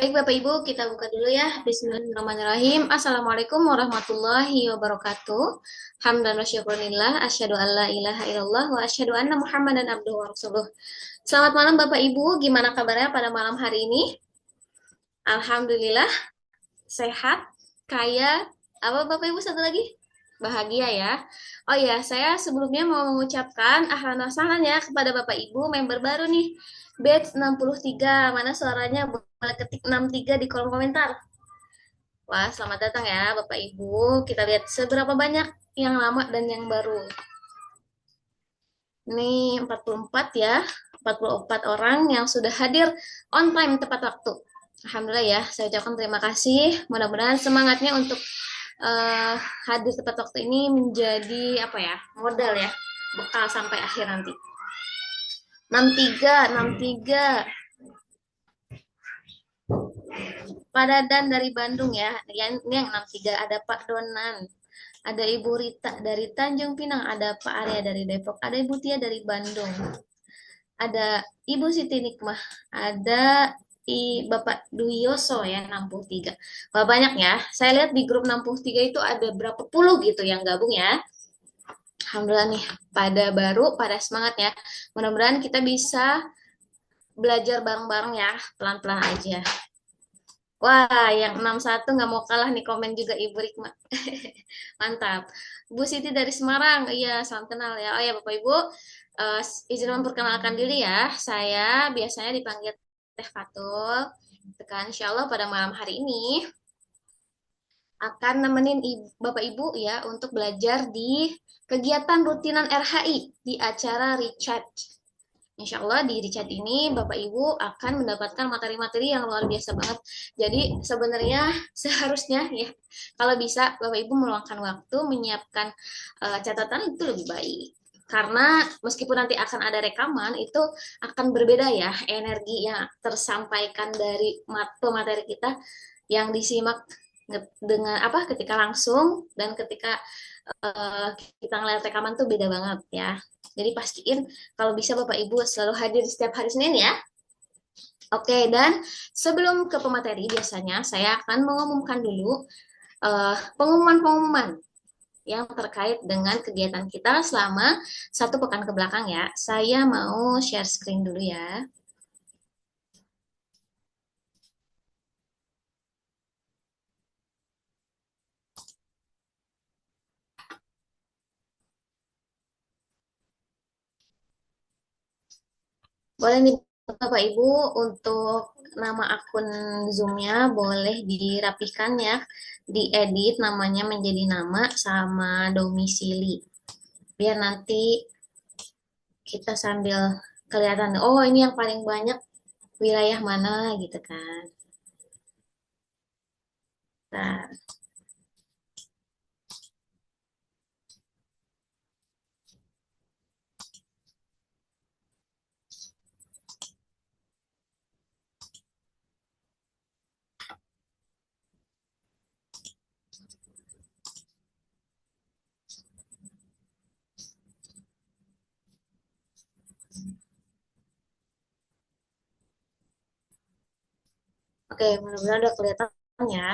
Baik Bapak Ibu, kita buka dulu ya. Bismillahirrahmanirrahim. Assalamualaikum warahmatullahi wabarakatuh. Hamdan wa syukurillah, asyhadu an la ilaha illallah wa asyhadu anna Muhammadan abduhu wa rasuluh. Selamat malam Bapak Ibu, gimana kabarnya pada malam hari ini? Alhamdulillah sehat, kaya, apa Bapak Ibu satu lagi? Bahagia ya. Oh ya, saya sebelumnya mau mengucapkan ahlan wa sahlan ya kepada Bapak Ibu member baru nih. Batch 63, mana suaranya boleh ketik 63 di kolom komentar. Wah, selamat datang ya Bapak Ibu. Kita lihat seberapa banyak yang lama dan yang baru. Ini 44 ya. 44 orang yang sudah hadir on time tepat waktu. Alhamdulillah ya, saya ucapkan terima kasih. Mudah-mudahan semangatnya untuk eh, hadir tepat waktu ini menjadi apa ya? Modal ya, bekal sampai akhir nanti. 63, 63. Pak Dadan dari Bandung ya. Ini yang 63 ada Pak Donan. Ada Ibu Rita dari Tanjung Pinang, ada Pak Arya dari Depok, ada Ibu Tia dari Bandung, ada Ibu Siti Nikmah, ada Bapak Duyoso ya 63. Wah, banyak ya. Saya lihat di grup 63 itu ada berapa puluh gitu yang gabung ya. Alhamdulillah nih, pada baru, pada semangat ya. Mudah-mudahan kita bisa belajar bareng-bareng ya, pelan-pelan aja. Wah, yang 61 nggak mau kalah nih komen juga Ibu Rikma. Mantap. Bu Siti dari Semarang, iya salam kenal ya. Oh ya Bapak Ibu, eh, izin memperkenalkan diri ya. Saya biasanya dipanggil Teh Fatul. Tekan Insya Allah pada malam hari ini akan nemenin Bapak Ibu ya untuk belajar di kegiatan rutinan RHI di acara Recharge. Insya Allah di Richard ini Bapak Ibu akan mendapatkan materi-materi yang luar biasa banget. Jadi sebenarnya seharusnya ya kalau bisa Bapak Ibu meluangkan waktu menyiapkan catatan itu lebih baik. Karena meskipun nanti akan ada rekaman itu akan berbeda ya energi yang tersampaikan dari pemateri kita yang disimak dengan apa ketika langsung dan ketika uh, kita ngeliat rekaman tuh beda banget ya. Jadi pastiin kalau bisa Bapak Ibu selalu hadir setiap hari Senin ya. Oke, dan sebelum ke pemateri biasanya saya akan mengumumkan dulu pengumuman-pengumuman yang terkait dengan kegiatan kita selama satu pekan ke belakang ya. Saya mau share screen dulu ya. Boleh nih Bapak Ibu untuk nama akun Zoom-nya boleh dirapihkan ya, diedit namanya menjadi nama sama domisili. Biar nanti kita sambil kelihatan, oh ini yang paling banyak wilayah mana gitu kan. Nah, oke, mudah-mudahan udah kelihatan ya.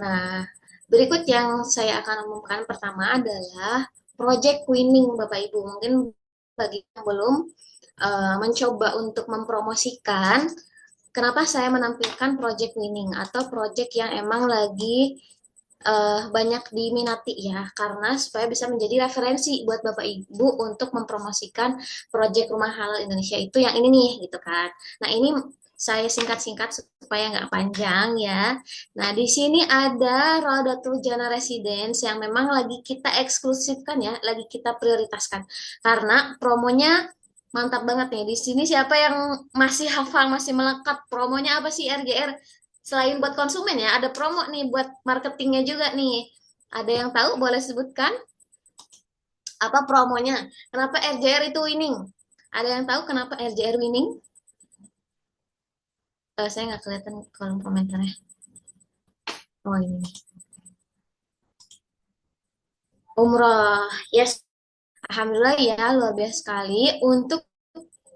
Nah, berikut yang saya akan umumkan pertama adalah project winning Bapak Ibu. Mungkin bagi yang belum mencoba untuk mempromosikan, kenapa saya menampilkan project winning atau project yang emang lagi banyak diminati ya, karena supaya bisa menjadi referensi buat Bapak Ibu untuk mempromosikan project Rumah Halal Indonesia itu yang ini nih gitu kan. Nah ini saya singkat-singkat supaya nggak panjang ya. Nah di sini ada Raudatul Jannah Residence yang memang lagi kita eksklusifkan ya, lagi kita prioritaskan karena promonya mantap banget nih. Di sini siapa yang masih hafal, masih melekat promonya apa sih RJR? Selain buat konsumen ya, ada promo nih buat marketingnya juga nih. Ada yang tahu boleh sebutkan apa promonya? Kenapa RJR itu winning? Ada yang tahu kenapa RJR winning? Saya nggak kelihatan kolom komentarnya. Oh ini. Umroh, yes. Alhamdulillah ya, luar biasa sekali. Untuk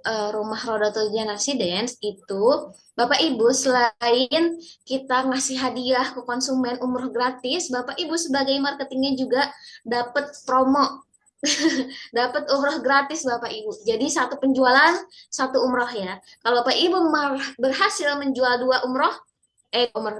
rumah Rodotul Janah Residence itu, Bapak Ibu selain kita ngasih hadiah ke konsumen umroh gratis, Bapak Ibu sebagai marketingnya juga dapat promo, dapat umroh gratis Bapak Ibu. Jadi satu penjualan satu umroh ya. Kalau Bapak Ibu berhasil menjual umroh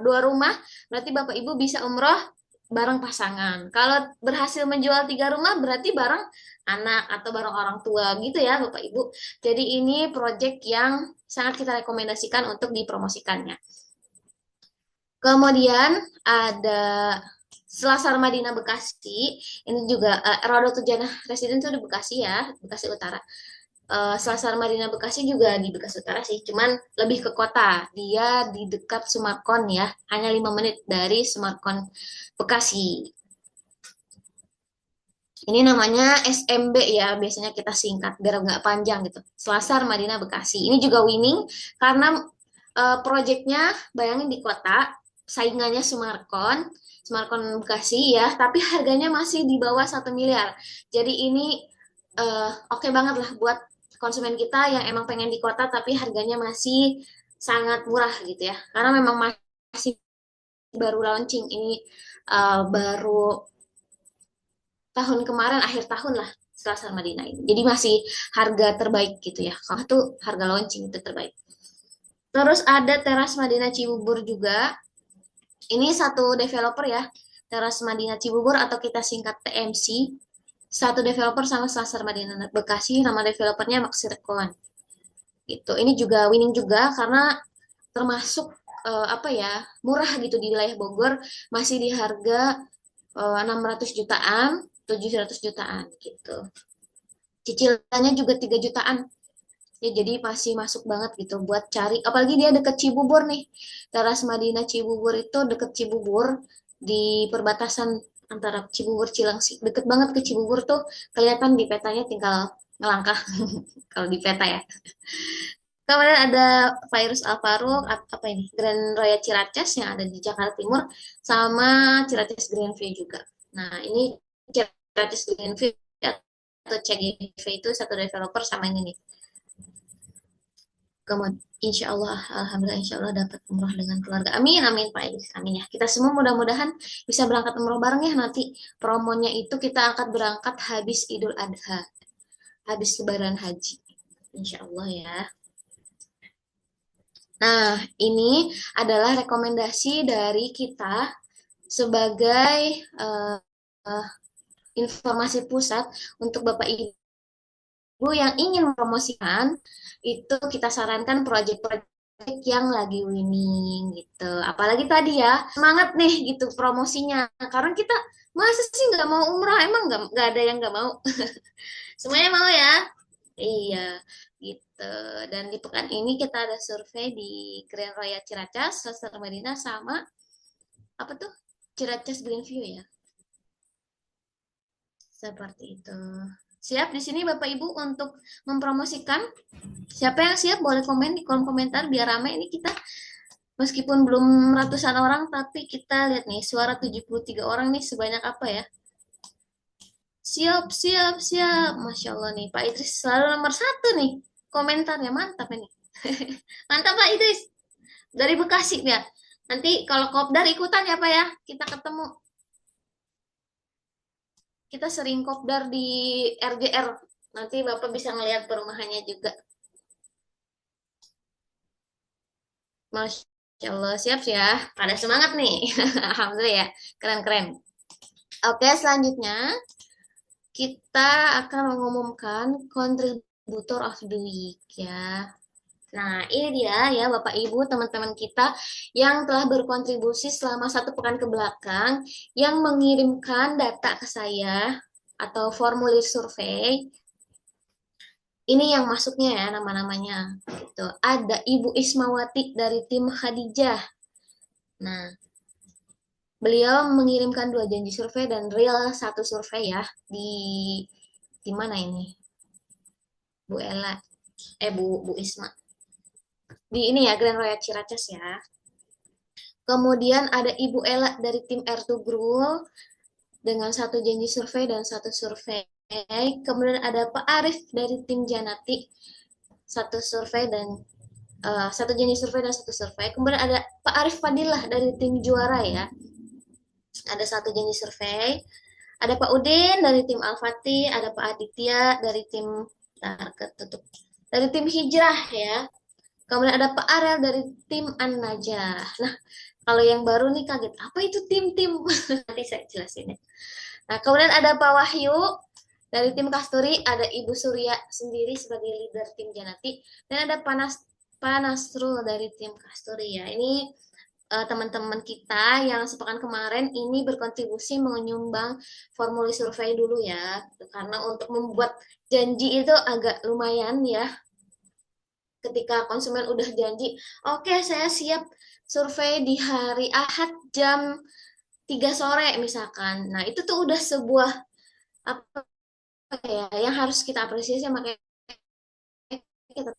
dua rumah, berarti Bapak Ibu bisa umroh bareng pasangan. Kalau berhasil menjual tiga rumah, berarti bareng anak atau bareng orang tua gitu ya Bapak Ibu. Jadi ini project yang sangat kita rekomendasikan untuk dipromosikannya. Kemudian ada Selasar Madinah Bekasi. Ini juga Rodotul Janah Residence itu di Bekasi ya, Bekasi Utara. Selasar Madinah Bekasi juga di Bekasi Utara sih, cuman lebih ke kota. Dia di dekat Sumarkon ya, hanya 5 menit dari Sumarkon Bekasi. Ini namanya SMB ya, biasanya kita singkat biar nggak panjang gitu. Selasar Madinah Bekasi. Ini juga winning karena proyeknya bayangin di kota, saingannya Sumarkon, Sumarkon Bekasi ya, tapi harganya masih di bawah 1 miliar. Jadi ini oke banget lah buat konsumen kita yang emang pengen di kota tapi harganya masih sangat murah gitu ya. Karena memang masih baru launching ini, baru tahun kemarin akhir tahun lah Selasar Madinah ini. Jadi masih harga terbaik gitu ya. Kalau itu harga launching itu terbaik. Terus ada Teras Madinah Cibubur juga. Ini satu developer ya. Teras Madinah Cibubur atau kita singkat TMC. Satu developer sama Selasar Madinah Bekasi, nama developernya Maksir Koan. Gitu. Ini juga winning juga karena termasuk apa ya, murah gitu di wilayah Bogor, masih di harga 600 jutaan, 700 jutaan gitu. Cicilannya juga 3 jutaan. Ya, jadi masih masuk banget gitu buat cari. Apalagi dia deket Cibubur nih. Teras Madinah Cibubur itu deket Cibubur di perbatasan antara Cibubur Cilengsi. Deket banget ke Cibubur tuh, kelihatan di petanya tinggal ngelangkah kalau di peta ya. Kemudian ada Virus Alfaruk, apa ini? Grand Raya Ciracas yang ada di Jakarta Timur, sama Ciracas Greenview juga. Nah, ini Ciracas Greenview atau CGV itu satu developer sama ini nih. Kemudian insya Allah, alhamdulillah insya Allah dapat umroh dengan keluarga. Amin, amin Pak Idris, amin ya. Kita semua mudah-mudahan bisa berangkat umroh bareng ya nanti. Promonya itu kita akan berangkat habis Idul Adha, habis Lebaran Haji, insya Allah ya. Nah, ini adalah rekomendasi dari kita sebagai uh, uh, informasi pusat untuk Bapak Ibu yang ingin mempromosikan, itu kita sarankan proyek-proyek yang lagi winning gitu. Apalagi tadi ya, semangat nih gitu promosinya. Karena kita masa sih nggak mau umrah, emang nggak ada yang nggak mau. Semuanya mau ya? Iya, gitu. Dan di pekan ini kita ada survei di Grand Royal Ciracas, Sastra Medina, sama apa tuh? Ciracas Greenview ya. Seperti itu. Siap di sini Bapak Ibu untuk mempromosikan? Siapa yang siap boleh komen di kolom komentar biar rame ini kita. Meskipun belum ratusan orang, tapi kita lihat nih, suara 73 orang nih sebanyak apa ya? Siap, siap, siap. Masya Allah nih, Pak Idris selalu nomor satu nih. Komentarnya mantap ini. Mantap Pak Idris. Dari Bekasi ya. Nanti kalau kopdar ikutan ya Pak ya. Kita ketemu. Kita sering kopdar di RJR. Nanti Bapak bisa ngelihat perumahannya juga. Masya Allah, siap ya. Pada semangat nih. Alhamdulillah ya. Keren-keren. Oke, selanjutnya kita akan mengumumkan kontributor of the week ya. Nah, ini dia ya Bapak Ibu, teman-teman kita yang telah berkontribusi selama 1 pekan ke belakang, yang mengirimkan data ke saya atau formulir survei. Ini yang masuknya ya nama-namanya. Gitu. Ada Ibu Ismawati dari tim Khadijah. Nah, beliau mengirimkan 2 janji survei dan real 1 survei ya di mana ini? Bu Ella, Bu Isma. Di ini ya Grand Royal Ciracas ya. Kemudian ada Ibu Ella dari tim Ertugrul dengan 1 janji survei dan 1 survei. Kemudian ada Pak Arif dari tim Janati satu survei dan satu jenis survei dan satu survei. Kemudian ada Pak Arif Fadilah dari tim juara ya. Ada satu jenis survei. Ada Pak Udin dari tim Al-Fatih, ada Pak Aditya dari tim ketutup dari tim Hijrah ya. Kemudian ada Pak Arel dari tim An-Najah. Nah, kalau yang baru nih kaget, apa itu tim-tim? Nanti saya jelasin ya. Nah, kemudian ada Pak Wahyu dari tim Kasturi, ada Ibu Surya sendiri sebagai leader tim Janati, dan ada Pak Nasrul dari tim Kasturi ya. Ini teman-teman kita yang sepekan kemarin ini berkontribusi menyumbang formulir survei dulu ya. Karena untuk membuat janji itu agak lumayan ya. Ketika konsumen udah janji, oke saya siap survei di hari Ahad jam 3 sore misalkan. Nah, itu tuh udah sebuah apa ya yang harus kita apresiasi, makanya kita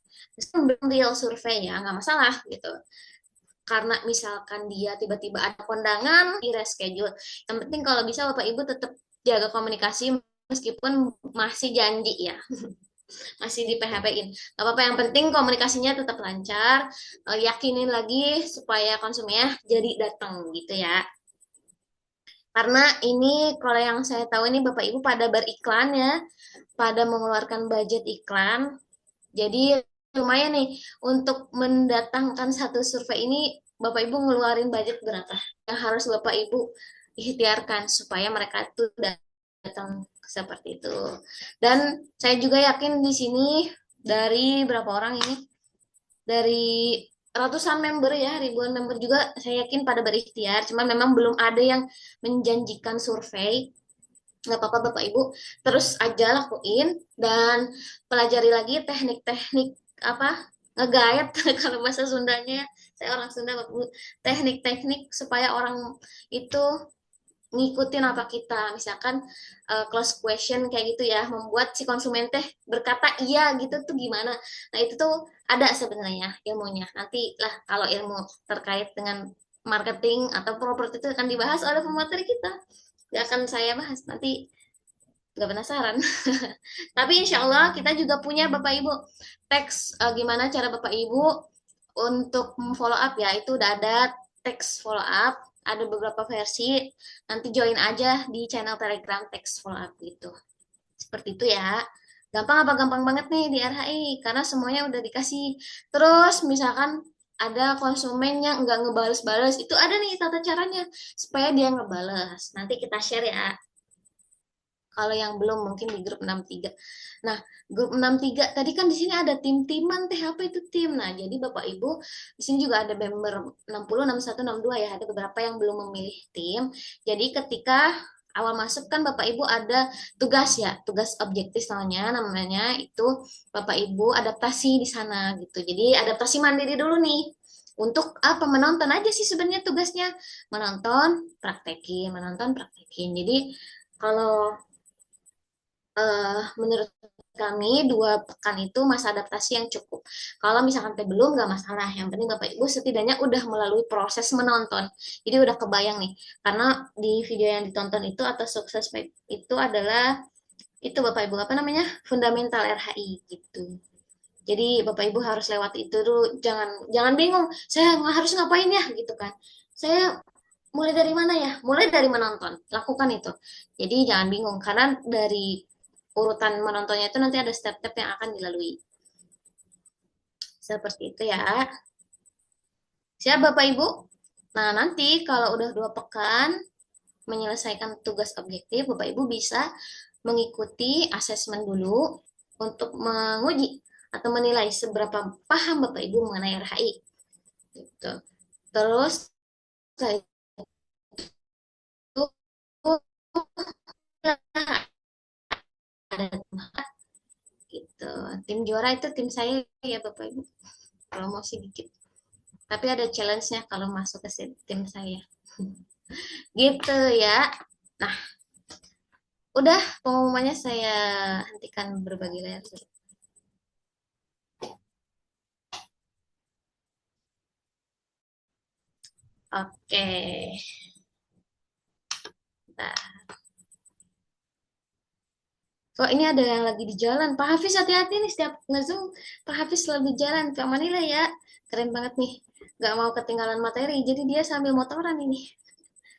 real survei ya, nggak masalah gitu. Karena misalkan dia tiba-tiba ada kondangan di reschedule. Yang penting kalau bisa Bapak Ibu tetap jaga komunikasi meskipun masih janji ya. Masih di PHP-in. Gak apa-apa, yang penting komunikasinya tetap lancar. Yakinin lagi supaya konsumennya jadi datang gitu ya. Karena ini kalau yang saya tahu ini Bapak Ibu pada beriklan ya, pada mengeluarkan budget iklan. Jadi lumayan nih untuk mendatangkan satu survei ini Bapak Ibu ngeluarin budget berapa yang harus Bapak Ibu ikhtiarkan supaya mereka itu datang seperti itu. Dan saya juga yakin di sini dari berapa orang ini, dari ratusan member ya, ribuan member juga saya yakin pada berikhtiar, cuman memang belum ada yang menjanjikan survei. Nggak apa-apa Bapak Ibu, terus aja lakuin dan pelajari lagi teknik-teknik apa ngegayat kalau bahasa Sundanya, saya orang Sunda Bapak Ibu, teknik-teknik supaya orang itu ngikutin apa kita, misalkan close question kayak gitu ya, membuat si konsumen teh berkata iya gitu tuh gimana. Nah itu tuh ada sebenarnya ilmunya, nanti lah kalau ilmu terkait dengan marketing atau properti itu akan dibahas oleh pemateri kita, gak akan saya bahas nanti, gak penasaran. Tapi insya Allah kita juga punya Bapak Ibu teks gimana cara Bapak Ibu untuk follow up ya, itu udah ada teks follow up, ada beberapa versi, nanti join aja di channel Telegram teks follow up gitu. Seperti itu ya. Gampang apa gampang banget nih di RHI karena semuanya udah dikasih. Terus misalkan ada konsumen yang nggak ngebales-bales, itu ada nih tata caranya supaya dia ngebales. Nanti kita share ya. Kalau yang belum mungkin di grup 63. Nah, grup 63 tadi kan di sini ada tim-timan teh, apa itu tim. Nah, jadi Bapak Ibu di sini juga ada member 60, 61, 62 ya. Ada beberapa yang belum memilih tim. Jadi ketika awal masuk kan Bapak Ibu ada tugas ya, tugas objektif namanya itu Bapak Ibu adaptasi di sana gitu. Jadi adaptasi mandiri dulu nih. Untuk apa? Menonton aja sih sebenarnya tugasnya. Menonton, praktekin. Jadi kalau menurut kami 2 pekan itu masa adaptasi yang cukup. Kalau misalkan belum nggak masalah. Yang penting Bapak Ibu setidaknya udah melalui proses menonton. Jadi udah kebayang nih. Karena di video yang ditonton itu atau sukses itu adalah itu Bapak Ibu apa namanya fundamental RHI gitu. Jadi Bapak Ibu harus lewat itu dulu. Jangan jangan bingung. Saya harus ngapain ya gitu kan. Saya mulai dari mana ya? Mulai dari menonton. Lakukan itu. Jadi jangan bingung karena dari urutan menontonnya itu nanti ada step-step yang akan dilalui. Seperti itu ya. Siap Bapak Ibu? Nah, nanti kalau udah 2 pekan menyelesaikan tugas objektif, Bapak Ibu bisa mengikuti asesmen dulu untuk menguji atau menilai seberapa paham Bapak Ibu mengenai RHI. Gitu. Terus setelah itu ada gitu. Tim juara itu tim saya ya Bapak Ibu. Promosi dikit. Tapi ada challenge-nya kalau masuk ke tim saya. Gitu ya. Nah, udah pengumumannya saya hentikan berbagi layar. Oke. Nah, Oh, ini ada yang lagi di jalan. Pak Hafiz hati-hati nih setiap nge-zoom. Pak Hafiz selalu di jalan. Kak Manila ya. Keren banget nih. Gak mau ketinggalan materi. Jadi dia sambil motoran ini.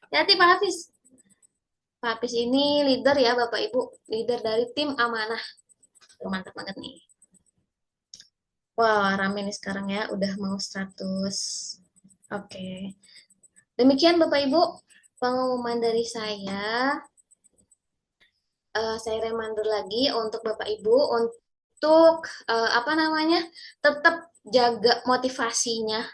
Hati-hati Pak Hafiz. Pak Hafiz ini leader ya Bapak Ibu. Leader dari tim amanah. Tuh, mantap banget nih. Wah, rame nih sekarang ya. Udah mau 100. Oke. Demikian Bapak Ibu. Pengumuman dari saya. Saya reminder lagi untuk Bapak Ibu untuk apa namanya tetap jaga motivasinya.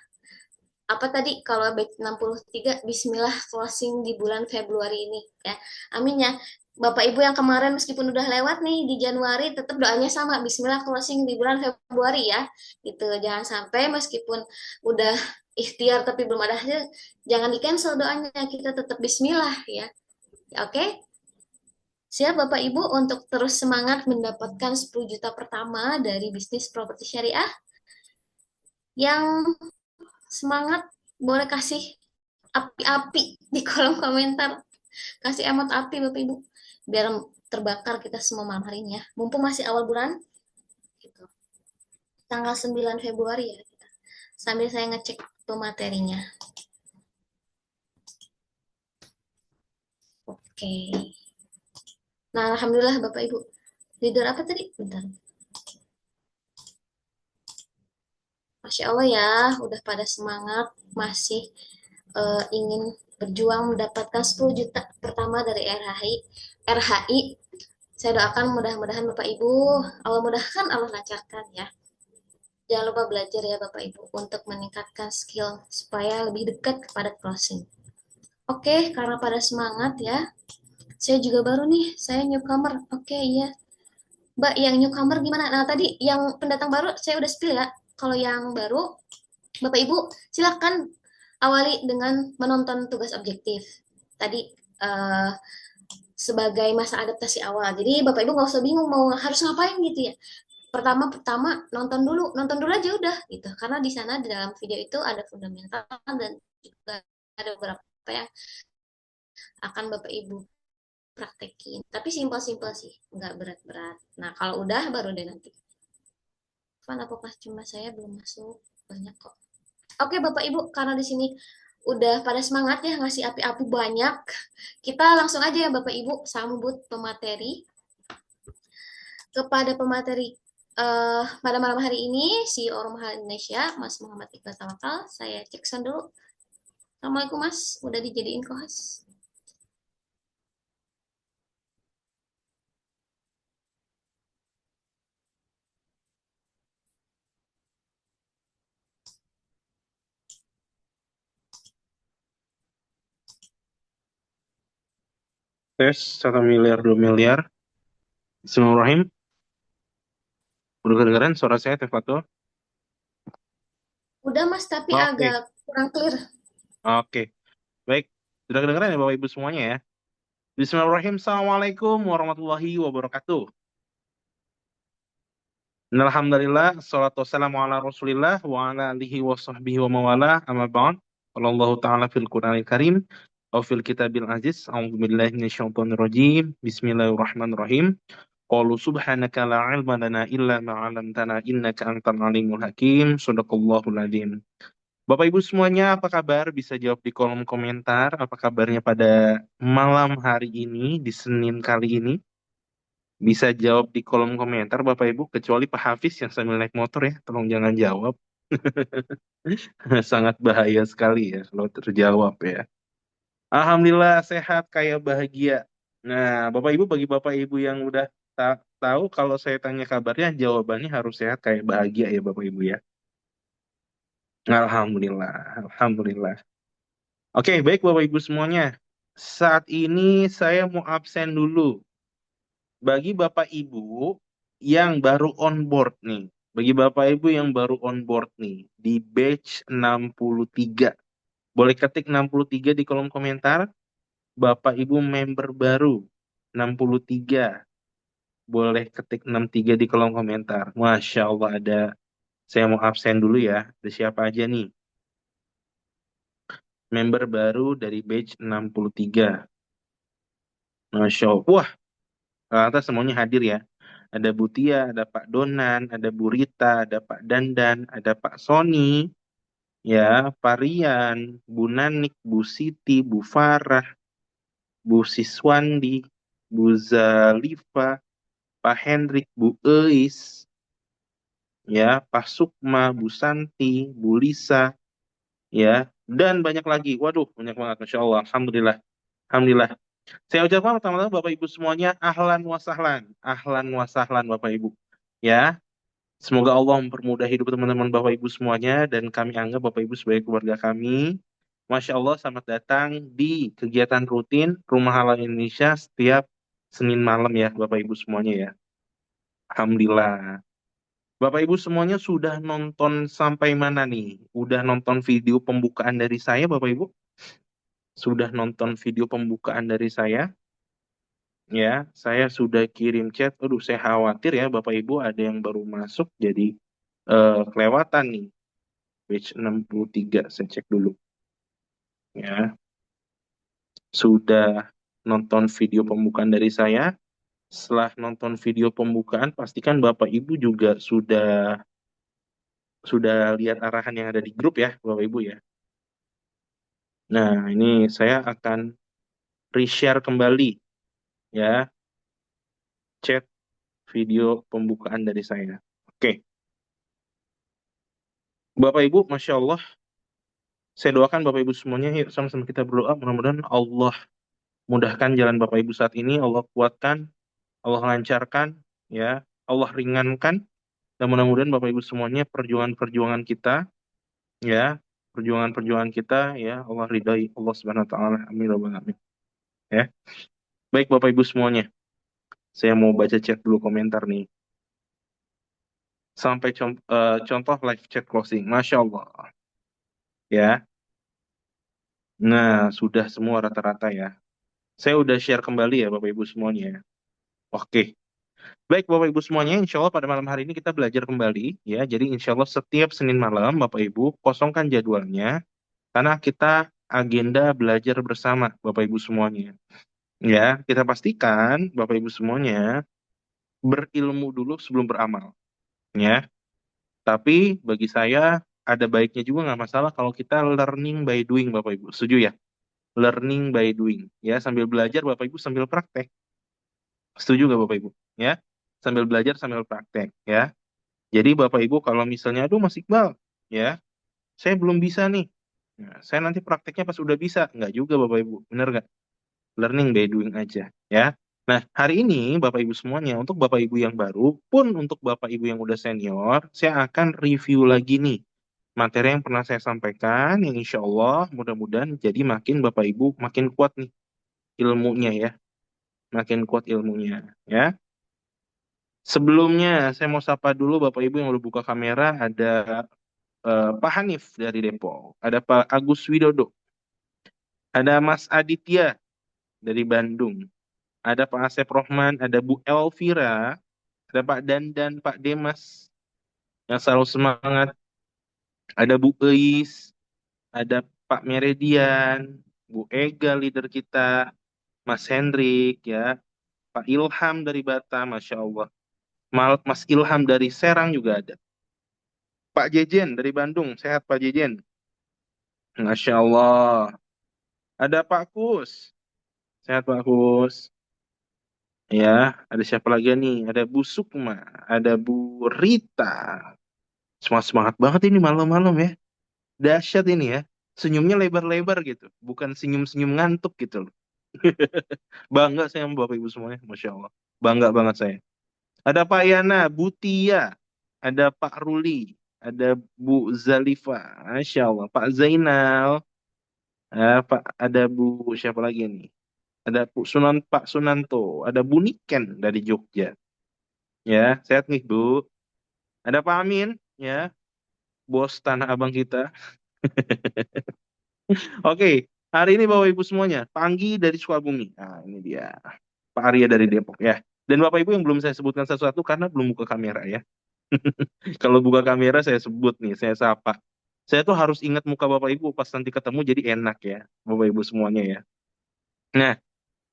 Apa tadi kalau batch 63 Bismillah closing di bulan Februari ini ya. Amin ya. Bapak Ibu yang kemarin meskipun udah lewat nih di Januari tetap doanya sama Bismillah closing di bulan Februari ya. Gitu. Jangan sampai meskipun udah ikhtiar tapi belum ada hasil jangan di cancel doanya. Kita tetap Bismillah ya. Oke? Siap Bapak Ibu untuk terus semangat mendapatkan 10 juta pertama dari bisnis properti syariah. Yang semangat boleh kasih api-api di kolom komentar. Kasih emot api Bapak Ibu. Biar terbakar kita semua malam harinya. Mumpung masih awal bulan. Gitu. Tanggal 9 Februari ya. Kita. Sambil saya ngecek pematerinya. Oke. Nah, Alhamdulillah Bapak Ibu. Leader apa tadi? Bentar. Masya Allah ya, udah pada semangat, masih ingin berjuang mendapatkan 10 juta pertama dari RHI. Saya doakan mudah-mudahan Bapak Ibu, Allah mudahkan, Allah lancarkan ya. Jangan lupa belajar ya Bapak Ibu untuk meningkatkan skill supaya lebih dekat kepada closing. Oke, karena pada semangat ya. Saya juga baru nih, saya newcomer. Oke, iya. Mbak, yang newcomer gimana? Nah, tadi yang pendatang baru saya udah spill ya. Kalau yang baru, Bapak Ibu, silakan awali dengan menonton tugas objektif. Tadi uh, sebagai masa adaptasi awal. Jadi Bapak Ibu nggak usah bingung mau harus ngapain gitu ya. Pertama nonton dulu aja udah gitu. Karena di sana di dalam video itu ada fundamental dan juga ada beberapa yang akan Bapak Ibu praktekin. Tapi simpel-simpel sih, nggak berat-berat. Nah kalau udah baru deh nanti. Kan apakah cuma saya belum masuk? Banyak kok. Oke Bapak Ibu, karena di sini udah pada semangat ya ngasih api-api banyak. Kita langsung aja ya Bapak Ibu sambut pemateri. Kepada pemateri pada malam hari ini, CEO Rumah Indonesia, Mas Muhammad Iqbal Tawakal. Saya cek sound dulu. Assalamualaikum Mas, udah dijadiin co-host. Tes 1 miliar 2 miliar. Bismillahirrahmanirrahim. Udah kedengeran suara saya Teh Fatul? Udah Mas, tapi Oke, agak kurang clear. oke. Baik, sudah kedengeran ya Bapak Ibu semuanya ya. Bismillahirrahmanirrahim. Assalamualaikum warahmatullahi wabarakatuh. Alhamdulillah, salatu wassalamu ala rasulillah wa ala alihi wa sahbihi wa mawalah amma ba'd. Allah Ta'ala fil Qur'anil Karim wa fil Kitabil Aziz. A'udzu billahi minasyaitonir rajim. Bismillahirrahmanirrahim. Qalu subhanaka la ilma lana illa ma 'allamtana innaka antal alimul hakim. Shadaqallahul adzim. Bapak Ibu semuanya apa kabar? Bisa jawab di kolom komentar apa kabarnya pada malam hari ini di Senin kali ini. Bisa jawab di kolom komentar Bapak Ibu kecuali Pak Hafiz yang sambil naik motor ya. Tolong jangan jawab. Sangat bahaya sekali ya kalau terjawab ya. Alhamdulillah sehat kaya bahagia. Nah, Bapak Ibu bagi Bapak Ibu yang udah tahu kalau saya tanya kabarnya jawabannya harus sehat kayak bahagia ya Bapak Ibu ya. Alhamdulillah, alhamdulillah. Oke, baik Bapak Ibu semuanya. Saat ini saya mau absen dulu. Bagi Bapak Ibu yang baru on board nih. Bagi Bapak Ibu yang baru on board nih di batch 63. Boleh ketik 63 di kolom komentar. Bapak Ibu member baru 63. Boleh ketik 63 di kolom komentar. Masya Allah ada. Saya mau absen dulu ya. Ada siapa aja nih? Member baru dari batch 63. Masya Allah. Wah, Rata semuanya hadir ya. Ada Bu Tia, ada Pak Donan, ada Bu Rita, ada Pak Dandan, ada Pak Sony, ya, Pak Rian, Bu Nanik, Bu Siti, Bu Farah, Bu Siswandi, Bu Zalifa, Pak Hendrik, Bu Eis, ya, Pak Sukma, Bu Santi, Bu Lisa, ya, dan banyak lagi. Waduh, banyak banget, Masya Allah. Alhamdulillah. Alhamdulillah. Saya ucapkan pertama-tama Bapak Ibu semuanya ahlan wa sahlan Bapak Ibu. Ya, semoga Allah mempermudah hidup teman-teman Bapak Ibu semuanya dan kami anggap Bapak Ibu sebagai keluarga kami. Masya Allah, selamat datang di kegiatan rutin Rumah Halal Indonesia setiap Senin malam ya Bapak Ibu semuanya ya. Alhamdulillah. Bapak Ibu semuanya sudah nonton sampai mana nih? Udah nonton video pembukaan dari saya Bapak Ibu? Sudah nonton video pembukaan dari saya? Ya, saya sudah kirim chat. Aduh, saya khawatir ya Bapak Ibu ada yang baru masuk jadi kelewatan nih. Page 63, saya cek dulu. Ya, sudah nonton video pembukaan dari saya. Setelah nonton video pembukaan, pastikan Bapak Ibu juga sudah lihat arahan yang ada di grup ya, Bapak Ibu ya. Nah, ini saya akan reshare kembali ya chat video pembukaan dari saya. Oke, Bapak Ibu, Masya Allah, saya doakan Bapak Ibu semuanya, yuk sama-sama kita berdoa. Mudah-mudahan Allah mudahkan jalan Bapak Ibu saat ini, Allah kuatkan, Allah lancarkan, ya, Allah ringankan, dan mudah-mudahan Bapak Ibu semuanya perjuangan-perjuangan kita, ya, perjuangan-perjuangan kita, ya, Allah ridai, Allah Subhanahu Wa Taala, amin, ya rabbal alamin. Ya, baik Bapak Ibu semuanya, saya mau baca chat dulu komentar nih. Sampai contoh live chat closing, Masya Allah, ya. Nah, sudah semua rata-rata ya. Saya udah share kembali ya Bapak Ibu semuanya. Oke. Baik Bapak Ibu semuanya, insya Allah pada malam hari ini kita belajar kembali ya. Jadi insya Allah setiap Senin malam Bapak Ibu kosongkan jadwalnya karena kita agenda belajar bersama Bapak Ibu semuanya. Ya, kita pastikan Bapak Ibu semuanya berilmu dulu sebelum beramal. Ya, tapi bagi saya ada baiknya juga nggak masalah kalau kita learning by doing Bapak Ibu. Setuju ya? Learning by doing. Ya, sambil belajar Bapak Ibu sambil praktek. Setuju nggak Bapak Ibu? Ya, sambil belajar sambil praktek. Ya. Jadi Bapak Ibu kalau misalnya, aduh Mas Iqbal, ya, saya belum bisa nih. Nah, saya nanti prakteknya pas udah bisa. Nggak juga Bapak Ibu, bener nggak? Learning by doing aja, ya. Nah, hari ini Bapak Ibu semuanya, untuk Bapak Ibu yang baru, pun untuk Bapak Ibu yang udah senior, saya akan review lagi nih materi yang pernah saya sampaikan, yang insya Allah mudah-mudahan jadi makin Bapak Ibu makin kuat nih ilmunya ya, makin kuat ilmunya, ya. Sebelumnya, saya mau sapa dulu Bapak Ibu yang udah buka kamera. Ada Pak Hanif dari Depok, ada Pak Agus Widodo, ada Mas Aditya dari Bandung, ada Pak Asep Rohman, ada Bu Elvira, ada Pak Dandan, Pak Demas yang selalu semangat, ada Bu Eis, ada Pak Meredian, Bu Ega leader kita, Mas Hendrik ya, Pak Ilham dari Batam, Masya Allah. Mas Ilham dari Serang juga ada. Pak Jejen dari Bandung, sehat Pak Jejen. Masya Allah. Ada Pak Kus, sehat Pak Kus. Ya, ada siapa lagi nih? Ada Bu Sukma, ada Bu Rita. Semangat semangat banget ini malam-malam ya. Dahsyat ini ya. Senyumnya lebar-lebar gitu, bukan senyum-senyum ngantuk gitu loh. Bangga saya sama Bapak Ibu semuanya, Masya Allah. Bangga banget saya. Ada Pak Yana, Bu Tia, ada Pak Ruli, ada Bu Zalifa, Masya Allah. Pak Zainal, ada Bu siapa lagi nih? Ada Pak Sunanto, ada Bu Niken dari Jogja. Ya, sehat nih Bu. Ada Pak Amin, ya, bos Tanah Abang kita. Oke, hari ini Bapak Ibu semuanya, Panggi dari Sukabumi. Nah, ini dia. Pak Arya dari Depok ya. Dan Bapak Ibu yang belum saya sebutkan sesuatu karena belum buka kamera ya. Kalau buka kamera saya sebut nih, saya sapa. Saya tuh harus ingat muka Bapak Ibu pas nanti ketemu jadi enak ya, Bapak Ibu semuanya ya. Nah,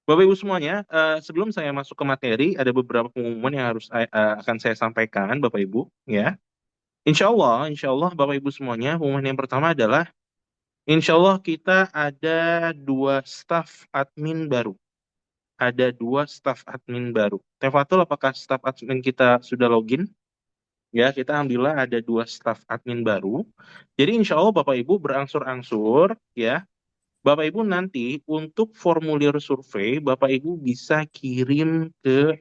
Bapak Ibu semuanya, sebelum saya masuk ke materi, ada beberapa pengumuman yang harus akan saya sampaikan, Bapak Ibu, ya. Insya Allah, Bapak Ibu semuanya, pengumuman yang pertama adalah, Insya Allah kita ada dua staf admin baru. Ada dua staf admin baru. Tefatul, apakah staf admin kita sudah login? Ya, kita alhamdulillah ada dua staf admin baru. Jadi insya Allah Bapak Ibu berangsur-angsur, ya. Bapak Ibu nanti untuk formulir survei, Bapak Ibu bisa kirim ke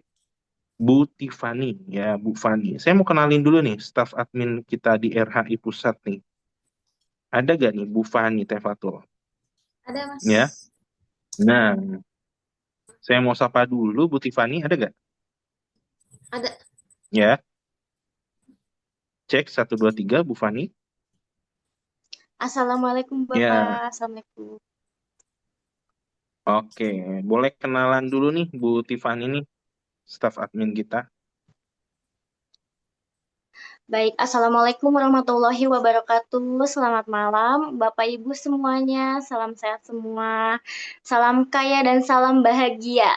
Bu Tiffany, ya Bu Fani. Saya mau kenalin dulu nih staf admin kita di RHI Pusat nih. Ada gak nih Bu Fani Tefatul? Ada, Mas. Ya. Nah, saya mau sapa dulu Bu Tiffany, ada gak? Ada. Ya, cek 1 2 3 Bu Fani. Assalamualaikum Ya, Bapak. Assalamualaikum. oke. Boleh kenalan dulu nih Bu Tiffany nih, staf admin kita. Baik, Assalamualaikum warahmatullahi wabarakatuh. Selamat malam Bapak Ibu semuanya. Salam sehat semua. Salam kaya dan salam bahagia.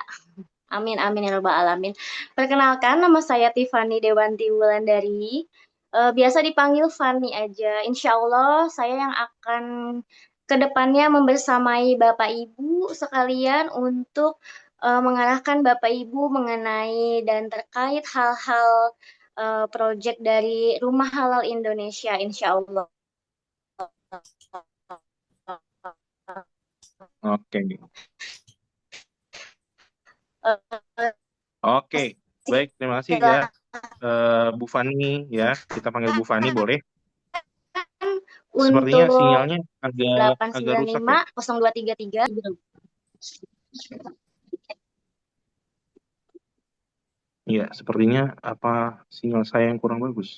Amin, amin ya rabbal alamin. Perkenalkan, nama saya Tiffany Dewanti Wulandari. Biasa dipanggil Fani aja. Insya Allah saya yang akan kedepannya membersamai Bapak Ibu sekalian untuk mengarahkan Bapak Ibu mengenai dan terkait hal-hal proyek dari Rumah Halal Indonesia, insya Allah. Oke, Eh, oke. Baik, terima kasih ya Bu Fani ya. Kita panggil Bu Fani boleh. Sepertinya Untuk sinyalnya agak delapan agak sembilan rusak lima ya. 0233. Iya, sepertinya apa sinyal saya yang kurang bagus.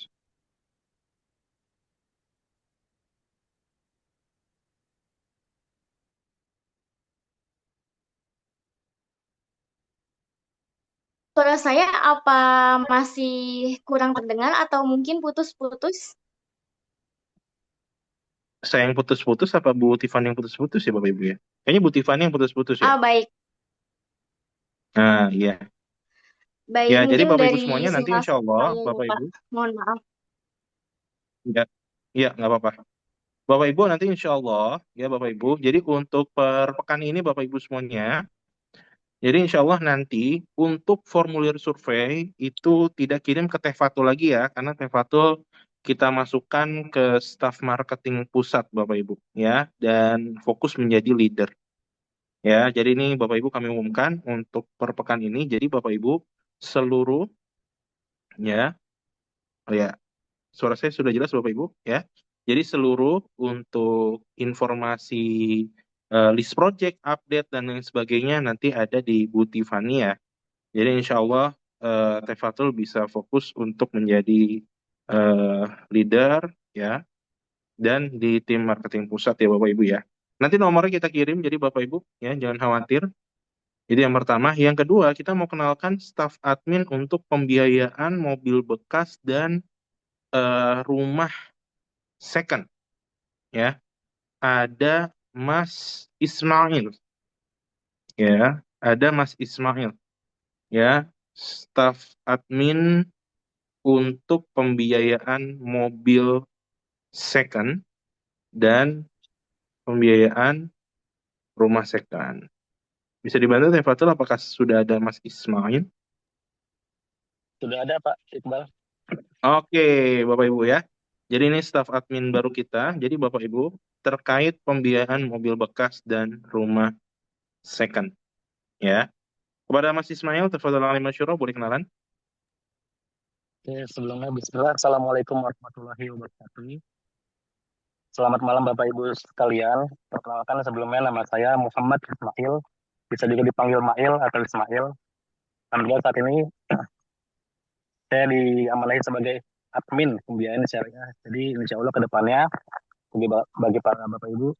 Suara saya apa masih kurang terdengar atau mungkin putus-putus? Saya yang putus-putus apa Bu Tiffany yang putus-putus ya Bapak Ibu ya? Kayaknya Bu Tiffany yang putus-putus ya. Ah, baik. Nah, iya. Baik, Ya, jadi mungkin Bapak Ibu dari semuanya nanti sinyal insya Allah, saya ya, Bapak Pak. Ibu, Mohon maaf. ya, ya nggak apa-apa. Bapak Ibu nanti insya Allah, ya Bapak Ibu. Jadi untuk per pekan ini Bapak Ibu semuanya, jadi insya Allah nanti untuk formulir survei itu tidak kirim ke Tefatul lagi ya, karena Tefatul kita masukkan ke staf marketing pusat Bapak Ibu, ya, dan fokus menjadi leader. Ya, jadi ini Bapak Ibu kami umumkan untuk per pekan ini. Jadi Bapak Ibu seluruh, ya, oh ya, suara saya sudah jelas Bapak Ibu ya. Jadi seluruh untuk informasi list project, update dan lain sebagainya nanti ada di Bu Tiffany ya. Jadi insya Allah Tefatul bisa fokus untuk menjadi eh, leader ya dan di tim marketing pusat ya Bapak Ibu ya. Nanti nomornya kita kirim jadi Bapak Ibu ya jangan khawatir. Jadi yang pertama, yang kedua kita mau kenalkan staf admin untuk pembiayaan mobil bekas dan rumah second ya. Ada Mas Ismail ya, ada Mas Ismail ya, staf admin untuk pembiayaan mobil second dan pembiayaan rumah second. Bisa dibantu Teh Fatul, apakah sudah ada Mas Ismail? Sudah ada Pak Iqbal. Oke, Bapak Ibu ya. Jadi ini staf admin baru kita. Jadi Bapak Ibu terkait pembiayaan mobil bekas dan rumah second ya. Kepada Mas Ismail, Tafadhol Ali Masyuro, boleh kenalan? Oke, sebelumnya Bismillah, Assalamualaikum warahmatullahi wabarakatuh. Selamat malam Bapak Ibu sekalian. Perkenalkan sebelumnya nama saya Muhammad Ismail, bisa juga dipanggil Mail atau Ismail. Alhamdulillah saat ini saya diamanahi sebagai admin pembiayaan syariah. Jadi insya Allah ke depannya bagi para Bapak Ibu,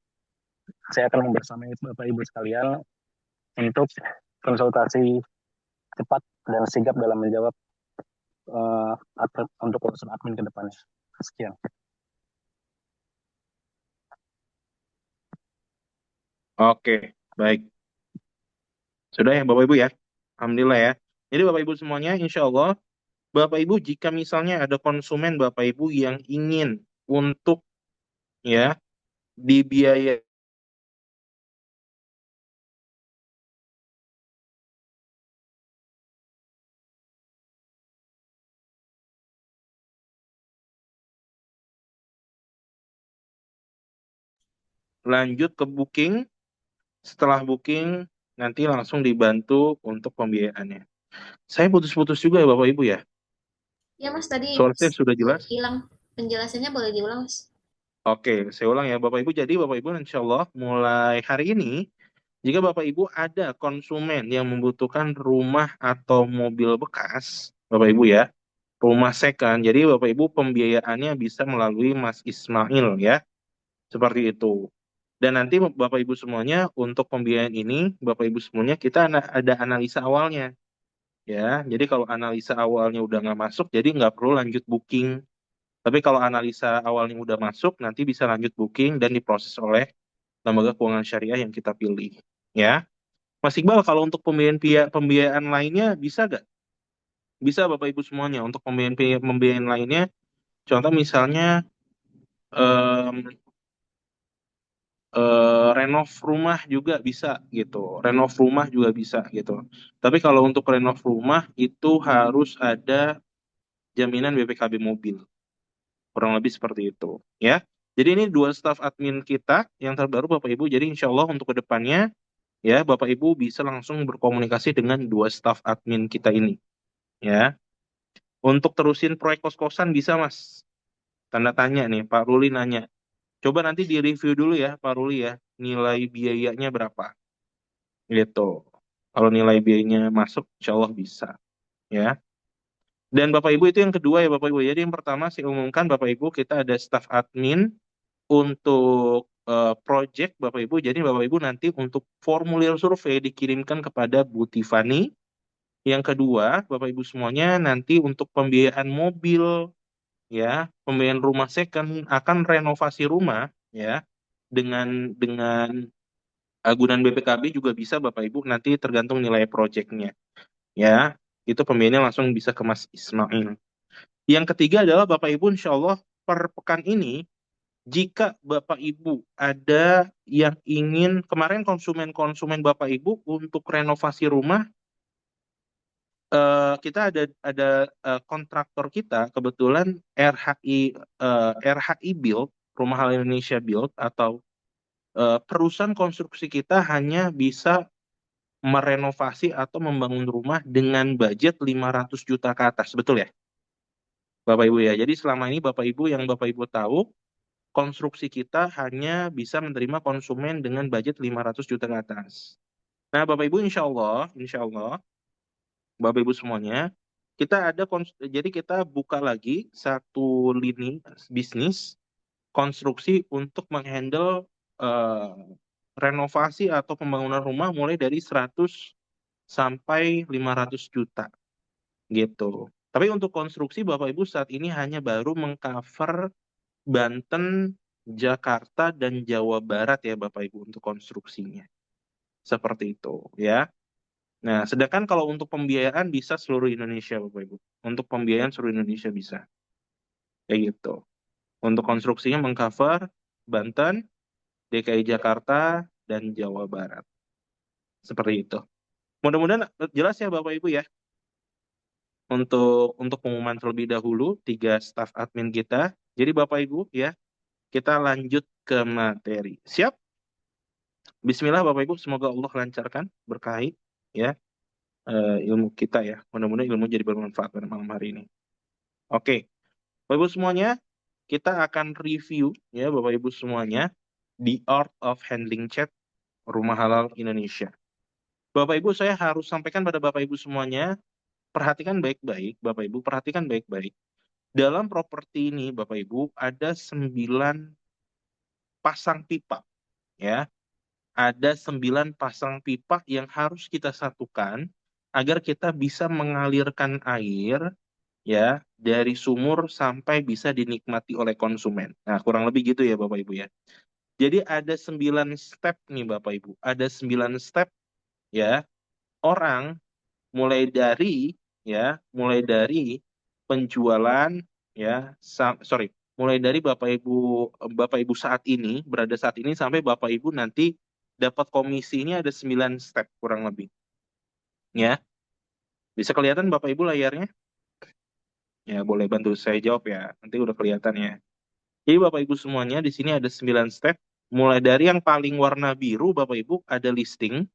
saya akan membersamai Bapak Ibu sekalian untuk konsultasi cepat dan sigap dalam menjawab untuk urusan admin ke depannya. Sekian. Oke, baik. Sudah ya Bapak Ibu ya? Alhamdulillah ya. Jadi Bapak Ibu semuanya, insya Allah, Bapak Ibu jika misalnya ada konsumen Bapak Ibu yang ingin untuk ya dibiayai lanjut ke booking, setelah booking nanti langsung dibantu untuk pembiayaannya. Saya putus-putus juga ya Bapak Ibu ya. Ya Mas, tadi Suara saya sudah jelas? hilang penjelasannya, boleh diulang Mas? Oke, saya ulang ya Bapak Ibu. Jadi Bapak Ibu insya Allah mulai hari ini, jika Bapak Ibu ada konsumen yang membutuhkan rumah atau mobil bekas, Bapak Ibu ya, rumah second, jadi Bapak Ibu pembiayaannya bisa melalui Mas Ismail ya, seperti itu. Dan nanti Bapak Ibu semuanya untuk pembiayaan ini, Bapak Ibu semuanya kita ada analisa awalnya ya. Jadi kalau analisa awalnya udah nggak masuk, jadi nggak perlu lanjut booking. Tapi kalau analisa awalnya udah masuk, nanti bisa lanjut booking dan diproses oleh lembaga keuangan syariah yang kita pilih. Ya, Mas Iqbal, kalau untuk pembiayaan lainnya bisa nggak? Bisa Bapak Ibu semuanya untuk pembiayaan lainnya. Contoh misalnya em, renov rumah juga bisa gitu. Renov rumah juga bisa gitu. Tapi kalau untuk renov rumah itu harus ada jaminan BPKB mobil. Kurang lebih seperti itu. Ya. Jadi ini dua staf admin kita yang terbaru Bapak Ibu. Jadi insya Allah untuk kedepannya ya Bapak Ibu bisa langsung berkomunikasi dengan dua staf admin kita ini. Ya. Untuk terusin proyek kos-kosan bisa Mas. Tanda tanya nih, Pak Ruli nanya. Coba nanti di-review dulu ya Pak Ruli ya. Nilai biayanya berapa? Gitu. Kalau nilai biayanya masuk, insya Allah bisa. Ya. Dan Bapak Ibu itu yang kedua ya Bapak Ibu. Jadi yang pertama saya umumkan Bapak Ibu kita ada staff admin untuk project Bapak Ibu. Jadi Bapak Ibu nanti untuk formulir survei dikirimkan kepada Bu Tiffany. Yang kedua Bapak Ibu semuanya nanti untuk pembiayaan mobil ya, pembiayaan rumah second akan renovasi rumah ya dengan agunan BPKB juga bisa Bapak Ibu nanti tergantung nilai projectnya ya. Itu pembiayaannya langsung bisa ke Mas Ismail. Yang ketiga adalah Bapak Ibu insya Allah per pekan ini jika Bapak Ibu ada yang ingin kemarin konsumen-konsumen Bapak Ibu untuk renovasi rumah kita ada kontraktor kita kebetulan RHI Build Rumah Hal Indonesia Build atau perusahaan konstruksi kita hanya bisa merenovasi atau membangun rumah dengan budget 500 juta ke atas, betul ya Bapak Ibu ya. Jadi selama ini Bapak Ibu yang Bapak Ibu tahu konstruksi kita hanya bisa menerima konsumen dengan budget 500 juta ke atas. Nah, Bapak Ibu insya Allah, Bapak Ibu semuanya, jadi kita buka lagi satu lini bisnis konstruksi untuk menghandle eh, renovasi atau pembangunan rumah mulai dari 100 sampai 500 juta gitu. Tapi untuk konstruksi Bapak Ibu saat ini hanya baru mengcover Banten, Jakarta, dan Jawa Barat ya Bapak Ibu untuk konstruksinya. Seperti itu ya. Nah, sedangkan kalau untuk pembiayaan bisa seluruh Indonesia Bapak Ibu. Untuk pembiayaan seluruh Indonesia bisa. Kayak gitu. Untuk konstruksinya mengcover Banten, DKI Jakarta, dan Jawa Barat. Seperti itu. Mudah-mudahan jelas ya Bapak Ibu ya. Untuk pengumuman terlebih dahulu, 3 staf admin kita. Jadi Bapak Ibu ya, kita lanjut ke materi. Siap? Bismillah Bapak Ibu, semoga Allah lancarkan, berkahi ya ilmu kita ya. Mudah-mudahan ilmu jadi bermanfaat pada malam hari ini. Oke, Bapak Ibu semuanya, kita akan review ya Bapak Ibu semuanya The Art of Handling Chat Rumah Halal Indonesia. Bapak Ibu saya harus sampaikan pada Bapak Ibu semuanya, perhatikan baik-baik, Bapak Ibu perhatikan baik-baik. Dalam properti ini Bapak Ibu ada 9 pasang pipa ya. Ada 9 pasang pipa yang harus kita satukan agar kita bisa mengalirkan air ya dari sumur sampai bisa dinikmati oleh konsumen. Nah, kurang lebih gitu ya Bapak Ibu ya. Jadi ada 9 step nih Bapak Ibu. Ada 9 step ya orang mulai dari mulai dari penjualan mulai dari Bapak Ibu saat ini berada saat ini sampai Bapak Ibu nanti dapat komisi ini ada 9 step kurang lebih. Ya, bisa kelihatan Bapak Ibu layarnya? Ya, boleh bantu saya jawab ya. Nanti udah kelihatan ya. Jadi Bapak Ibu semuanya di sini ada 9 step. Mulai dari yang paling warna biru Bapak Ibu ada listing.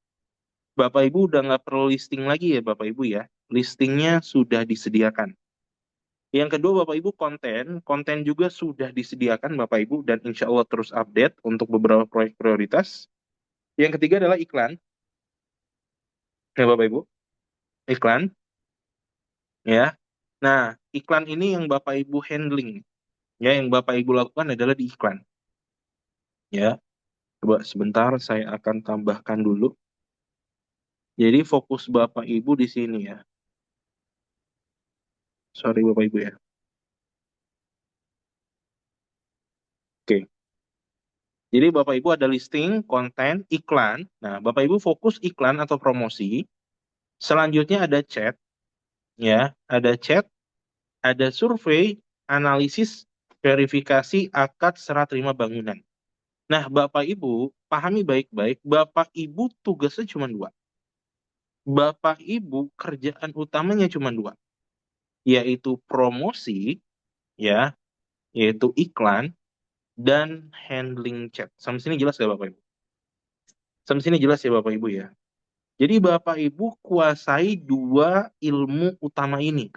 Bapak Ibu udah nggak perlu listing lagi ya Bapak Ibu ya. Listingnya sudah disediakan. Yang kedua Bapak Ibu konten juga sudah disediakan Bapak Ibu dan insya Allah terus update untuk beberapa proyek prioritas. Yang ketiga adalah iklan ya Bapak Ibu, iklan ya. Nah, iklan ini yang Bapak Ibu handling ya, yang Bapak Ibu lakukan adalah di iklan ya. Coba sebentar saya akan tambahkan dulu. Jadi fokus Bapak Ibu di sini ya. Sorry Bapak Ibu ya. Oke. Jadi Bapak Ibu ada listing, konten, iklan. Nah, Bapak Ibu fokus iklan atau promosi. Selanjutnya ada chat, ya, ada survei, analisis, verifikasi, akad serah terima bangunan. Nah, Bapak Ibu pahami baik-baik, Bapak Ibu tugasnya cuma dua. Bapak Ibu kerjaan utamanya cuma dua, yaitu promosi, ya, yaitu iklan dan handling chat. Sampai sini jelas ya Bapak Ibu? Sampai sini jelas ya Bapak Ibu ya? Jadi Bapak Ibu kuasai dua ilmu utama ini,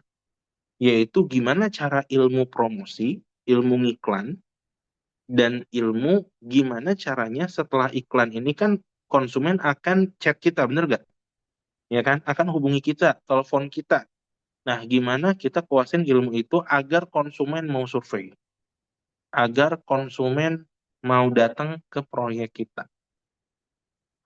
yaitu gimana cara ilmu promosi, ilmu ngiklan, dan ilmu gimana caranya setelah iklan ini kan konsumen akan chat kita, bener gak? Ya kan? Akan hubungi kita, telepon kita. Nah, gimana kita kuasain ilmu itu agar konsumen mau survei, agar konsumen mau datang ke proyek kita.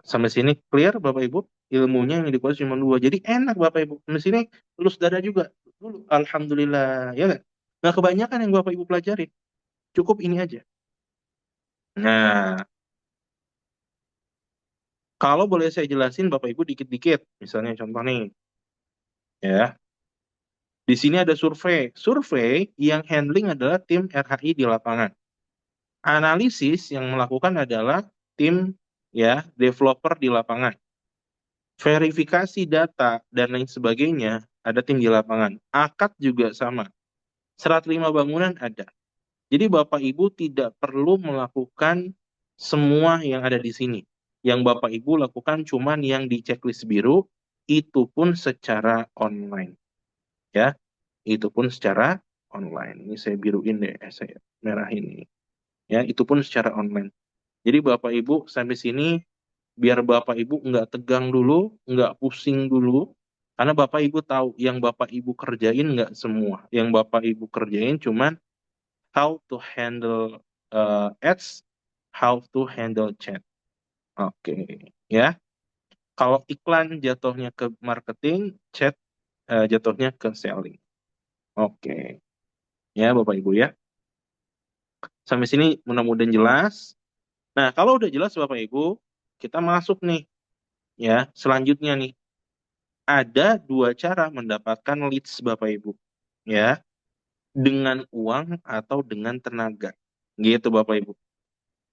Sampai sini clear Bapak Ibu? Ilmunya yang dikuasai cuma dua. Jadi enak Bapak Ibu. Di sini lulus dada juga. Dulu, Alhamdulillah. Ya nggak? Nggak kebanyakan yang Bapak Ibu pelajari. Cukup ini aja. Nah, kalau boleh saya jelasin Bapak Ibu dikit-dikit. Misalnya contoh nih. Ya. Di sini ada survei. Survei yang handling adalah tim RHI di lapangan. Analisis yang melakukan adalah tim developer di lapangan. Verifikasi data dan lain sebagainya ada tim di lapangan. Akad juga sama. Serah terima bangunan ada. Jadi Bapak Ibu tidak perlu melakukan semua yang ada di sini. Yang Bapak Ibu lakukan cuman yang di checklist biru, itu pun secara online. Ya, itu pun secara online. Ini saya biruin deh, saya merahin ini. Ya, itu pun secara online. Jadi Bapak Ibu sampai sini biar Bapak Ibu nggak tegang dulu, nggak pusing dulu, karena Bapak Ibu tahu yang Bapak Ibu kerjain nggak semua. Yang Bapak Ibu kerjain cuman how to handle ads, how to handle chat. Oke, ya. Kalau iklan jatuhnya ke marketing, chat jatuhnya ke selling. Oke, ya Bapak Ibu ya. Sampai sini mudah-mudahan jelas. Nah, kalau udah jelas Bapak Ibu, kita masuk nih, ya. Selanjutnya nih, ada dua cara mendapatkan leads Bapak Ibu, ya. Dengan uang atau dengan tenaga. Gitu Bapak Ibu.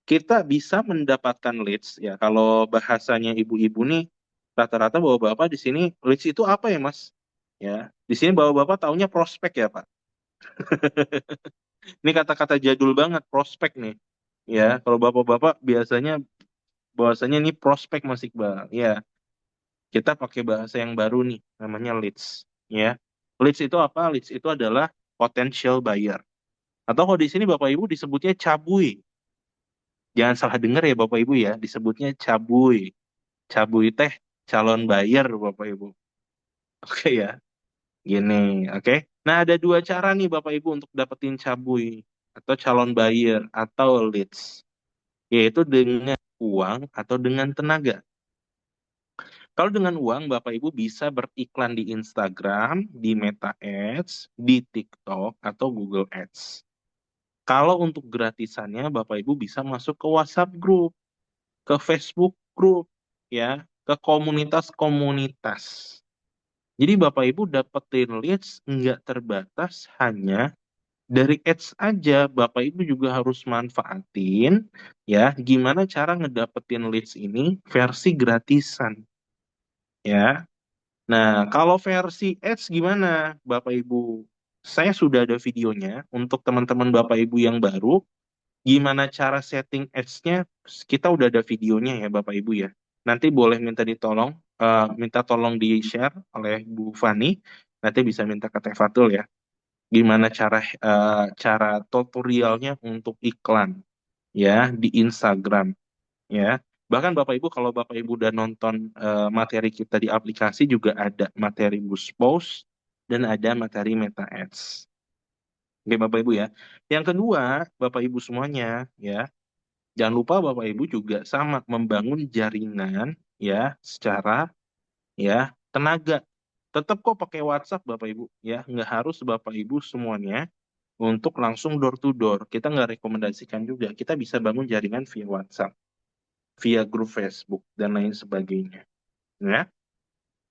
Kita bisa mendapatkan leads ya. Kalau bahasanya ibu-ibu nih rata-rata bapak-bapak di sini leads itu apa ya Mas? Ya, di sini bapak-bapak taunya prospek ya Pak. Ini kata-kata jadul banget prospek nih. Ya, kalau bapak-bapak biasanya bahasanya ini prospek Mas Iqbal. Ya, kita pakai bahasa yang baru nih namanya leads. Ya, leads itu apa? Leads itu adalah potential buyer. Atau kalau di sini Bapak Ibu disebutnya cabui. Jangan salah dengar ya Bapak Ibu ya, disebutnya cabui. Cabui teh calon buyer Bapak Ibu. Oke ya, gini, oke. Nah, ada dua cara nih Bapak Ibu untuk dapetin cabui atau calon buyer atau leads, yaitu dengan uang atau dengan tenaga. Kalau dengan uang, Bapak Ibu bisa beriklan di Instagram, di Meta Ads, di TikTok, atau Google Ads. Kalau untuk gratisannya, Bapak Ibu bisa masuk ke WhatsApp Group, ke Facebook Group, ya, ke komunitas-komunitas. Jadi Bapak Ibu dapetin leads nggak terbatas hanya dari ads aja. Bapak Ibu juga harus manfaatin ya gimana cara ngedapetin leads ini versi gratisan ya. Nah, kalau versi ads gimana Bapak Ibu? Saya sudah ada videonya untuk teman-teman Bapak Ibu yang baru. Gimana cara setting ads-nya? Kita udah ada videonya ya Bapak Ibu ya. Nanti boleh minta tolong di-share oleh Bu Fani. Nanti bisa minta ke Teh Fatul ya. Gimana cara tutorialnya untuk iklan ya di Instagram ya. Bahkan Bapak Ibu kalau Bapak Ibu udah nonton materi kita di aplikasi juga ada materi Boost Post dan ada materi Meta Ads. Oke Bapak Ibu ya. Yang kedua, Bapak Ibu semuanya ya, jangan lupa Bapak Ibu juga sama membangun jaringan ya secara ya tenaga. Tetap kok pakai WhatsApp Bapak Ibu ya, nggak harus Bapak Ibu semuanya untuk langsung door to door. Kita nggak rekomendasikan juga. Kita bisa bangun jaringan via WhatsApp, via grup Facebook dan lain sebagainya. Ya.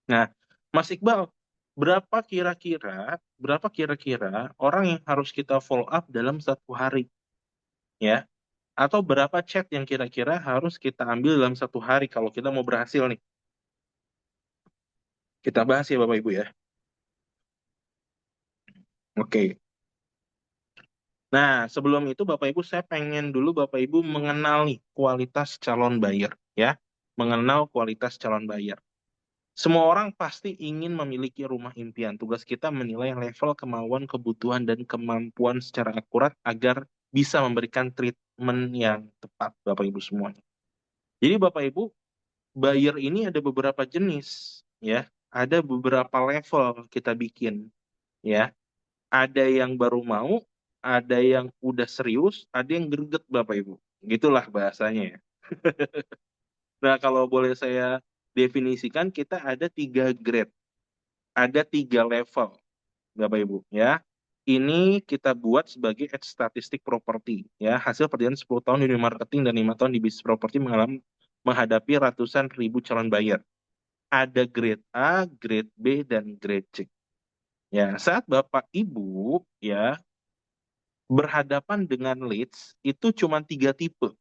Nah, Mas Iqbal, berapa kira-kira orang yang harus kita follow up dalam 1 hari? Ya, atau berapa chat yang kira-kira harus kita ambil dalam 1 hari kalau kita mau berhasil nih? Kita bahas ya Bapak Ibu ya. Oke. Nah, sebelum itu Bapak Ibu saya pengen dulu Bapak Ibu mengenal nih kualitas calon buyer ya. Mengenal kualitas calon buyer. Semua orang pasti ingin memiliki rumah impian. Tugas kita menilai level kemauan, kebutuhan, dan kemampuan secara akurat agar bisa memberikan treatment yang tepat, Bapak Ibu semuanya. Jadi Bapak Ibu, buyer ini ada beberapa jenis, ya. Ada beberapa level kita bikin, ya. Ada yang baru mau, ada yang udah serius, ada yang greget, Bapak Ibu. Gitulah bahasanya ya. Nah, kalau boleh saya definisikan, kita ada 3 grade. Ada 3 level, Bapak Ibu ya. Ini kita buat sebagai edge statistik properti ya, hasil perjalanan 10 tahun di dunia marketing dan 5 tahun di bisnis properti menghadapi ratusan ribu calon buyer. Ada grade A, grade B, dan grade C. Ya, saat Bapak Ibu ya berhadapan dengan leads itu cuma 3 tipe.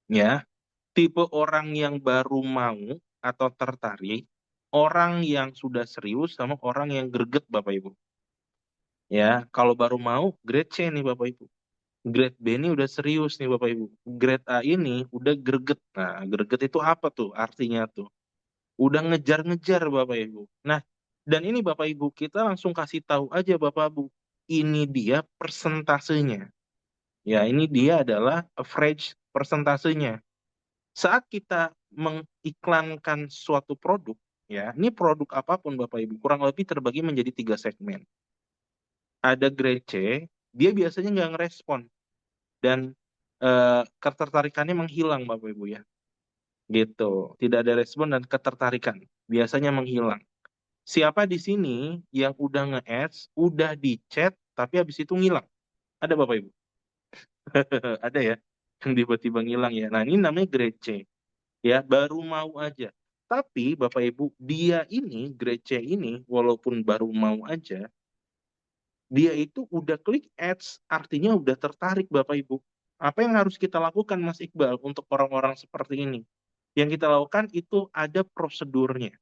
Ya, tipe orang yang baru mau atau tertarik, orang yang sudah serius, sama orang yang greget Bapak Ibu. Ya, kalau baru mau grade C nih Bapak Ibu. Grade B ini udah serius nih Bapak Ibu. Grade A ini udah greget. Nah, greget itu apa tuh artinya tuh? Udah ngejar-ngejar Bapak Ibu. Nah, dan ini Bapak Ibu kita langsung kasih tahu aja Bapak Ibu. Ini dia persentasenya. Ya, ini dia adalah average persentasenya. Saat kita mengiklankan suatu produk, ya, ini produk apapun Bapak Ibu, kurang lebih terbagi menjadi 3 segmen. Ada grade C, dia biasanya nggak ngerespon dan ketertarikannya menghilang Bapak Ibu ya. Gitu. Tidak ada respon dan ketertarikan biasanya menghilang. Siapa di sini yang udah nge-ads, udah di chat tapi habis itu ngilang? Ada Bapak Ibu? Ada ya yang tiba-tiba ngilang ya. Nah, ini namanya grade C. Ya, baru mau aja. Tapi Bapak Ibu, dia ini grade C ini walaupun baru mau aja, dia itu udah klik ads, artinya udah tertarik Bapak Ibu. Apa yang harus kita lakukan Mas Iqbal untuk orang-orang seperti ini? Yang kita lakukan itu ada prosedurnya.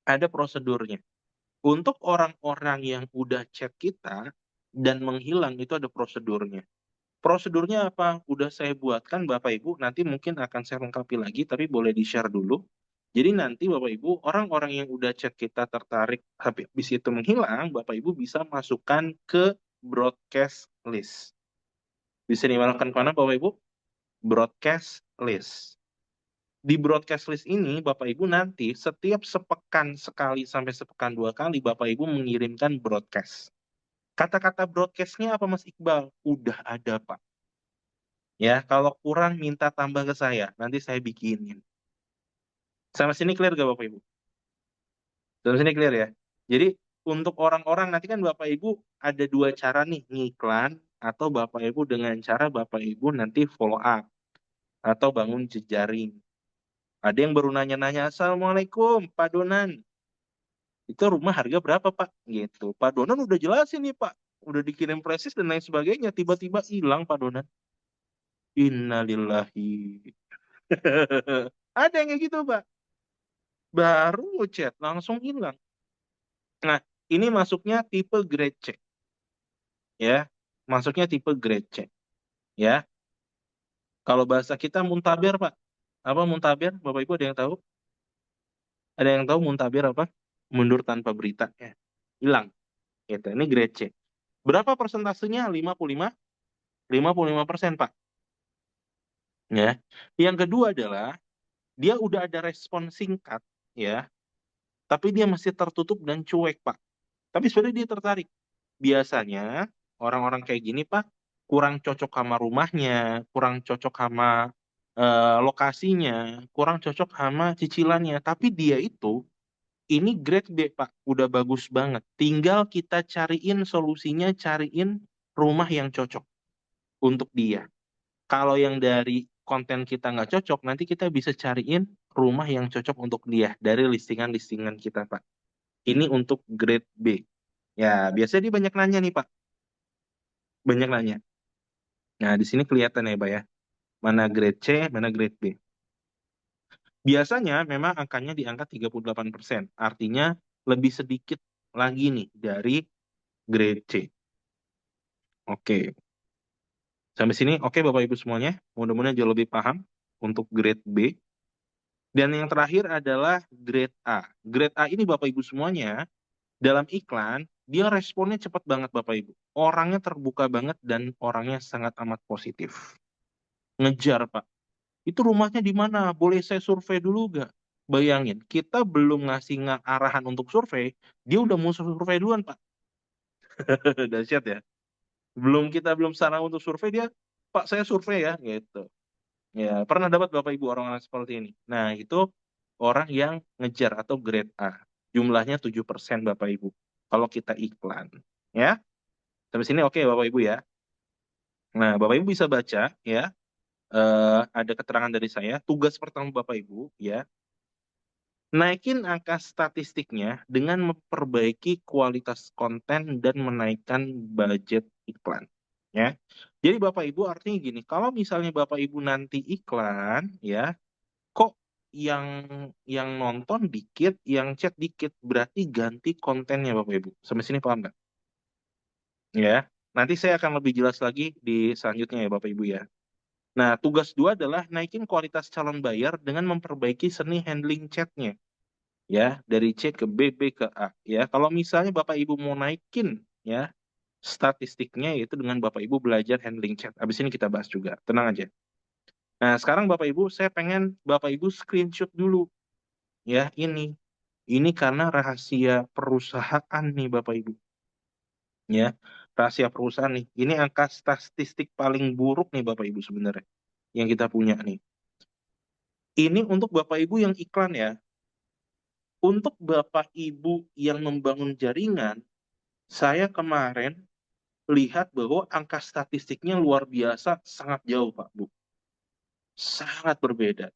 Ada prosedurnya. Untuk orang-orang yang udah chat kita dan menghilang itu ada prosedurnya. Prosedurnya apa? Udah saya buatkan Bapak Ibu, nanti mungkin akan saya lengkapi lagi, tapi boleh di-share dulu. Jadi nanti Bapak Ibu, orang-orang yang udah chat kita tertarik, habis itu menghilang, Bapak Ibu bisa masukkan ke broadcast list. Bisa dimasukkan ke mana Bapak Ibu? Broadcast list. Di broadcast list ini, Bapak Ibu nanti setiap sepekan sekali sampai sepekan 2 kali, Bapak Ibu mengirimkan broadcast. Kata-kata broadcastnya apa Mas Iqbal? Udah ada Pak. Ya, kalau kurang minta tambah ke saya, nanti saya bikinin. Sama sini clear gak Bapak Ibu? Sama sini clear ya? Jadi untuk orang-orang nanti kan Bapak Ibu ada 2 cara nih, ngiklan atau Bapak Ibu dengan cara Bapak Ibu nanti follow up atau bangun jejaring. Ada yang baru nanya-nanya, Assalamualaikum, Pak Donan. Itu rumah harga berapa, Pak? Gitu. Pak Donan udah jelasin nih, Pak. Udah dikirim presis dan lain sebagainya. Tiba-tiba hilang, Pak Donan. Innalillahi. Ada yang kayak gitu, Pak. Baru chat, langsung hilang. Nah, ini masuknya tipe grade C. Ya, masuknya tipe grade C. Ya, kalau bahasa kita muntaber, Pak. Apa muntaber? Bapak Ibu ada yang tahu? Ada yang tahu muntaber apa? Mundur tanpa berita. Ya. Hilang. Gitu. Ini grade C. Berapa persentasenya? 55% Pak. Ya. Yang kedua adalah dia udah ada respon singkat, ya, tapi dia masih tertutup dan cuek, Pak. Tapi sebenarnya dia tertarik. Biasanya orang-orang kayak gini, Pak, kurang cocok sama rumahnya, kurang cocok sama lokasinya, kurang cocok sama cicilannya. Tapi dia itu ini grade B, Pak. Udah bagus banget. Tinggal kita cariin solusinya, cariin rumah yang cocok untuk dia. Kalau yang dari konten kita nggak cocok, nanti kita bisa cariin rumah yang cocok untuk dia dari listingan-listingan kita, Pak. Ini untuk grade B. Ya, biasanya dia banyak nanya nih, Pak. Banyak nanya. Nah, di sini kelihatan ya, Pak ya. Mana grade C, mana grade B. Biasanya memang angkanya di angka 38%. Artinya lebih sedikit lagi nih dari grade C. Oke. Sampai sini oke Bapak Ibu semuanya. Mudah-mudahan jauh lebih paham untuk grade B. Dan yang terakhir adalah grade A. Grade A ini Bapak Ibu semuanya, dalam iklan, dia responnya cepat banget Bapak Ibu. Orangnya terbuka banget dan orangnya sangat amat positif. Ngejar Pak. Itu rumahnya di mana? Boleh saya survei dulu gak? Bayangin, kita belum ngasih arahan untuk survei, dia udah mau survei duluan Pak. Dahsyat ya. Belum saran untuk survei, dia, Pak saya survei ya, gitu. Ya, pernah dapat Bapak Ibu orang-orang seperti ini. Nah, itu orang yang ngejar atau grade A. Jumlahnya 7% Bapak Ibu. Kalau kita iklan. Ya, sampai sini oke Bapak Ibu ya. Nah, Bapak Ibu bisa baca ya. Ada keterangan dari saya. Tugas pertama Bapak Ibu ya. Naikin angka statistiknya dengan memperbaiki kualitas konten dan menaikkan budget iklan. Ya. Jadi Bapak Ibu artinya gini, kalau misalnya Bapak Ibu nanti iklan ya, kok yang nonton dikit, yang chat dikit, berarti ganti kontennya Bapak Ibu. Sampai sini paham nggak? Ya, nanti saya akan lebih jelas lagi di selanjutnya ya Bapak Ibu ya. Nah, tugas dua adalah naikin kualitas calon bayar dengan memperbaiki seni handling chatnya. Ya, dari C ke B, B ke A. Ya, kalau misalnya Bapak Ibu mau naikin ya statistiknya yaitu dengan Bapak Ibu belajar handling chat. Habis ini kita bahas juga. Tenang aja. Nah, sekarang Bapak Ibu, saya pengen Bapak Ibu screenshot dulu ya ini. Ini karena rahasia perusahaan nih Bapak Ibu. Ya, rahasia perusahaan nih. Ini angka statistik paling buruk nih Bapak Ibu sebenarnya yang kita punya nih. Ini untuk Bapak Ibu yang iklan ya. Untuk Bapak Ibu yang membangun jaringan, saya kemarin lihat bahwa angka statistiknya luar biasa sangat jauh Pak Bu. Sangat berbeda.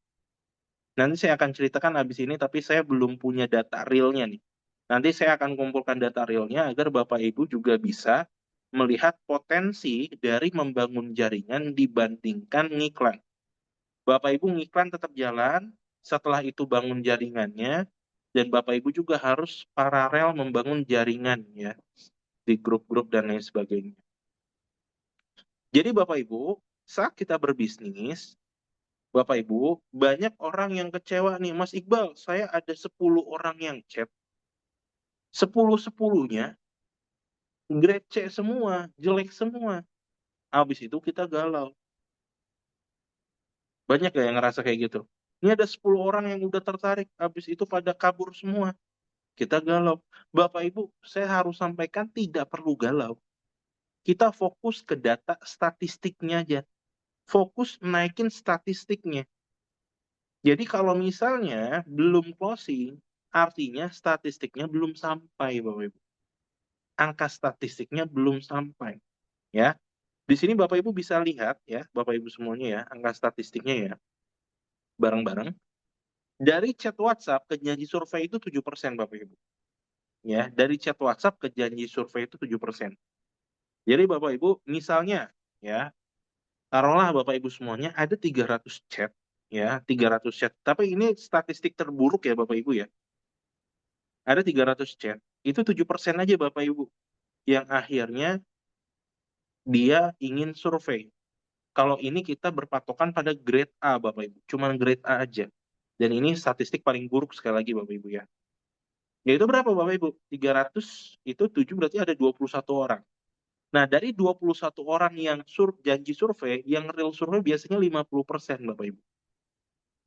Nanti saya akan ceritakan habis ini, tapi saya belum punya data realnya nih. Nanti saya akan kumpulkan data realnya agar Bapak Ibu juga bisa melihat potensi dari membangun jaringan dibandingkan ngiklan. Bapak Ibu ngiklan tetap jalan, setelah itu bangun jaringannya, dan Bapak Ibu juga harus paralel membangun jaringan ya di grup-grup dan lain sebagainya. Jadi Bapak Ibu, saat kita berbisnis, Bapak Ibu, banyak orang yang kecewa nih, Mas Iqbal, saya ada 10 orang yang chat, 10-10-nya grade C semua, jelek semua. Habis itu kita galau. Banyak gak yang ngerasa kayak gitu? Ini ada 10 orang yang udah tertarik, habis itu pada kabur semua. Kita galau. Bapak Ibu, saya harus sampaikan tidak perlu galau. Kita fokus ke data statistiknya aja. Fokus naikin statistiknya. Jadi kalau misalnya belum closing, artinya statistiknya belum sampai, Bapak Ibu. Angka statistiknya belum sampai, ya. Di sini Bapak Ibu bisa lihat ya, Bapak Ibu semuanya ya, angka statistiknya ya, bareng-bareng. Dari chat WhatsApp ke janji survei itu 7% Bapak Ibu. Ya, dari chat WhatsApp ke janji survei itu 7%. Jadi Bapak Ibu, misalnya ya, taruhlah Bapak Ibu semuanya ada 300 chat, ya, 300 chat. Tapi ini statistik terburuk ya Bapak Ibu ya. Ada 300 chat, itu 7% aja Bapak Ibu yang akhirnya dia ingin survei. Kalau ini kita berpatokan pada grade A Bapak Ibu, cuman grade A aja. Dan ini statistik paling buruk sekali lagi Bapak Ibu ya. Yaitu berapa Bapak Ibu? 300 itu 7 berarti ada 21 orang. Nah, dari 21 orang yang janji survei, yang real survei biasanya 50% Bapak Ibu.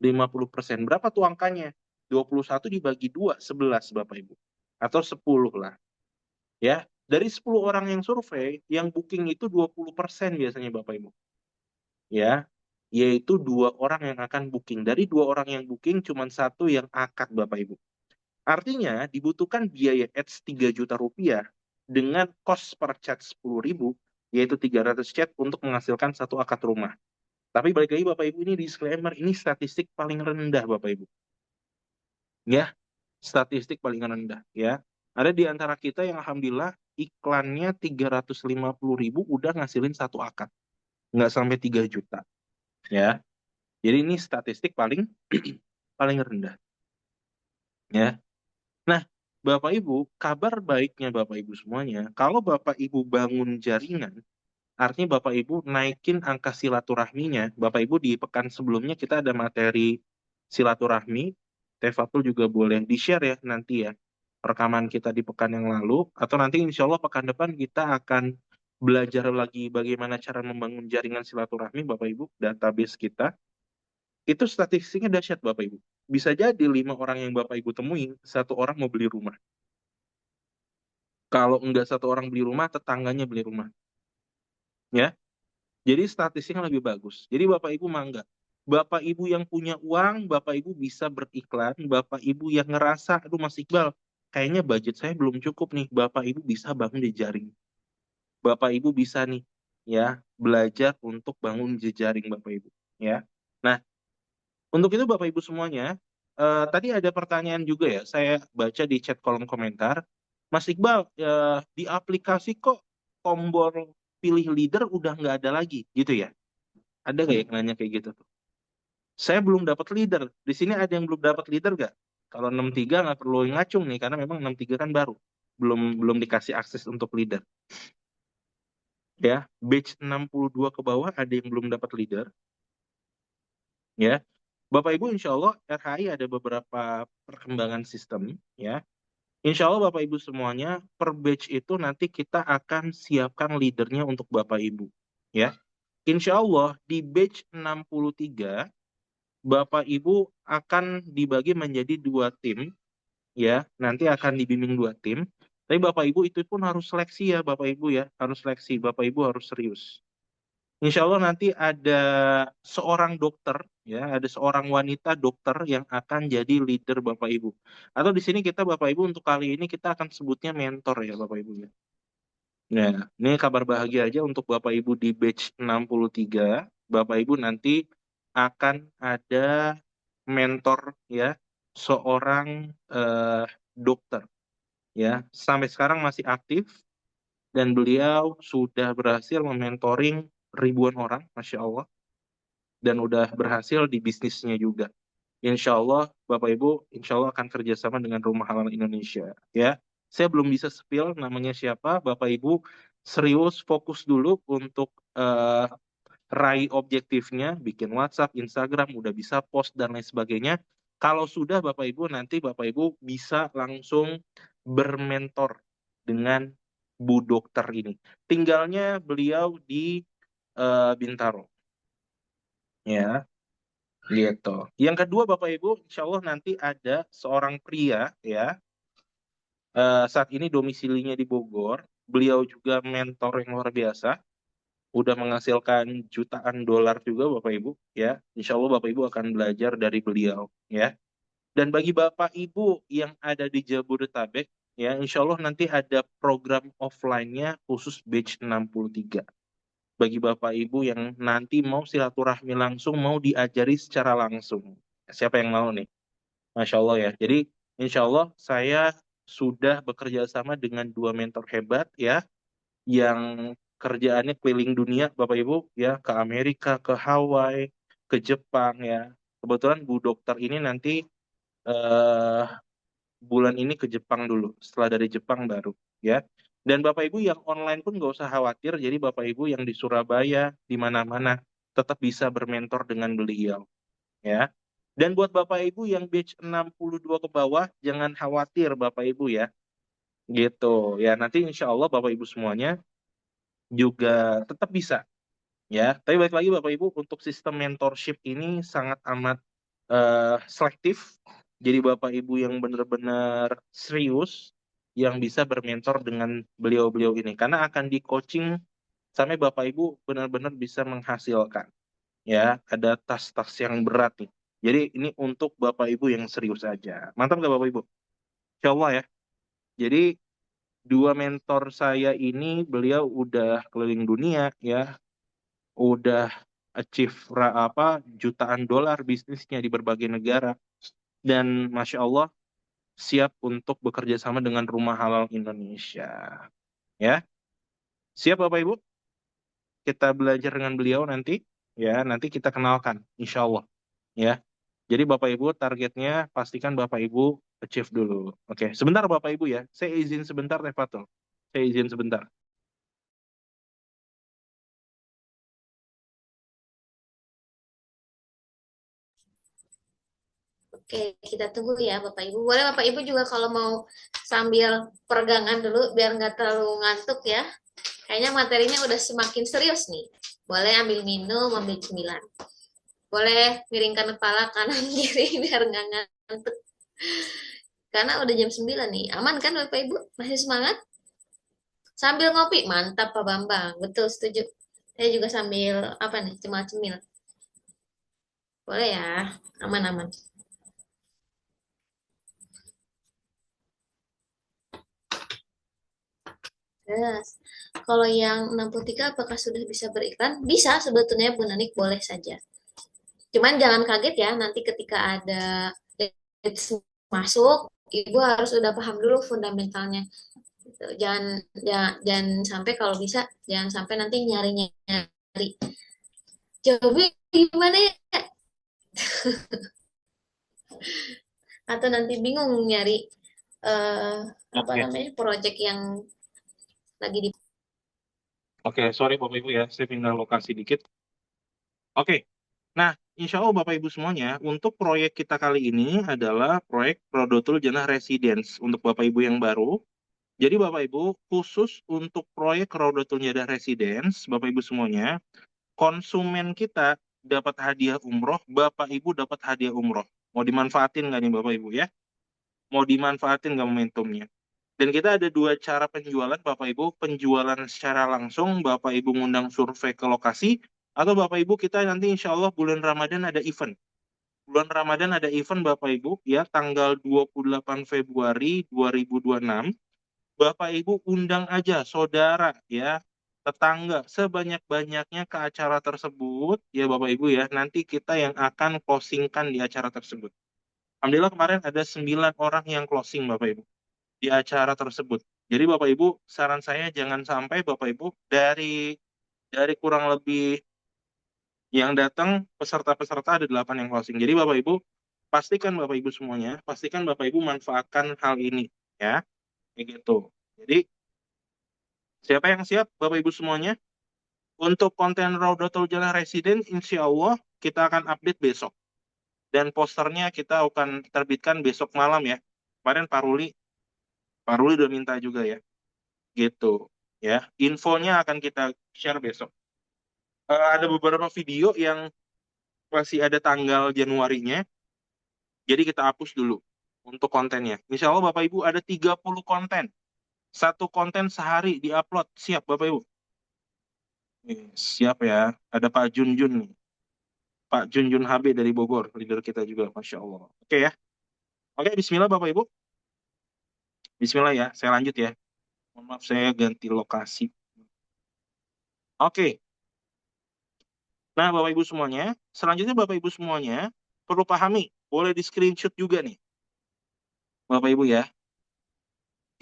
50%. Berapa tuh angkanya? 21 dibagi 2, 11 Bapak Ibu. Atau 10 lah. Ya, dari 10 orang yang survei, yang booking itu 20% biasanya Bapak Ibu. Ya, yaitu 2 orang yang akan booking. Dari 2 orang yang booking, cuma 1 yang akad Bapak Ibu. Artinya dibutuhkan biaya ads 3 juta rupiah dengan cost per chat 10.000, yaitu 300 chat untuk menghasilkan 1 akad rumah. Tapi balik lagi Bapak Ibu, ini disclaimer, ini statistik paling rendah Bapak Ibu. Ya, statistik paling rendah ya. Ada di antara kita yang alhamdulillah iklannya 350.000 udah ngasilin 1 akad. Nggak sampai 3 juta ya. Jadi ini statistik paling paling rendah ya. Nah, Bapak Ibu, kabar baiknya Bapak Ibu semuanya, kalau Bapak Ibu bangun jaringan, artinya Bapak Ibu naikin angka silaturahminya. Bapak Ibu di pekan sebelumnya kita ada materi silaturahmi. Tefatul juga boleh di-share ya nanti ya. Rekaman kita di pekan yang lalu. Atau nanti insya Allah pekan depan kita akan belajar lagi bagaimana cara membangun jaringan silaturahmi Bapak Ibu, database kita. Itu statistiknya dahsyat Bapak Ibu. Bisa jadi 5 orang yang Bapak Ibu temuin, 1 orang mau beli rumah. Kalau enggak 1 orang beli rumah, tetangganya beli rumah. Ya, jadi statistiknya lebih bagus. Jadi Bapak Ibu mangga. Bapak Ibu yang punya uang, Bapak Ibu bisa beriklan. Bapak Ibu yang ngerasa, aduh Mas Iqbal, kayaknya budget saya belum cukup nih. Bapak Ibu bisa bangun jejaring. Bapak Ibu bisa nih, ya, belajar untuk bangun jejaring Bapak Ibu. Ya. Nah, untuk itu Bapak Ibu semuanya, tadi ada pertanyaan juga ya, saya baca di chat kolom komentar. Mas Iqbal, di aplikasi kok tombol pilih leader udah nggak ada lagi, gitu ya? Ada nggak yang nanya kayak gitu tuh? Saya belum dapat leader. Di sini ada yang belum dapat leader nggak? Kalau 63 nggak perlu ngacung nih, karena memang 63 kan baru. Belum dikasih akses untuk leader. Ya, batch 62 ke bawah ada yang belum dapat leader. Ya, Bapak Ibu insya Allah RHI ada beberapa perkembangan sistem. Ya, insya Allah Bapak Ibu semuanya per batch itu nanti kita akan siapkan leadernya untuk Bapak Ibu. Ya, insya Allah di batch 63 Bapak Ibu akan dibagi menjadi 2 tim, ya. Nanti akan dibimbing 2 tim. Tapi Bapak Ibu itu pun harus seleksi ya, Bapak Ibu ya, harus seleksi. Bapak Ibu harus serius. Insya Allah nanti ada seorang dokter, ya, ada seorang wanita dokter yang akan jadi leader Bapak Ibu. Atau di sini kita Bapak Ibu untuk kali ini kita akan sebutnya mentor ya Bapak Ibu ya. Nah, ini kabar bahagia aja untuk Bapak Ibu di batch 63. Bapak Ibu nanti akan ada mentor ya, seorang dokter ya. Sampai sekarang masih aktif dan beliau sudah berhasil mementoring ribuan orang, Masya Allah. Dan udah berhasil di bisnisnya juga. Insya Allah, Bapak Ibu, insya Allah akan kerjasama dengan Rumah Halal Indonesia. Ya, saya belum bisa spill namanya siapa. Bapak Ibu serius fokus dulu untuk raih objektifnya, bikin WhatsApp, Instagram, udah bisa post dan lain sebagainya. Kalau sudah Bapak Ibu, nanti Bapak Ibu bisa langsung bermentor dengan Bu Dokter ini. Tinggalnya beliau di Bintaro. Ya, gitu. Yang kedua Bapak Ibu, insya Allah nanti ada seorang pria ya, saat ini domisilinya di Bogor. Beliau juga mentor yang luar biasa, udah menghasilkan jutaan dolar juga Bapak Ibu ya. Insya Allah Bapak Ibu akan belajar dari beliau ya. Dan bagi Bapak Ibu yang ada di Jabodetabek ya, insya Allah nanti ada program offline-nya khusus batch 63. Bagi Bapak Ibu yang nanti mau silaturahmi langsung, mau diajari secara langsung. Siapa yang mau nih? Masya Allah ya. Jadi insya Allah saya sudah bekerja sama dengan dua mentor hebat ya, yang kerjaannya keliling dunia Bapak Ibu ya, ke Amerika, ke Hawaii, ke Jepang ya. Kebetulan Bu Dokter ini nanti eh, bulan ini ke Jepang dulu, setelah dari Jepang baru ya. Dan Bapak Ibu yang online pun nggak usah khawatir, jadi Bapak Ibu yang di Surabaya, di mana-mana, tetap bisa bermentor dengan beliau ya. Dan buat Bapak Ibu yang batch 62 ke bawah, jangan khawatir Bapak Ibu ya, gitu ya. Nanti insya Allah Bapak Ibu semuanya juga tetap bisa ya. Tapi balik lagi Bapak Ibu, untuk sistem mentorship ini sangat amat selektif. Jadi Bapak Ibu yang benar-benar serius yang bisa bermentor dengan beliau-beliau ini, karena akan di coaching sampai Bapak Ibu benar-benar bisa menghasilkan ya. Ada tas-tas yang berat nih. Jadi ini untuk Bapak Ibu yang serius aja. Mantap nggak Bapak Ibu? Insya Allah ya. Jadi dua mentor saya ini beliau udah keliling dunia ya, udah achieve jutaan dolar bisnisnya di berbagai negara, dan masya Allah siap untuk bekerja sama dengan Rumah Halal Indonesia ya. Siap Bapak Ibu, kita belajar dengan beliau nanti ya, nanti kita kenalkan insya Allah ya. Jadi Bapak Ibu targetnya pastikan Bapak Ibu achieve dulu. Oke, sebentar Bapak Ibu ya, saya izin sebentar Refatul, saya izin sebentar. Oke, kita tunggu ya Bapak Ibu. Boleh Bapak Ibu juga kalau mau sambil peregangan dulu biar nggak terlalu ngantuk ya. Kayaknya materinya udah semakin serius nih. Boleh ambil minum, ambil cemilan. Boleh miringkan kepala kanan kiri biar nggak ngantuk. Karena udah jam 9 nih. Aman kan Bapak Ibu? Masih semangat? Sambil ngopi. Mantap Pak Bambang. Betul, setuju. Saya juga sambil apa nih? Cemil-cemil. Boleh ya? Aman-aman. Yes. Kalau yang 63 apakah sudah bisa beriklan? Bisa sebetulnya Bu Nanik, boleh saja. Cuman jangan kaget ya, nanti ketika ada leads masuk, Ibu harus udah paham dulu fundamentalnya. Gitu. Jangan sampai, kalau bisa jangan sampai nanti nyari-nyari. Jawabnya gimana ya? Atau nanti bingung nyari apa Oke, namanya project yang lagi di. oke, sorry Bapak Ibu ya, saya pindah lokasi dikit. Oke, nah insya Allah Bapak Ibu semuanya, untuk proyek kita kali ini adalah proyek Rodotul Jannah Residence untuk Bapak Ibu yang baru. Jadi Bapak Ibu, khusus untuk proyek Rodotul Jannah Residence, Bapak Ibu semuanya, konsumen kita dapat hadiah umroh, Bapak Ibu dapat hadiah umroh. Mau dimanfaatin nggak nih Bapak Ibu ya? Mau dimanfaatin nggak momentumnya? Dan kita ada dua cara penjualan Bapak Ibu. Penjualan secara langsung, Bapak Ibu ngundang survei ke lokasi, atau Bapak Ibu kita nanti insya Allah bulan Ramadan ada event. Bulan Ramadan ada event Bapak Ibu ya, tanggal 28 Februari 2026. Bapak Ibu undang aja saudara ya, tetangga sebanyak-banyaknya ke acara tersebut ya Bapak Ibu ya. Nanti kita yang akan closingkan di acara tersebut. Alhamdulillah kemarin ada 9 orang yang closing Bapak Ibu di acara tersebut. Jadi Bapak Ibu, saran saya jangan sampai Bapak Ibu dari kurang lebih yang datang peserta-peserta ada 8 yang closing. Jadi Bapak Ibu, pastikan Bapak Ibu semuanya, pastikan Bapak Ibu manfaatkan hal ini ya. Kayak gitu. Jadi siapa yang siap Bapak Ibu semuanya? Untuk konten Raudatul Jannah Residence, insya Allah kita akan update besok. Dan posternya kita akan terbitkan besok malam ya. Kemarin Pak Ruli udah minta juga ya. Gitu ya. Infonya akan kita share besok. Ada beberapa video yang masih ada tanggal Januarinya, jadi kita hapus dulu untuk kontennya. Insya Allah Bapak Ibu ada 30 konten. Satu konten sehari diupload. Siap Bapak Ibu? Siap ya. Ada Pak Junjun nih. Pak Junjun HB dari Bogor, leader kita juga, Masya Allah. Oke ya. Oke, Bismillah Bapak Ibu. Bismillah ya, saya lanjut ya. Mohon maaf, saya ganti lokasi. Oke. Nah, Bapak Ibu semuanya, selanjutnya Bapak Ibu semuanya perlu pahami, boleh di screenshot juga nih. Bapak Ibu ya.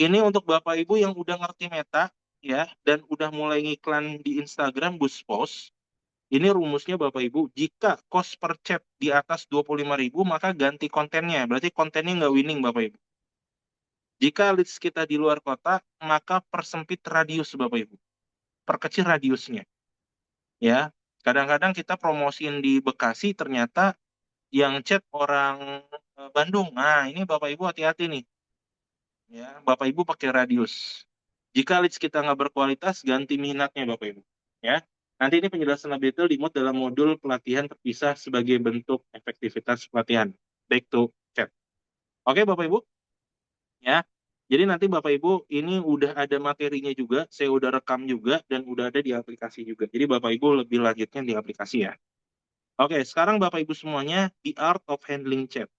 Ini untuk Bapak Ibu yang udah ngerti Meta ya dan udah mulai ngiklan di Instagram Boost Post. Ini rumusnya Bapak Ibu, jika cost per chat di atas 25.000 maka ganti kontennya. Berarti kontennya nggak winning Bapak Ibu. Jika leads kita di luar kota, maka persempit radius Bapak Ibu. Perkecil radiusnya. Ya, kadang-kadang kita promosiin di Bekasi ternyata yang chat orang Bandung. Nah, ini Bapak Ibu hati-hati nih. Ya, Bapak Ibu pakai radius. Jika leads kita nggak berkualitas, ganti minatnya Bapak Ibu. Ya, nanti ini penjelasan lebih detail dimuat dalam modul pelatihan terpisah sebagai bentuk efektivitas pelatihan. Back to chat. Oke Bapak Ibu, ya. Jadi nanti Bapak Ibu ini udah ada materinya juga, saya udah rekam juga dan udah ada di aplikasi juga. Jadi Bapak Ibu lebih lanjutnya di aplikasi ya. Oke, sekarang Bapak Ibu semuanya the art of handling chat.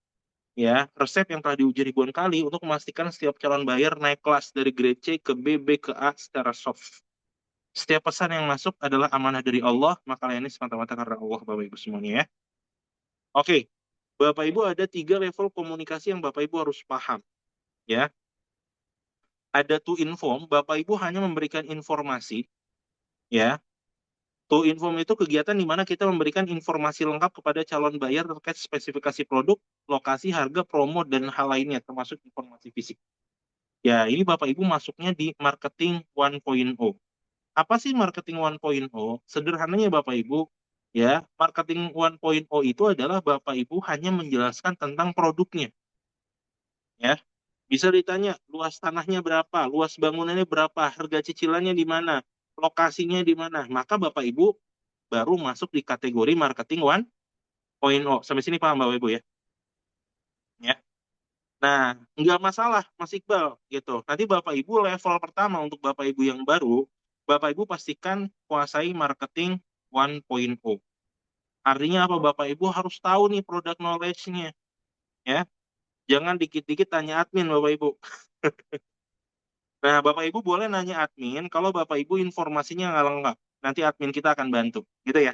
Ya, resep yang telah diuji ribuan kali untuk memastikan setiap calon buyer naik kelas dari grade C ke B, B ke A secara soft. Setiap pesan yang masuk adalah amanah dari Allah, maka layani semata-mata karena Allah, Bapak Ibu semuanya ya. Oke, Bapak Ibu ada 3 level komunikasi yang Bapak Ibu harus paham. Ya, ada to inform, Bapak Ibu hanya memberikan informasi. Ya, to inform itu kegiatan di mana kita memberikan informasi lengkap kepada calon buyer terkait spesifikasi produk, lokasi, harga, promo, dan hal lainnya, termasuk informasi fisik. Ya, ini Bapak Ibu masuknya di marketing 1.0. Apa sih marketing 1.0? Sederhananya Bapak Ibu, ya, marketing 1.0 itu adalah Bapak Ibu hanya menjelaskan tentang produknya. Ya, bisa ditanya luas tanahnya berapa, luas bangunannya berapa, harga cicilannya di mana, lokasinya di mana. Maka Bapak Ibu baru masuk di kategori marketing 1.0. Sampai sini paham Bapak Ibu ya? Ya. Nah, nggak masalah, Mas Iqbal, gitu. Nanti Bapak Ibu level pertama untuk Bapak Ibu yang baru, Bapak Ibu pastikan kuasai marketing 1.0. Artinya apa? Bapak Ibu harus tahu nih produk knowledge-nya, ya. Jangan dikit-dikit tanya admin, Bapak Ibu. Nah, Bapak Ibu boleh nanya admin kalau Bapak Ibu informasinya nggak lengkap. Nanti admin kita akan bantu, gitu ya.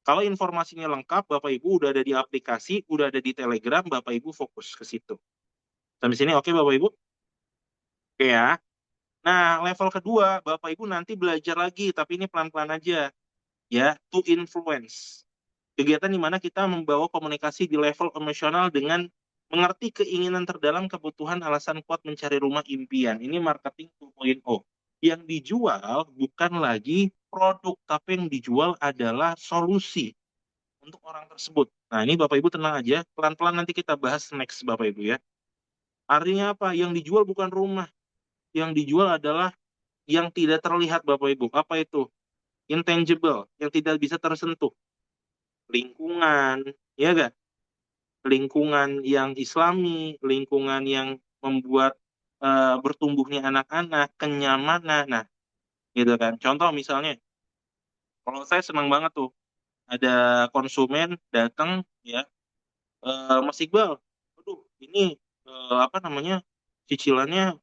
Kalau informasinya lengkap, Bapak Ibu udah ada di aplikasi, udah ada di Telegram, Bapak Ibu fokus ke situ. Sampai sini oke Bapak Ibu? Oke ya. Nah, level kedua, Bapak Ibu nanti belajar lagi, tapi ini pelan-pelan aja. Ya, to influence. Kegiatan di mana kita membawa komunikasi di level emosional dengan mengerti keinginan terdalam, kebutuhan, alasan kuat mencari rumah impian. Ini marketing 2.0. Yang dijual bukan lagi produk, tapi yang dijual adalah solusi untuk orang tersebut. Nah, ini Bapak Ibu tenang aja, pelan-pelan nanti kita bahas next Bapak Ibu ya. Artinya apa? Yang dijual bukan rumah, yang dijual adalah yang tidak terlihat Bapak Ibu. Apa itu? Intangible, yang tidak bisa tersentuh. Lingkungan, ya enggak? Lingkungan yang islami, lingkungan yang membuat bertumbuhnya anak-anak, kenyamanan. Nah, gitu kan. Contoh misalnya, kalau saya senang banget tuh, ada konsumen datang, ya, Mas Iqbal, aduh, ini apa namanya, cicilannya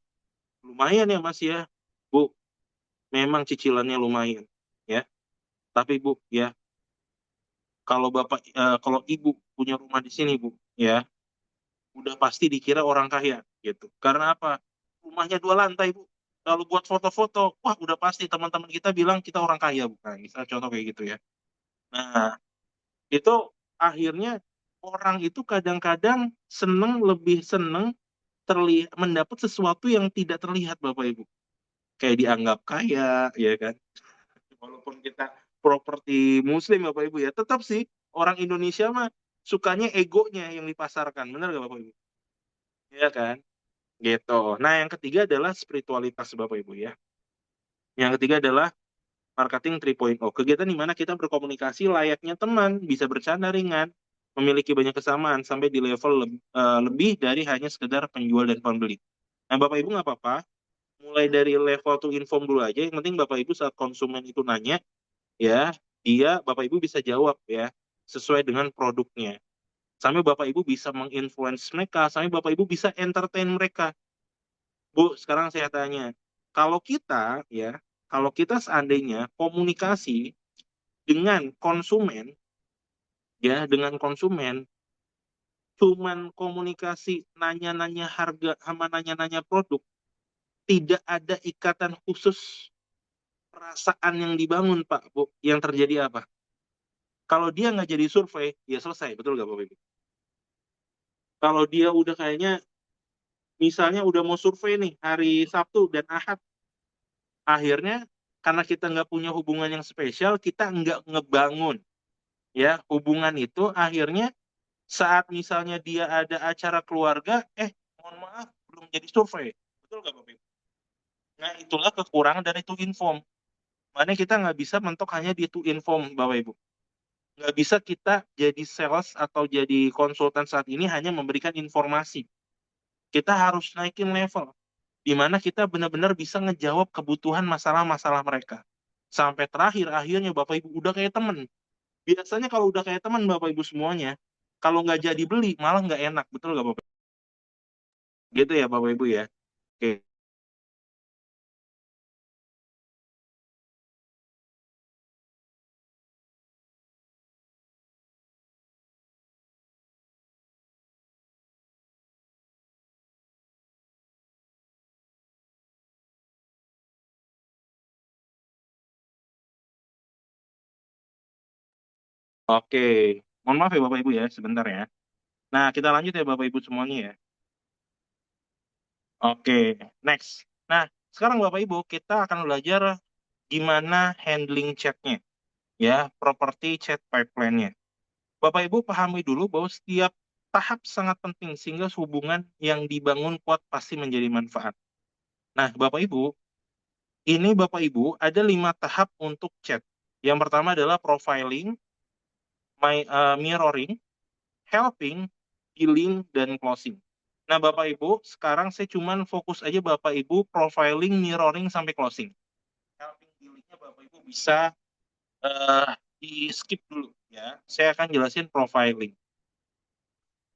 lumayan ya Mas ya. Bu, memang cicilannya lumayan, ya. Tapi Bu, ya, kalau Bapak, kalau Ibu punya rumah di sini, Bu, ya, udah pasti dikira orang kaya, gitu. Karena apa? Rumahnya 2 lantai, Bu. Kalau buat foto-foto, wah, udah pasti teman-teman kita bilang kita orang kaya, bukan? Misalnya contoh kayak gitu ya. Nah, itu akhirnya orang itu kadang-kadang lebih seneng terlihat mendapat sesuatu yang tidak terlihat, Bapak Ibu. Kayak dianggap kaya, ya kan? Walaupun kita properti Muslim Bapak Ibu ya, tetap sih orang Indonesia mah sukanya egonya yang dipasarkan, benar nggak Bapak Ibu? Iya kan? Gitu. Nah, yang ketiga adalah spiritualitas Bapak Ibu ya. Yang ketiga adalah marketing 3.0. Kegiatan di mana kita berkomunikasi layaknya teman, bisa bercanda ringan, memiliki banyak kesamaan sampai di level lebih dari hanya sekedar penjual dan pembeli. Nah, Bapak Ibu nggak apa-apa, mulai dari level to inform dulu aja. Yang penting Bapak Ibu saat konsumen itu nanya, ya, Bapak Ibu bisa jawab ya, sesuai dengan produknya. Sampai Bapak Ibu bisa menginfluence mereka, sampai Bapak Ibu bisa entertain mereka. Bu, sekarang saya tanya, kalau kita ya, kalau kita seandainya komunikasi dengan konsumen, ya, dengan konsumen, cuman komunikasi nanya-nanya harga sama nanya-nanya produk, tidak ada ikatan khusus perasaan yang dibangun, Pak, Bu. Yang terjadi apa? Kalau dia nggak jadi survei, ya selesai. Betul nggak, Bapak Ibu? Kalau dia udah kayaknya, misalnya udah mau survei nih, hari Sabtu dan Ahad, akhirnya karena kita nggak punya hubungan yang spesial, kita nggak ngebangun ya hubungan itu, akhirnya saat misalnya dia ada acara keluarga, mohon maaf, belum jadi survei. Betul nggak, Bapak Ibu? Nah, itulah kekurangan dari to inform. Makanya kita nggak bisa mentok hanya di to inform, Bapak Ibu. Nggak bisa kita jadi sales atau jadi konsultan saat ini hanya memberikan informasi. Kita harus naikin level, di mana kita benar-benar bisa ngejawab kebutuhan masalah-masalah mereka. Sampai terakhir, akhirnya Bapak Ibu udah kayak temen. Biasanya kalau udah kayak teman Bapak Ibu semuanya, kalau nggak jadi beli, malah nggak enak. Betul nggak Bapak? Gitu ya Bapak Ibu ya. Oke. Oke. Mohon maaf ya Bapak Ibu ya, sebentar ya. Nah, kita lanjut ya Bapak Ibu semuanya ya. Oke, next. Nah, sekarang Bapak Ibu, kita akan belajar gimana handling chatnya, ya, property chat pipeline-nya. Bapak Ibu pahami dulu bahwa setiap tahap sangat penting sehingga hubungan yang dibangun kuat pasti menjadi manfaat. Nah, Bapak Ibu, ini Bapak Ibu ada 5 tahap untuk chat. Yang pertama adalah profiling, mirroring, helping, healing, dan closing. Nah, Bapak Ibu, sekarang saya cuman fokus aja Bapak Ibu profiling, mirroring, sampai closing. Helping, healingnya Bapak Ibu bisa di skip dulu ya. Saya akan jelasin profiling.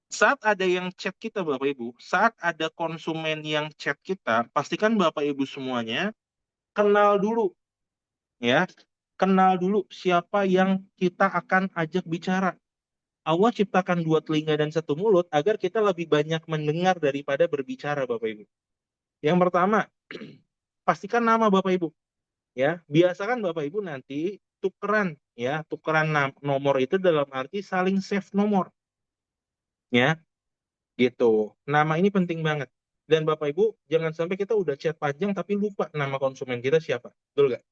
Saat ada yang chat kita Bapak Ibu, saat ada konsumen yang chat kita, pastikan Bapak Ibu semuanya kenal dulu ya. Kenal dulu siapa yang kita akan ajak bicara. Allah ciptakan 2 telinga dan 1 mulut agar kita lebih banyak mendengar daripada berbicara, Bapak Ibu. Yang pertama, pastikan nama Bapak Ibu. Ya, biasakan Bapak Ibu nanti tukeran ya, tukeran nomor itu dalam arti saling save nomor. Ya, gitu. Nama ini penting banget. Dan Bapak Ibu, jangan sampai kita udah chat panjang tapi lupa nama konsumen kita siapa. Betul nggak?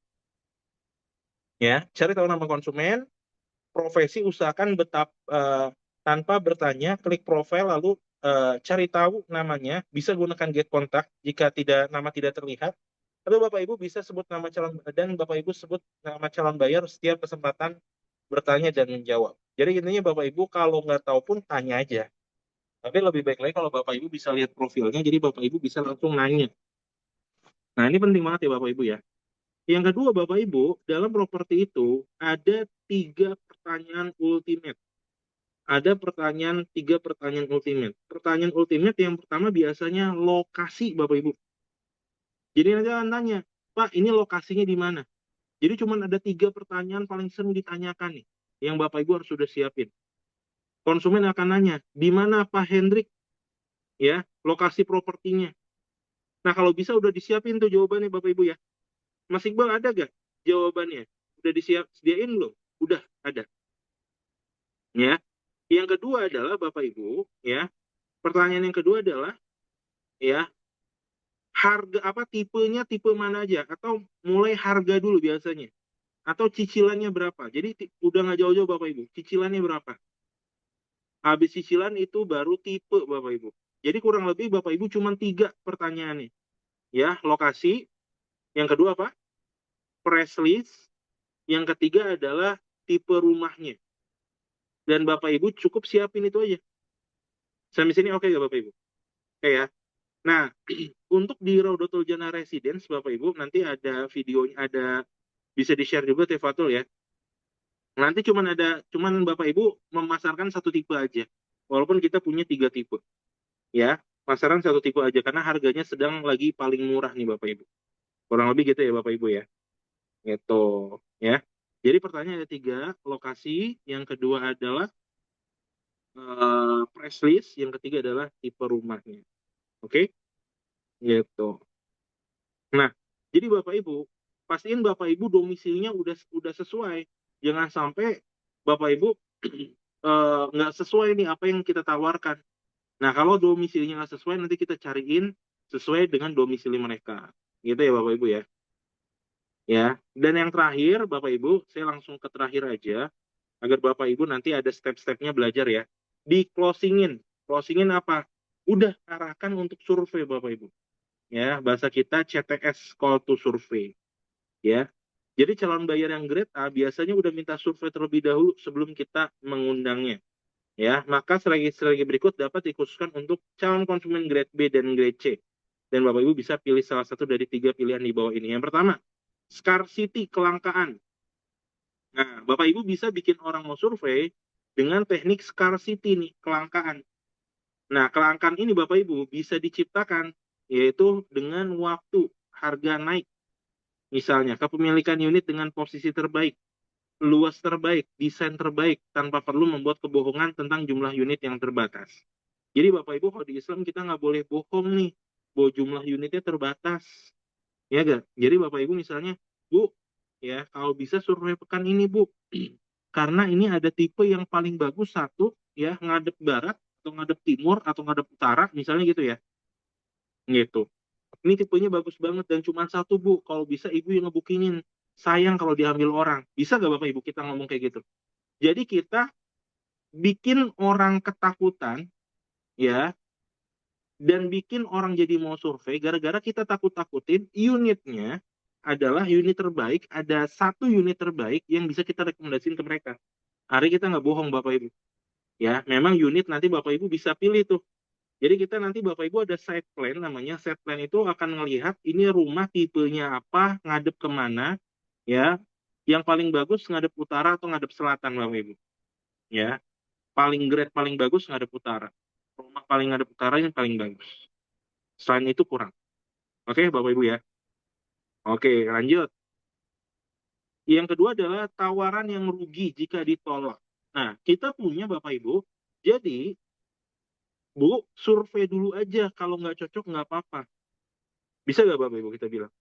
Ya, cari tahu nama konsumen, profesi usahakan tanpa bertanya, klik profil lalu cari tahu namanya, bisa gunakan get kontak jika nama tidak terlihat. Lalu Bapak Ibu bisa sebut nama calon dan Bapak Ibu sebut nama calon bayar setiap kesempatan bertanya dan menjawab. Jadi intinya Bapak Ibu kalau nggak tahu pun tanya aja. Tapi lebih baik lagi kalau Bapak Ibu bisa lihat profilnya, jadi Bapak Ibu bisa langsung nanya. Nah, ini penting banget ya Bapak Ibu ya. Yang kedua Bapak Ibu, dalam properti itu ada 3 pertanyaan ultimate. Ada 3 pertanyaan ultimate. Pertanyaan ultimate yang pertama biasanya lokasi Bapak Ibu. Jadi nanti akan tanya, Pak ini lokasinya di mana? Jadi cuma ada 3 pertanyaan paling sering ditanyakan nih, yang Bapak Ibu harus sudah siapin. Konsumen akan nanya, di mana Pak Hendrik? Ya, lokasi propertinya. Nah kalau bisa udah disiapin tuh jawabannya Bapak Ibu ya. Mas Iqbal ada gak jawabannya? Udah disediain belum? Udah ada. Ya. Yang kedua adalah Bapak Ibu, ya. Pertanyaan yang kedua adalah, ya, harga apa tipenya, tipe mana aja, atau mulai harga dulu biasanya, atau cicilannya berapa. Jadi udah nggak jauh-jauh Bapak Ibu, cicilannya berapa. Habis cicilan itu baru tipe Bapak Ibu. Jadi kurang lebih Bapak Ibu cuma 3 pertanyaannya. Ya, lokasi. Yang kedua apa? Price list. Yang ketiga adalah tipe rumahnya. Dan Bapak Ibu cukup siapin itu aja. Sampai sini oke nggak Bapak Ibu? Oke ya. Nah, untuk di Raudatul Jannah Residence Bapak Ibu nanti ada videonya, bisa di-share juga Tefatul ya. Nanti cuman Bapak Ibu memasarkan 1 tipe aja. Walaupun kita punya 3 tipe. Ya, pasaran 1 tipe aja karena harganya sedang lagi paling murah nih Bapak Ibu. Kurang lebih gitu ya Bapak Ibu ya. Gitu ya. Jadi pertanyaan ada 3, lokasi, yang kedua adalah price list, yang ketiga adalah tipe rumahnya. Oke, gitu. Nah, jadi Bapak Ibu, pastiin Bapak Ibu domisilinya udah sesuai. Jangan sampai Bapak Ibu nggak sesuai nih apa yang kita tawarkan. Nah, kalau domisilinya nggak sesuai, nanti kita cariin sesuai dengan domisili mereka. Gitu ya Bapak Ibu ya. Ya. Dan yang terakhir, Bapak Ibu, saya langsung ke terakhir aja, agar Bapak Ibu nanti ada step-stepnya belajar ya. Di closingin. Closingin apa? Udah arahkan untuk survei Bapak Ibu. Ya, bahasa kita CTS, call to survey. Ya. Jadi calon bayar yang grade A biasanya udah minta survei terlebih dahulu sebelum kita mengundangnya. Ya, maka strategi berikut dapat dikhususkan untuk calon konsumen grade B dan grade C. Dan Bapak Ibu bisa pilih salah satu dari 3 pilihan di bawah ini. Yang pertama, scarcity, kelangkaan. Nah, Bapak Ibu bisa bikin orang mau survei dengan teknik scarcity nih, kelangkaan. Nah, kelangkaan ini Bapak Ibu bisa diciptakan yaitu dengan waktu harga naik. Misalnya, kepemilikan unit dengan posisi terbaik, luas terbaik, desain terbaik, tanpa perlu membuat kebohongan tentang jumlah unit yang terbatas. Jadi Bapak Ibu, kalau di Islam kita nggak boleh bohong nih, bahwa jumlah unitnya terbatas. Ya gak? Jadi Bapak Ibu misalnya, Bu, ya kalau bisa survei pekan ini Bu, karena ini ada tipe yang paling bagus satu, ya ngadep barat, atau ngadep timur, atau ngadep utara, misalnya gitu ya. Gitu. Ini tipenya bagus banget dan cuma satu Bu, kalau bisa Ibu yang ngebukinin. Sayang kalau diambil orang. Bisa gak Bapak Ibu kita ngomong kayak gitu? Jadi kita bikin orang ketakutan, ya, dan bikin orang jadi mau survei gara-gara kita takut-takutin unitnya adalah unit terbaik, ada satu unit terbaik yang bisa kita rekomendasiin ke mereka. Hari kita nggak bohong Bapak Ibu. Ya, memang unit nanti Bapak Ibu bisa pilih tuh. Jadi kita nanti Bapak Ibu ada site plan namanya. Site plan itu akan melihat ini rumah tipenya apa, ngadep kemana, ya. Yang paling bagus ngadep utara atau ngadep selatan Bapak Ibu. Ya, paling grade paling bagus ngadep utara. Rumah paling ngadep utara yang paling bagus. Selain itu kurang. Oke, Bapak Ibu ya. Oke, lanjut. Yang kedua adalah tawaran yang rugi jika ditolak. Nah, kita punya Bapak Ibu, jadi Bu, survei dulu aja. Kalau nggak cocok nggak apa-apa. Bisa nggak Bapak Ibu kita bilang?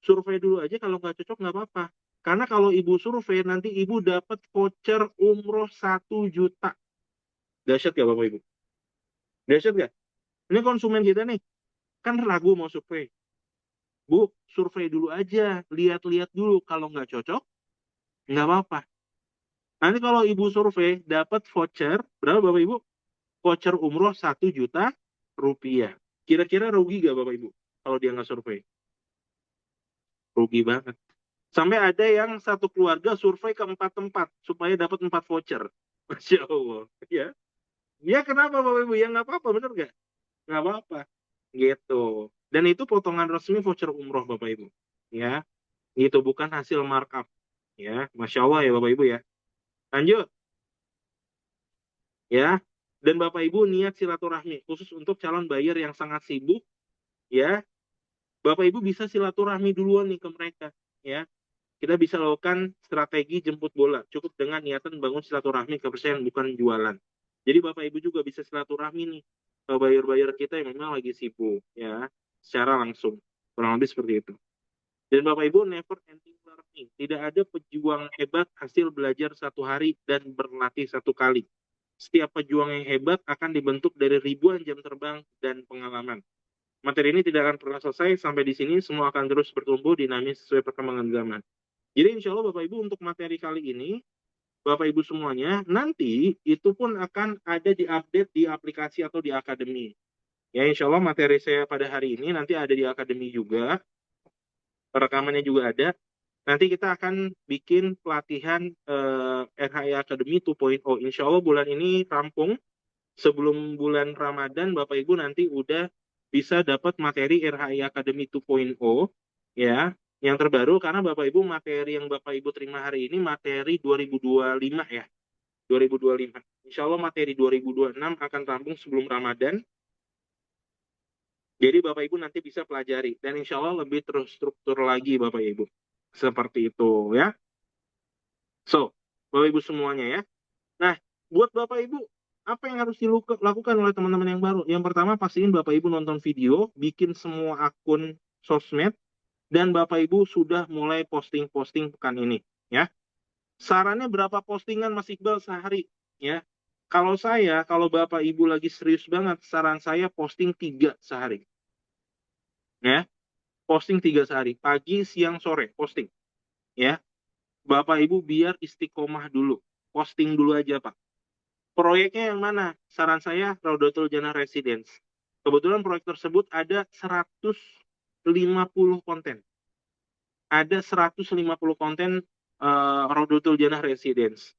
Survei dulu aja, kalau nggak cocok nggak apa-apa. Karena kalau Ibu survei, nanti Ibu dapat voucher umroh 1 juta. Dahsyat nggak Bapak Ibu? Dahsyat nggak? Ini konsumen kita nih, kan ragu mau survei. Bu, survei dulu aja. Lihat-lihat dulu. Kalau nggak cocok, nggak apa-apa. Nanti kalau Ibu survei, dapat voucher, berapa Bapak Ibu? Voucher umroh 1 juta rupiah. Kira-kira rugi nggak Bapak Ibu? Kalau dia nggak survei? Rugi banget. Sampai ada yang satu keluarga survei ke 4 tempat, supaya dapat 4 voucher. Masya Allah. Ya, ya kenapa Bapak Ibu? Ya nggak apa-apa, bener nggak? Nggak apa-apa. Gitu. Dan itu potongan resmi voucher umroh Bapak Ibu. Ya, itu bukan hasil markup. Ya, Masya Allah ya Bapak Ibu ya. Lanjut. Ya, dan Bapak Ibu niat silaturahmi khusus untuk calon buyer yang sangat sibuk, ya. Bapak Ibu bisa silaturahmi duluan nih ke mereka, ya. Kita bisa lakukan strategi jemput bola, cukup dengan niatan bangun silaturahmi kepercayaan, bukan jualan. Jadi Bapak Ibu juga bisa silaturahmi nih ke buyer-buyer kita yang memang lagi sibuk, ya, secara langsung. Kurang lebih seperti itu. Dan Bapak Ibu never ending learning. Tidak ada pejuang hebat hasil belajar 1 hari dan berlatih 1 kali. Setiap pejuang yang hebat akan dibentuk dari ribuan jam terbang dan pengalaman. Materi ini tidak akan pernah selesai, sampai di sini semua akan terus bertumbuh dinamis sesuai perkembangan zaman. Jadi insya Allah Bapak Ibu untuk materi kali ini, Bapak Ibu semuanya, nanti itu pun akan ada di update di aplikasi atau di akademi. Ya insya Allah materi saya pada hari ini nanti ada di akademi juga, rekamannya juga ada. Nanti kita akan bikin pelatihan RHI Academy 2.0. Insya Allah bulan ini rampung. Sebelum bulan Ramadan, Bapak Ibu nanti udah bisa dapat materi RHI Academy 2.0, ya, yang terbaru. Karena Bapak Ibu materi yang Bapak Ibu terima hari ini materi 2025 ya, 2025. Insya Allah materi 2026 akan rampung sebelum Ramadan. Jadi Bapak Ibu nanti bisa pelajari dan insya Allah lebih terstruktur lagi Bapak Ibu. Seperti itu ya. So, Bapak Ibu semuanya ya. Nah, buat Bapak Ibu, apa yang harus dilakukan oleh teman-teman yang baru? Yang pertama, pastiin Bapak Ibu nonton video, bikin semua akun sosmed, dan Bapak Ibu sudah mulai posting-posting pekan ini. Ya, sarannya berapa postingan Mas Iqbal sehari? Ya, kalau Bapak Ibu lagi serius banget, saran saya posting 3 sehari. Ya, posting 3 sehari, pagi, siang, sore, posting. Ya, Bapak Ibu biar istiqomah dulu, posting dulu aja Pak. Proyeknya yang mana? Saran saya Raudatul Jannah Residence. Kebetulan proyek tersebut ada 150 konten. Ada 150 konten Raudatul Jannah Residence.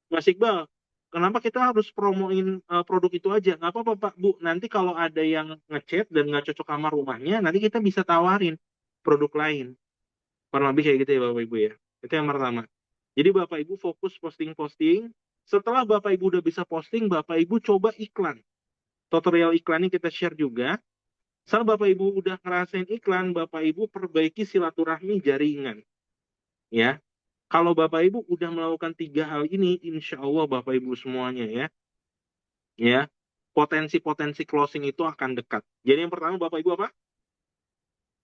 Mas Iqbal, kenapa kita harus promoin produk itu aja? Nggak apa-apa Pak, Bu. Nanti kalau ada yang ngechat dan nggak cocok sama rumahnya, nanti kita bisa tawarin produk lain. Kurang lebih kayak gitu ya Bapak Ibu ya. Itu yang pertama. Jadi Bapak Ibu fokus posting-posting. Setelah Bapak Ibu udah bisa posting, Bapak Ibu coba iklan. Tutorial iklannya kita share juga. Setelah Bapak Ibu udah ngerasain iklan, Bapak Ibu perbaiki silaturahmi jaringan. Ya, kalau Bapak Ibu udah melakukan 3 hal ini, insya Allah Bapak Ibu semuanya ya, potensi-potensi closing itu akan dekat. Jadi yang pertama Bapak Ibu apa?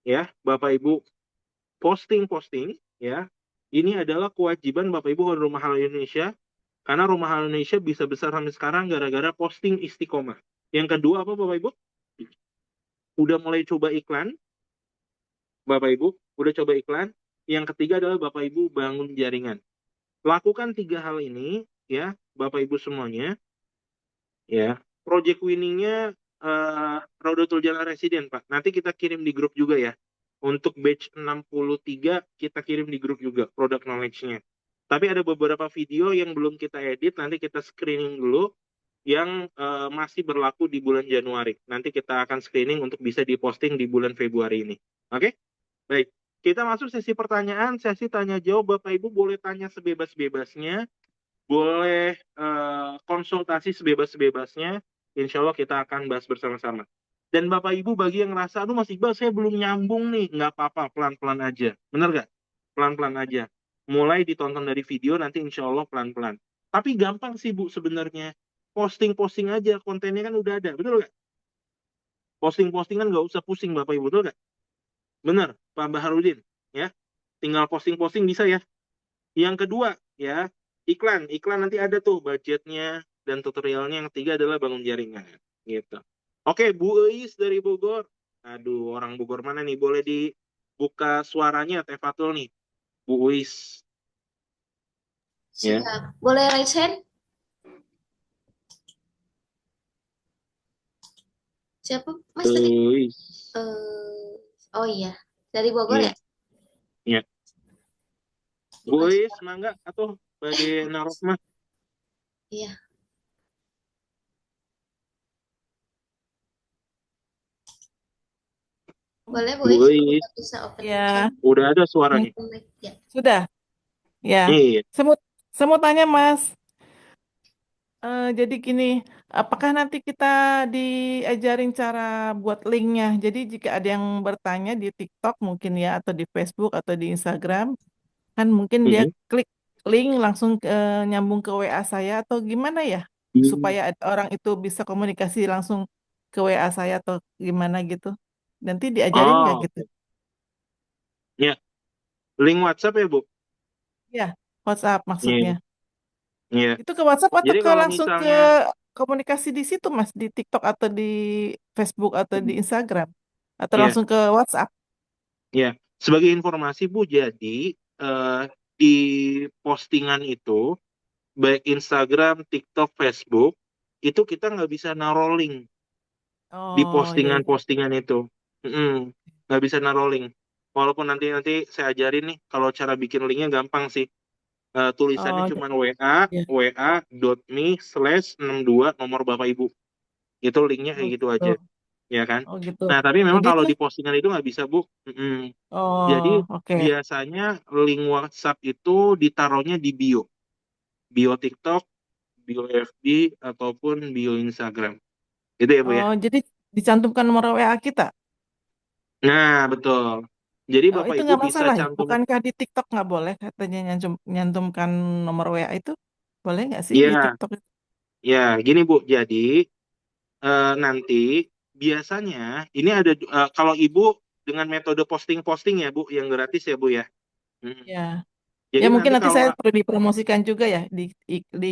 Ya, Bapak Ibu posting-posting, ya. Ini adalah kewajiban Bapak Ibu kalau Rumah Halal Indonesia, karena Rumah Halal Indonesia bisa besar sampai sekarang gara-gara posting istiqomah. Yang kedua apa Bapak Ibu? Udah mulai coba iklan, Bapak Ibu, udah coba iklan. Yang ketiga adalah Bapak Ibu bangun jaringan. Lakukan 3 hal ini, ya, Bapak Ibu semuanya, ya. Project winningnya Raudatul Jannah Resident, Pak. Nanti kita kirim di grup juga ya. Untuk batch 63, kita kirim di grup juga product knowledge-nya. Tapi ada beberapa video yang belum kita edit, nanti kita screening dulu yang masih berlaku di bulan Januari. Nanti kita akan screening untuk bisa diposting di bulan Februari ini. Oke? Baik. Kita masuk sesi pertanyaan, sesi tanya jawab. Bapak Ibu boleh tanya sebebas-bebasnya, boleh konsultasi sebebas-bebasnya. Insya Allah kita akan bahas bersama-sama. Dan Bapak Ibu bagi yang ngerasa, aduh Mas Iqbal saya belum nyambung nih, nggak apa-apa, pelan-pelan aja. Bener nggak? Pelan-pelan aja. Mulai ditonton dari video, nanti insya Allah pelan-pelan. Tapi gampang sih Bu sebenarnya. Posting-posting aja, kontennya kan udah ada. Betul nggak? Posting-posting kan nggak usah pusing Bapak Ibu, betul nggak? Bener, Pak Baharudin. Ya, tinggal posting-posting bisa ya. Yang kedua, ya, iklan. Iklan nanti ada tuh budgetnya dan tutorialnya. Yang ketiga adalah bangun jaringan. Gitu. Oke, Bu Eis dari Bogor. Aduh, orang Bogor mana nih? Boleh dibuka suaranya, Teh Fatul nih. Bu Eis. Ya. Siap. Boleh raise hand? Siapa Mas tadi? Eis. Oh iya, dari Bogor ya? Ya. Bu Eis, mangga atau Bade Narokmah? Iya. Boleh, Bu Bu Is. Eis. Bisa open Ya, Udah ada suaranya. mic. Ya. sudah. Ya, Iya. saya mau tanya Mas. Jadi gini, apakah nanti kita diajarin cara buat linknya? Jadi jika ada yang bertanya di TikTok mungkin ya, atau di Facebook atau di Instagram, kan mungkin dia Mhm. klik link langsung nyambung ke WA saya atau gimana ya? Supaya orang itu bisa komunikasi langsung ke WA saya atau gimana gitu. Nanti diajarin nggak Oh, gitu? ya. Link WhatsApp ya, Bu? Ya, WhatsApp maksudnya. Iya. Iya. Itu ke WhatsApp atau Jadi ke kalau langsung ke misalnya, komunikasi di situ Mas, di TikTok atau di Facebook atau di Instagram atau ya, langsung ke WhatsApp? ya. Sebagai informasi, Bu, jadi eh, di postingan itu, baik Instagram, TikTok, Facebook, itu kita nggak bisa naruh link di Oh, iya, iya. postingan-postingan itu. Nggak bisa naruh link. Walaupun nanti saya ajarin nih, kalau cara bikin linknya gampang sih. Tulisannya Oh, cuma wa.me/62 nomor Bapak Ibu. Itu linknya oh kayak gitu gitu. aja, ya kan? Oh gitu. Nah, tapi memang Jadi kalau tuh, di postingan itu nggak bisa, Bu. Jadi oh oke. biasanya link WhatsApp itu ditaruhnya di bio. Bio TikTok, bio FB, ataupun bio Instagram. Gitu ya, Bu ya? Oh, jadi dicantumkan nomor WA kita. Nah, betul. Jadi Oh, Bapak itu Ibu nggak bisa masalah ya? cantum. Bukankah di TikTok nggak boleh katanya nyantumkan nomor WA itu? Boleh nggak sih di Iya, TikTok itu? Ya, gini Bu. Jadi nanti biasanya ini ada kalau Ibu dengan metode posting-posting ya Bu, yang gratis ya Bu ya. Mm. Ya. Ya Jadi mungkin nanti nanti kalau saya perlu dipromosikan juga ya di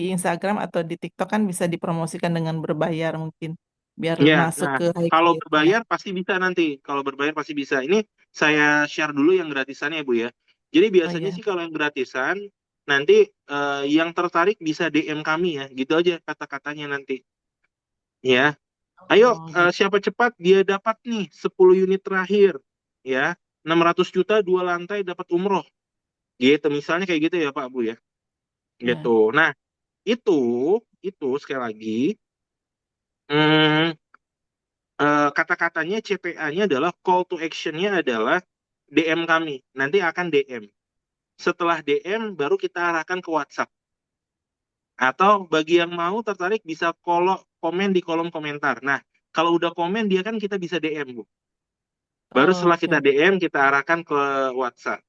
Instagram atau di TikTok kan bisa dipromosikan dengan berbayar mungkin biar ya, masuk nah ke high kalau rate-nya. berbayar pasti bisa nanti. Kalau berbayar pasti bisa. Ini saya share dulu yang gratisannya ya Bu ya. Jadi Oh biasanya iya. sih kalau yang gratisan nanti yang tertarik bisa DM kami ya. Gitu aja kata-katanya nanti. Ya, ayo Oh gitu. siapa cepat dia dapat nih 10 unit terakhir ya. 600 juta 2 lantai dapat umroh. Gitu misalnya kayak gitu ya Pak Bu ya. Gitu. Ya. Nah, itu itu sekali lagi hmm, kata-katanya CTA-nya adalah call to action-nya adalah DM kami. Nanti akan DM. Setelah DM baru kita arahkan ke WhatsApp. Atau bagi yang mau tertarik bisa komen di kolom komentar. Nah, kalau udah komen dia kan kita bisa DM, Bu. Baru setelah Oke kita oke. DM kita arahkan ke WhatsApp.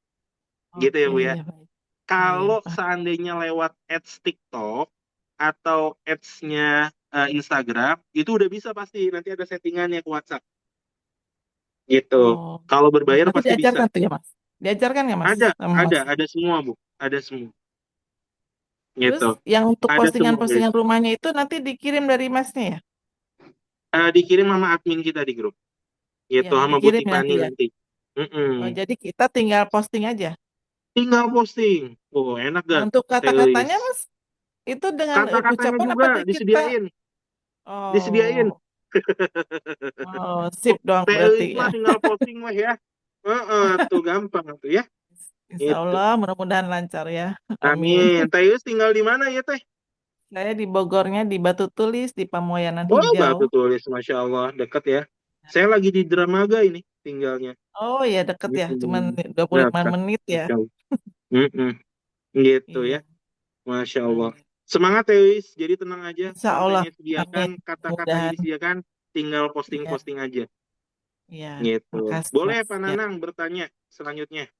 Gitu ya, Oke Bu ya. ya baik. Ya ya Kalau paham. seandainya lewat ads TikTok atau ads-nya Instagram, itu udah bisa pasti. Nanti ada settingannya ke WhatsApp. Gitu. Oh. Kalau Gitu. berbayar Nanti pasti bisa. diajarkan tuh ya Mas. Diajarkan ya Mas Ada, sama Mas. ada semua, Bu. Ada semua. Terus Gitu. yang untuk Ada semua, Bu. postingan-postingan rumahnya itu nanti dikirim dari Masnya ya? Dikirim sama admin kita di grup. Ya Gitu, sama Bu dikirim nanti Tipani ya. nanti. Oh, Mm-mm. jadi kita tinggal posting aja. Tinggal posting. Oh, enak Nah, gak? untuk kata-katanya Teis. Mas itu dengan Kata-katanya ucapan apa juga kita? disediain. Disediain. Oh, oh, sip dong berarti Teis ya. mah tinggal posting mah ya. Tuh gampang tuh ya. Insya Itu. Allah mudah-mudahan lancar ya. Amin. Amin. Teis tinggal di mana ya, Teh? Saya di Bogornya di Batu Tulis di Pamoyanan Oh, Hijau. Batu Tulis, Masya Allah. Dekat ya. Saya lagi di Dramaga ini tinggalnya. Oh ya deket ya, cuman Mm-mm. 25 Dekat. menit ya. Masya Allah. Mm-mm. Gitu ya. Iya, Masya Allah. amin. Semangat ya, Wis. Jadi tenang aja. Insya Allah, Kontennya amin. disediakan, kata-katanya Mudah-mudahan. disediakan, tinggal Iya, posting-posting aja. iya. Gitu. Makasih Boleh Mas. Pak Ya. Nanang bertanya selanjutnya.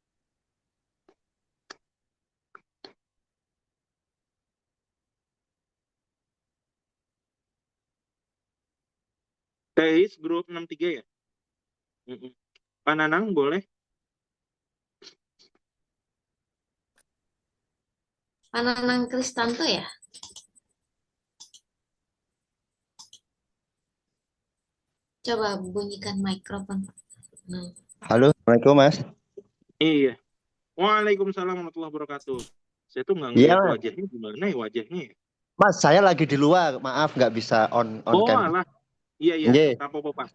Teis grup 63 ya? Mm-mm. Pak Nanang boleh? Pananang Kristanto ya? Coba bunyikan mikrofon. Nah, Halo, Assalamualaikum Mas. Iya. Waalaikumsalam warahmatullahi wabarakatuh. Saya tuh nggak Iya ngelihat Mas. wajahnya gimana ya wajahnya ya. Mas, saya lagi di luar, maaf nggak bisa on Oh cam. alah. Iya iya. Nggih. Tak apa-apa Pak.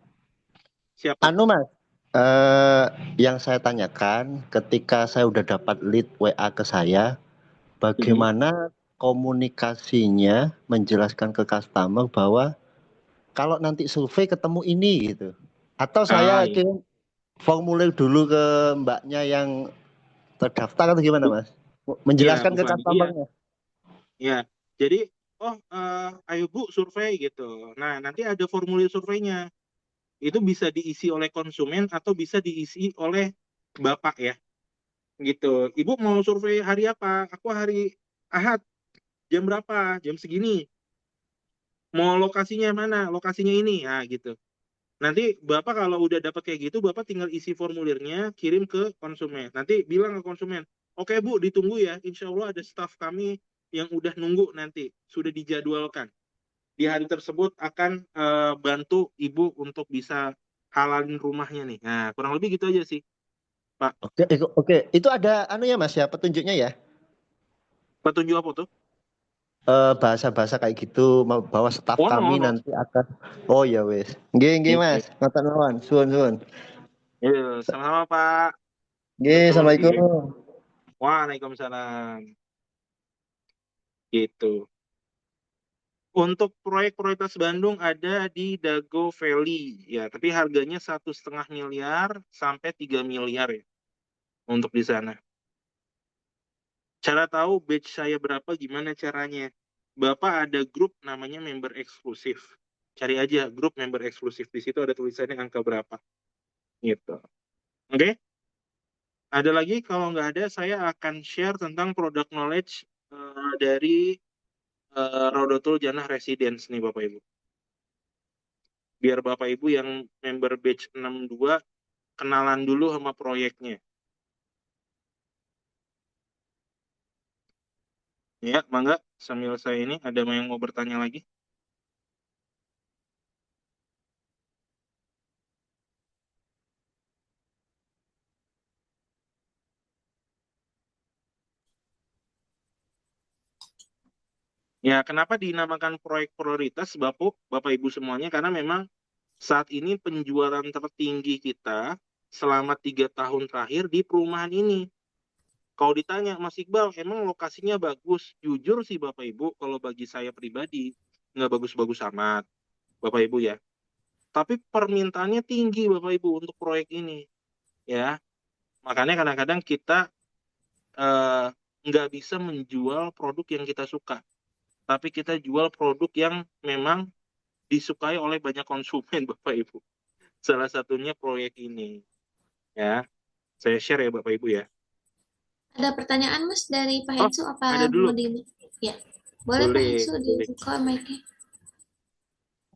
Siapa? Anu Mas, eh yang saya tanyakan ketika saya udah dapat lead WA ke saya, Mhm. bagaimana komunikasinya menjelaskan ke customer bahwa kalau nanti survei ketemu ini gitu. Atau Ah saya iya. kirim formulir dulu ke mbaknya yang terdaftar atau gimana Mas? Iya, Menjelaskan Bu ke Fani. Iya. customernya. Iya. Jadi, oh ayo Bu survei gitu. Nah, nanti ada formulir surveinya. Itu bisa diisi oleh konsumen atau bisa diisi oleh Bapak ya. Gitu. Ibu mau survei hari apa? Aku hari Ahad. Jam berapa? Jam segini. Mau lokasinya mana? Lokasinya ini. Nah, gitu. Nanti Bapak kalau udah dapat kayak gitu, Bapak tinggal isi formulirnya, kirim ke konsumen. Nanti bilang ke konsumen, oke Bu, ditunggu ya. Insya Allah ada staf kami yang udah nunggu nanti. Sudah dijadwalkan. Di hari tersebut akan bantu Ibu untuk bisa halalin rumahnya nih. Nah, kurang lebih gitu aja sih, Pak. Oke, oke. Itu ada anu ya Mas ya, petunjuknya ya. Petunjuk apa tuh? Bahasa-bahasa kayak gitu bahwa staf Ono, kami ono. nanti akan oh ya wes nggih Iya. Mas ngoten mawon suwun Iya, sama-sama Pak. nggih Betul, gitu. Assalamualaikum. Waalaikumsalam. Gitu. Untuk proyek prioritas Bandung ada di Dago Valley ya, tapi harganya 1,5 miliar sampai 3 miliar ya untuk di sana. Cara tahu batch saya berapa gimana caranya? Bapak ada grup namanya member eksklusif. Cari aja grup member eksklusif. Di situ ada tulisannya angka berapa. Gitu. Oke? Ada lagi? Kalau nggak ada, saya akan share tentang product knowledge dari Raudatul Jannah Residence nih Bapak Ibu. Biar Bapak Ibu yang member batch 62 kenalan dulu sama proyeknya. Ya, mangga sambil saya ini ada yang mau bertanya lagi? Ya, kenapa dinamakan proyek prioritas Bapak Ibu semuanya? Karena memang saat ini penjualan tertinggi kita selama 3 tahun terakhir di perumahan ini. Kalau ditanya, Mas Iqbal, emang lokasinya bagus? Jujur sih Bapak Ibu, kalau bagi saya pribadi, nggak bagus-bagus amat, Bapak Ibu ya. Tapi permintaannya tinggi Bapak Ibu untuk proyek ini. Ya, makanya kadang-kadang kita eh, nggak bisa menjual produk yang kita suka. Tapi kita jual produk yang memang disukai oleh banyak konsumen Bapak Ibu. Salah satunya proyek ini. Ya, saya share ya Bapak Ibu ya. Ada pertanyaan Mas dari Pak Oh, Hensu ada apa dulu. mau di ya. Boleh Pak Boleh, Hensu boleh. dibuka mic-nya.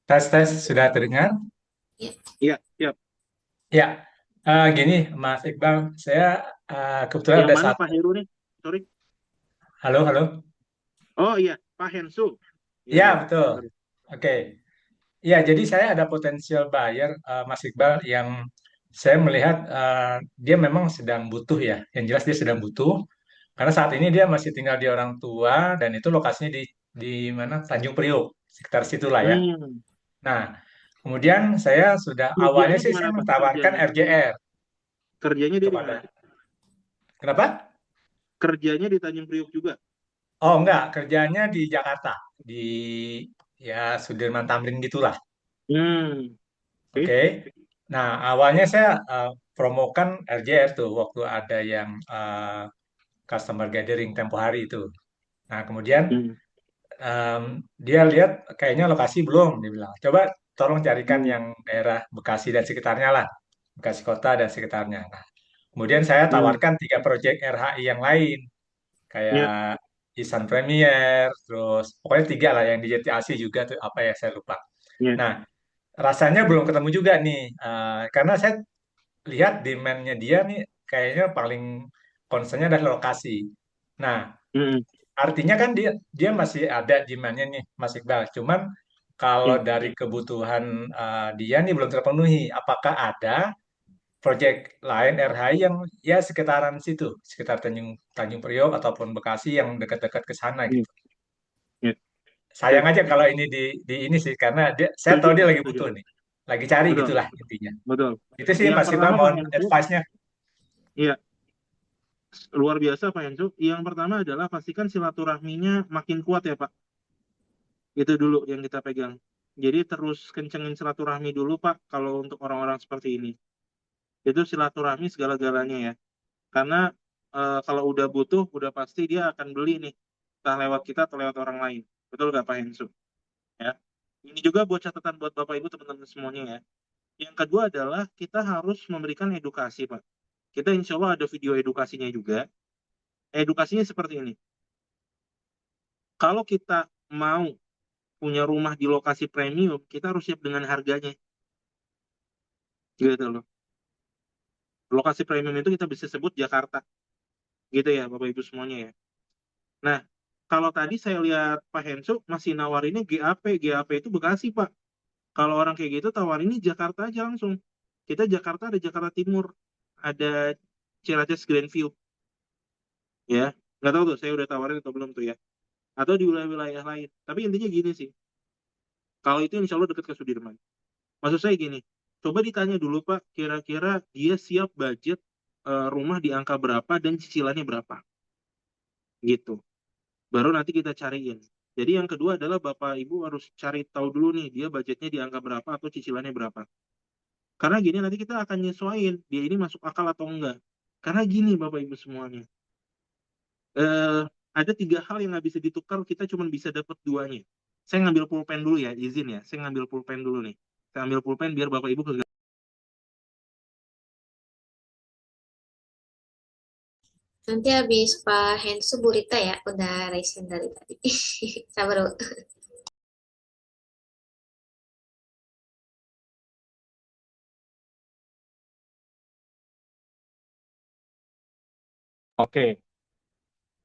Tes, sudah terdengar? Ya. Iya, siap. Ya, gini Mas Iqbal, saya kebetulan Yang ada mana satu. Pak Heru nih? Sorry. Halo, halo. Oh iya, Pak Hensu. Iya, Ya, iya. betul. Sorry. Oke. Ya, jadi saya ada potensial buyer, Mas Iqbal, yang saya melihat dia memang sedang butuh ya. Yang jelas dia sedang butuh, karena saat ini dia masih tinggal di orang tua, dan itu lokasinya di mana? Tanjung Priok, sekitar situlah ya. Hmm. Nah, kemudian saya sudah awalnya Kerjanya di sih mana saya Pak? menawarkan Kerjanya? RJR Kerjanya dia di mana? kepada. Kenapa? Kerjanya di Tanjung Priok juga. Oh enggak, kerjanya di Jakarta, di ya Sudirman Tamrin gitulah. Hmm. Oke. Oke. Nah, awalnya saya promokan RJR tuh waktu ada yang customer gathering tempo hari itu. Nah, kemudian Hmm. em, dia lihat kayaknya lokasi belum, dia bilang. Coba tolong carikan Hmm. yang daerah Bekasi dan sekitarnya lah, Bekasi kota dan sekitarnya. Nah, kemudian saya Hmm. tawarkan 3 proyek RHI yang lain, Ya. kayak Isan Premier, terus pokoknya 3 lah yang di JTAC juga tuh apa ya saya lupa. Ya. Nah, rasanya belum ketemu juga nih, karena saya lihat demand-nya dia nih kayaknya paling concern-nya adalah lokasi. Nah, Hmm. artinya kan dia dia masih ada demand-nya nih, Mas Iqbal. Cuman kalau Ya. dari kebutuhan dia nih belum terpenuhi. Apakah ada proyek lain RHI yang ya sekitaran situ, sekitar Tanjung Tanjung Priok ataupun Bekasi yang dekat-dekat ke sana Ya. gitu. Ya. Sayang Baik. aja kalau ini di ini sih karena saya Setuju, tahu dia Pak. lagi Setuju. butuh nih. Lagi cari Betul. gitulah intinya. Betul. Itu sih Yang Mas Iqbal pertama Pak mohon Hensu, advice-nya. iya, luar biasa Pak Hensu. Yang pertama adalah pastikan silaturahminya makin kuat ya Pak. Itu dulu yang kita pegang. Jadi terus kencengin silaturahmi dulu Pak kalau untuk orang-orang seperti ini. Itu silaturahmi segala-galanya ya. Karena kalau udah butuh, udah pasti dia akan beli nih. Entah lewat kita atau lewat orang lain. Betul nggak Pak Hensu? Ya. Ini juga buat catatan buat Bapak Ibu teman-teman semuanya ya. Yang kedua adalah kita harus memberikan edukasi Pak. Kita insya Allah ada video edukasinya juga. Edukasinya seperti ini. Kalau kita mau punya rumah di lokasi premium, kita harus siap dengan harganya. Gitu loh. Lokasi premium itu kita bisa sebut Jakarta. Gitu ya Bapak Ibu semuanya ya. Nah, kalau tadi saya lihat Pak Hensu masih nawarinnya GAP. GAP itu Bekasi Pak. Kalau orang kayak gitu tawarinnya Jakarta aja langsung. Kita Jakarta ada Jakarta Timur. Ada Ciracas Grandview. Ya, nggak tahu tuh saya udah tawarin atau belum tuh ya. Atau di wilayah-wilayah lain. Tapi intinya gini sih. Kalau itu insya Allah dekat ke Sudirman. Maksud saya gini, coba ditanya dulu Pak, kira-kira dia siap budget rumah di angka berapa dan cicilannya berapa, gitu. Baru nanti kita cariin. Jadi yang kedua adalah Bapak Ibu harus cari tahu dulu nih, dia budgetnya di angka berapa atau cicilannya berapa. Karena gini nanti kita akan nyesuaiin, dia ini masuk akal atau enggak. Karena gini Bapak Ibu semuanya, eh, ada 3 hal yang nggak bisa ditukar, kita cuma bisa dapat 2-nya. Saya ngambil pulpen dulu ya, izin ya. Saya ngambil pulpen dulu nih. Saya ambil pulpen biar Bapak Ibu Nanti habis Pak Hensu Burita ya, udah raisin dari tadi. Sabar, Bu. Oke,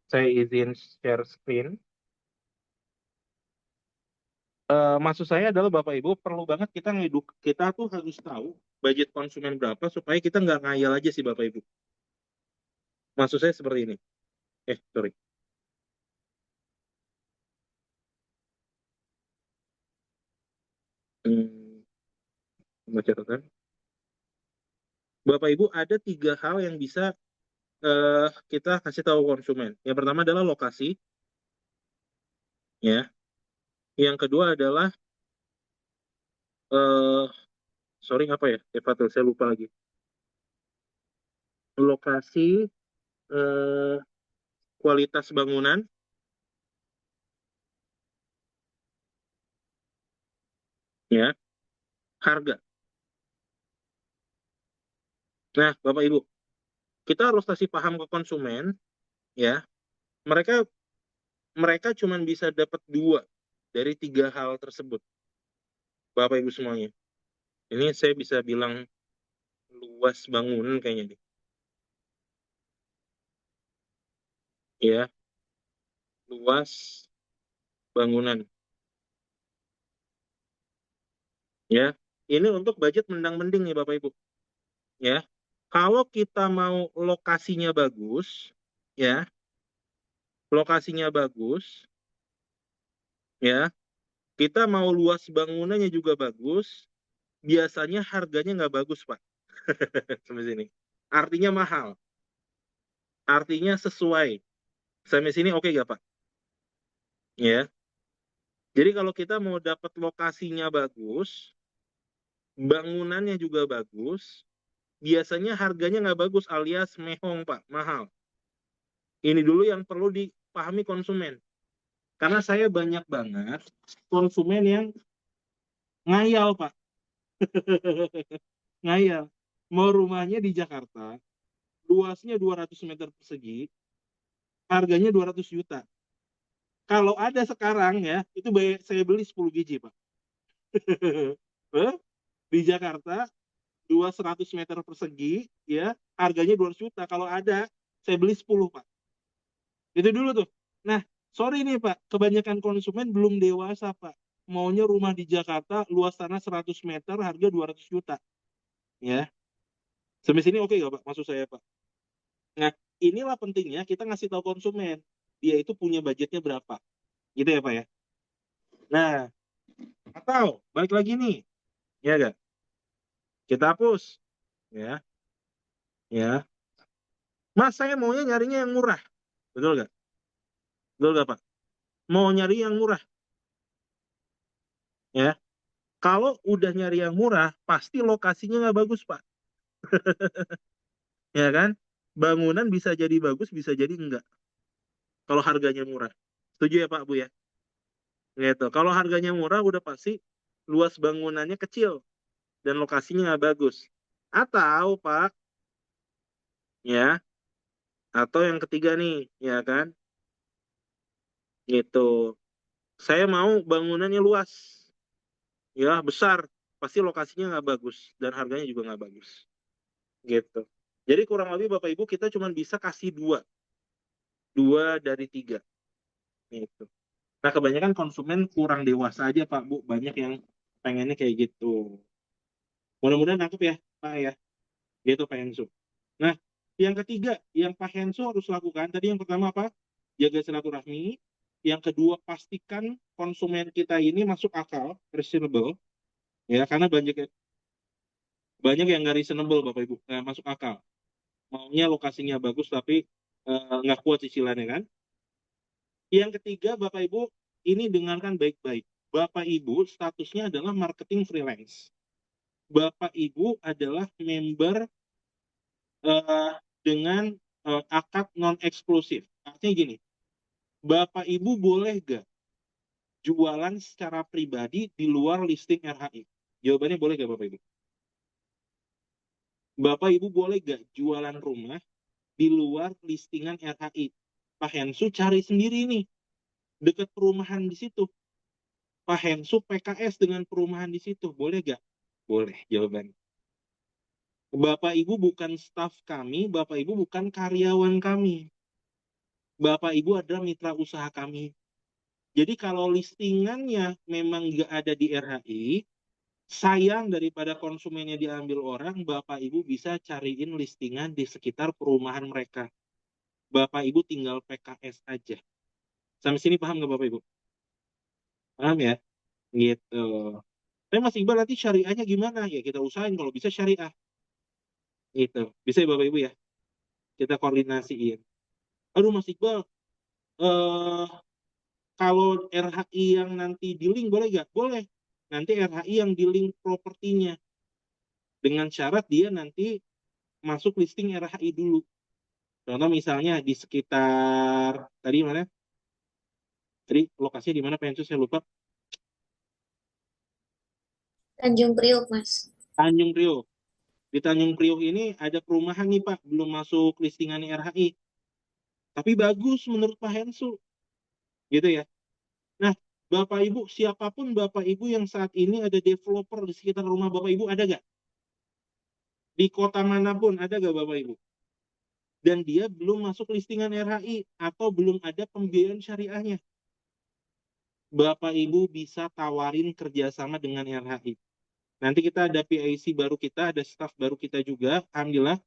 saya izin share screen. Maksud saya adalah Bapak Ibu perlu banget kita tuh harus tahu budget konsumen berapa supaya kita nggak ngayal aja sih Bapak Ibu. Maksud saya seperti ini. Sorry. Hmm, baca catatan. Bapak Ibu ada 3 hal yang bisa kita kasih tahu konsumen. Yang pertama adalah lokasi, ya. Yang kedua adalah eh sorry apa ya? Fatul, saya lupa lagi. Lokasi, eh, kualitas bangunan, ya, harga. Nah, Bapak Ibu, kita harus kasih paham ke konsumen, ya. Mereka mereka cuma bisa dapat 2 dari 3 hal tersebut, Bapak Ibu semuanya. Ini saya bisa bilang luas bangunan kayaknya nih. Ya, luas bangunan. Ya, ini untuk budget mendang-mending nih Bapak Ibu. Ya, kalau kita mau lokasinya bagus, ya, lokasinya bagus, ya, kita mau luas bangunannya juga bagus, biasanya harganya nggak bagus Pak. Sampai sini. Artinya mahal, artinya sesuai. Sampai sini oke nggak Pak? Ya, jadi kalau kita mau dapat lokasinya bagus, bangunannya juga bagus, biasanya harganya nggak bagus alias mehong Pak, mahal. Ini dulu yang perlu dipahami konsumen. Karena saya banyak banget konsumen yang ngayal, Pak. Ngayal. Mau rumahnya di Jakarta, luasnya 200 meter persegi, harganya 200 juta. Kalau ada sekarang ya, itu saya beli 10 biji, Pak. Di Jakarta, 200 meter persegi, ya, harganya 200 juta. Kalau ada, saya beli 10, Pak. Itu dulu tuh. Nah, sorry nih Pak, kebanyakan konsumen belum dewasa Pak. Maunya rumah di Jakarta, luas tanah 100 meter, harga 200 juta. Ya, sampai sini oke nggak Pak? Maksud saya Pak. Nah, inilah pentingnya kita ngasih tahu konsumen. Dia itu punya budgetnya berapa. Gitu ya Pak ya. Nah, atau balik lagi nih. Ya nggak? Kita hapus. Ya, ya. Mas, saya maunya nyarinya yang murah. Betul nggak? Betul nggak Pak? Mau nyari yang murah. Ya. Kalau udah nyari yang murah, pasti lokasinya nggak bagus, Pak. Ya kan? Bangunan bisa jadi bagus, bisa jadi enggak. Kalau harganya murah. Setuju ya Pak Bu ya? Gitu. Kalau harganya murah, udah pasti luas bangunannya kecil dan lokasinya nggak bagus. Atau Pak, ya, atau yang ketiga nih, ya kan? Gitu. Saya mau bangunannya luas, ya besar, pasti lokasinya nggak bagus dan harganya juga nggak bagus. Gitu. Jadi kurang lebih Bapak Ibu kita cuma bisa kasih 2 dari 3. Gitu. Nah, kebanyakan konsumen kurang dewasa aja, Pak, Bu. Banyak yang pengennya kayak gitu. Mudah-mudahan nangkep ya, Pak ya. Gitu, Pak Hensu. Nah, yang ketiga, yang Pak Hensu harus lakukan, tadi yang pertama apa? Jaga silaturahmi. Yang kedua, pastikan konsumen kita ini masuk akal, reasonable. Ya, karena banyak yang nggak reasonable, Bapak Ibu. Nggak masuk akal. Maunya lokasinya bagus, tapi nggak kuat cicilannya kan. Yang ketiga, Bapak Ibu, ini dengarkan baik-baik. Bapak Ibu statusnya adalah marketing freelance. Bapak Ibu adalah member dengan akad non-eksklusif. Artinya gini, Bapak Ibu boleh gak jualan secara pribadi di luar listing RHI? Jawabannya boleh gak Bapak Ibu? Bapak Ibu boleh gak jualan rumah di luar listingan RHI. Pak Hensu cari sendiri nih, dekat perumahan di situ. Pak Hensu PKS dengan perumahan di situ. Boleh gak? Boleh jawabannya. Bapak Ibu bukan staf kami, Bapak Ibu bukan karyawan kami. Bapak Ibu adalah mitra usaha kami. Jadi kalau listingannya memang nggak ada di RHI, sayang daripada konsumennya diambil orang, Bapak Ibu bisa cariin listingan di sekitar perumahan mereka. Bapak Ibu tinggal PKS aja. Sampai sini paham nggak Bapak Ibu? Paham ya? Gitu. Tapi Mas Iqbal nanti syariahnya gimana? Ya kita usahain kalau bisa syariah. Gitu. Bisa ya Bapak Ibu ya? Kita koordinasiin. Aduh Mas Iqbal, eh, kalau RHI yang nanti di link boleh nggak? Boleh. Nanti RHI yang di link propertinya. Dengan syarat dia nanti masuk listing RHI dulu. Contoh misalnya di sekitar, tadi mana? Tadi lokasinya di mana Pensus saya lupa. Tanjung Priok, Mas. Tanjung Priok. Di Tanjung Priok ini ada perumahan nih Pak, belum masuk listingan RHI. Tapi bagus menurut Pak Hensu. Gitu ya. Nah, Bapak Ibu, siapapun Bapak Ibu yang saat ini ada developer di sekitar rumah Bapak Ibu, ada gak? Di kota manapun, ada gak Bapak Ibu? Dan dia belum masuk listingan RHI atau belum ada pembiayaan syariahnya. Bapak Ibu bisa tawarin kerjasama dengan RHI. Nanti kita ada PIC baru kita, ada staff baru kita juga, alhamdulillah.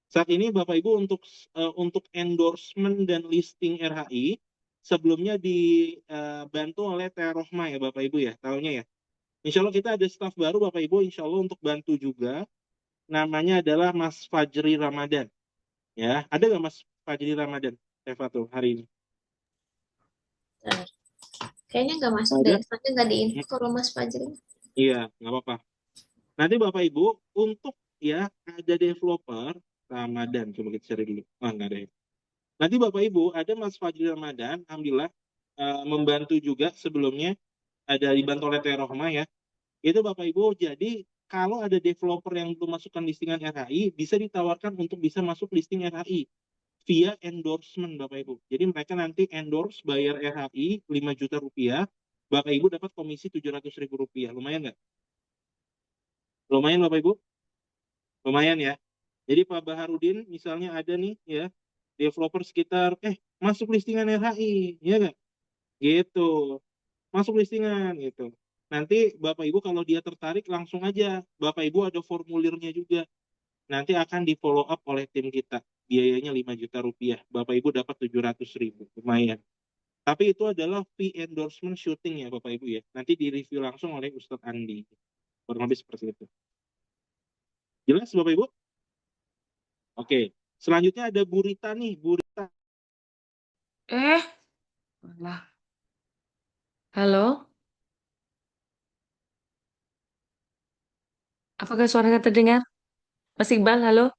Saat ini Bapak Ibu untuk endorsement dan listing RHI sebelumnya dibantu oleh Teh Rohma ya Bapak Ibu ya, tahunya ya. Insya Allah kita ada staff baru Bapak Ibu, Insya Allah untuk bantu juga. Namanya adalah Mas Fajri Ramadan. Ya, ada nggak Mas Fajri Ramadan? Fatul hari ini. Bentar. Kayaknya nggak masuk Ada? deh, tapi nggak diinfo kalau Mas Fajri. Iya, nggak apa-apa. Nanti Bapak Ibu untuk ya ada developer Ramadan, coba kita cari dulu. Ah, nggak ada ya. Nanti Bapak Ibu ada Mas Fajri Ramadan, alhamdulillah membantu juga sebelumnya ada dibantu oleh Teh Rohma ya. Itu Bapak Ibu jadi kalau ada developer yang belum masukkan listingan RHI bisa ditawarkan untuk bisa masuk listing RHI via endorsement Bapak Ibu. Jadi mereka nanti endorse bayar RHI 5 juta rupiah, Bapak Ibu dapat komisi 700.000 rupiah. Lumayan nggak? Lumayan Bapak Ibu? Lumayan ya. Jadi Pak Baharudin misalnya ada nih ya developer sekitar masuk listingan RHI, ya nggak? Gitu. Masuk listingan gitu. Nanti Bapak Ibu kalau dia tertarik langsung aja. Bapak Ibu ada formulirnya juga. Nanti akan di follow up oleh tim kita. Biayanya 5 juta rupiah. Bapak Ibu dapat 700.000. Lumayan. Tapi itu adalah fee endorsement shooting ya Bapak Ibu ya. Nanti di review langsung oleh Ustadz Andi. Kurang lebih seperti itu. Jelas Bapak Ibu? Oke. Selanjutnya ada Burita nih. Burita. Lah. Halo, apakah suaranya terdengar? Mas Iqbal, halo?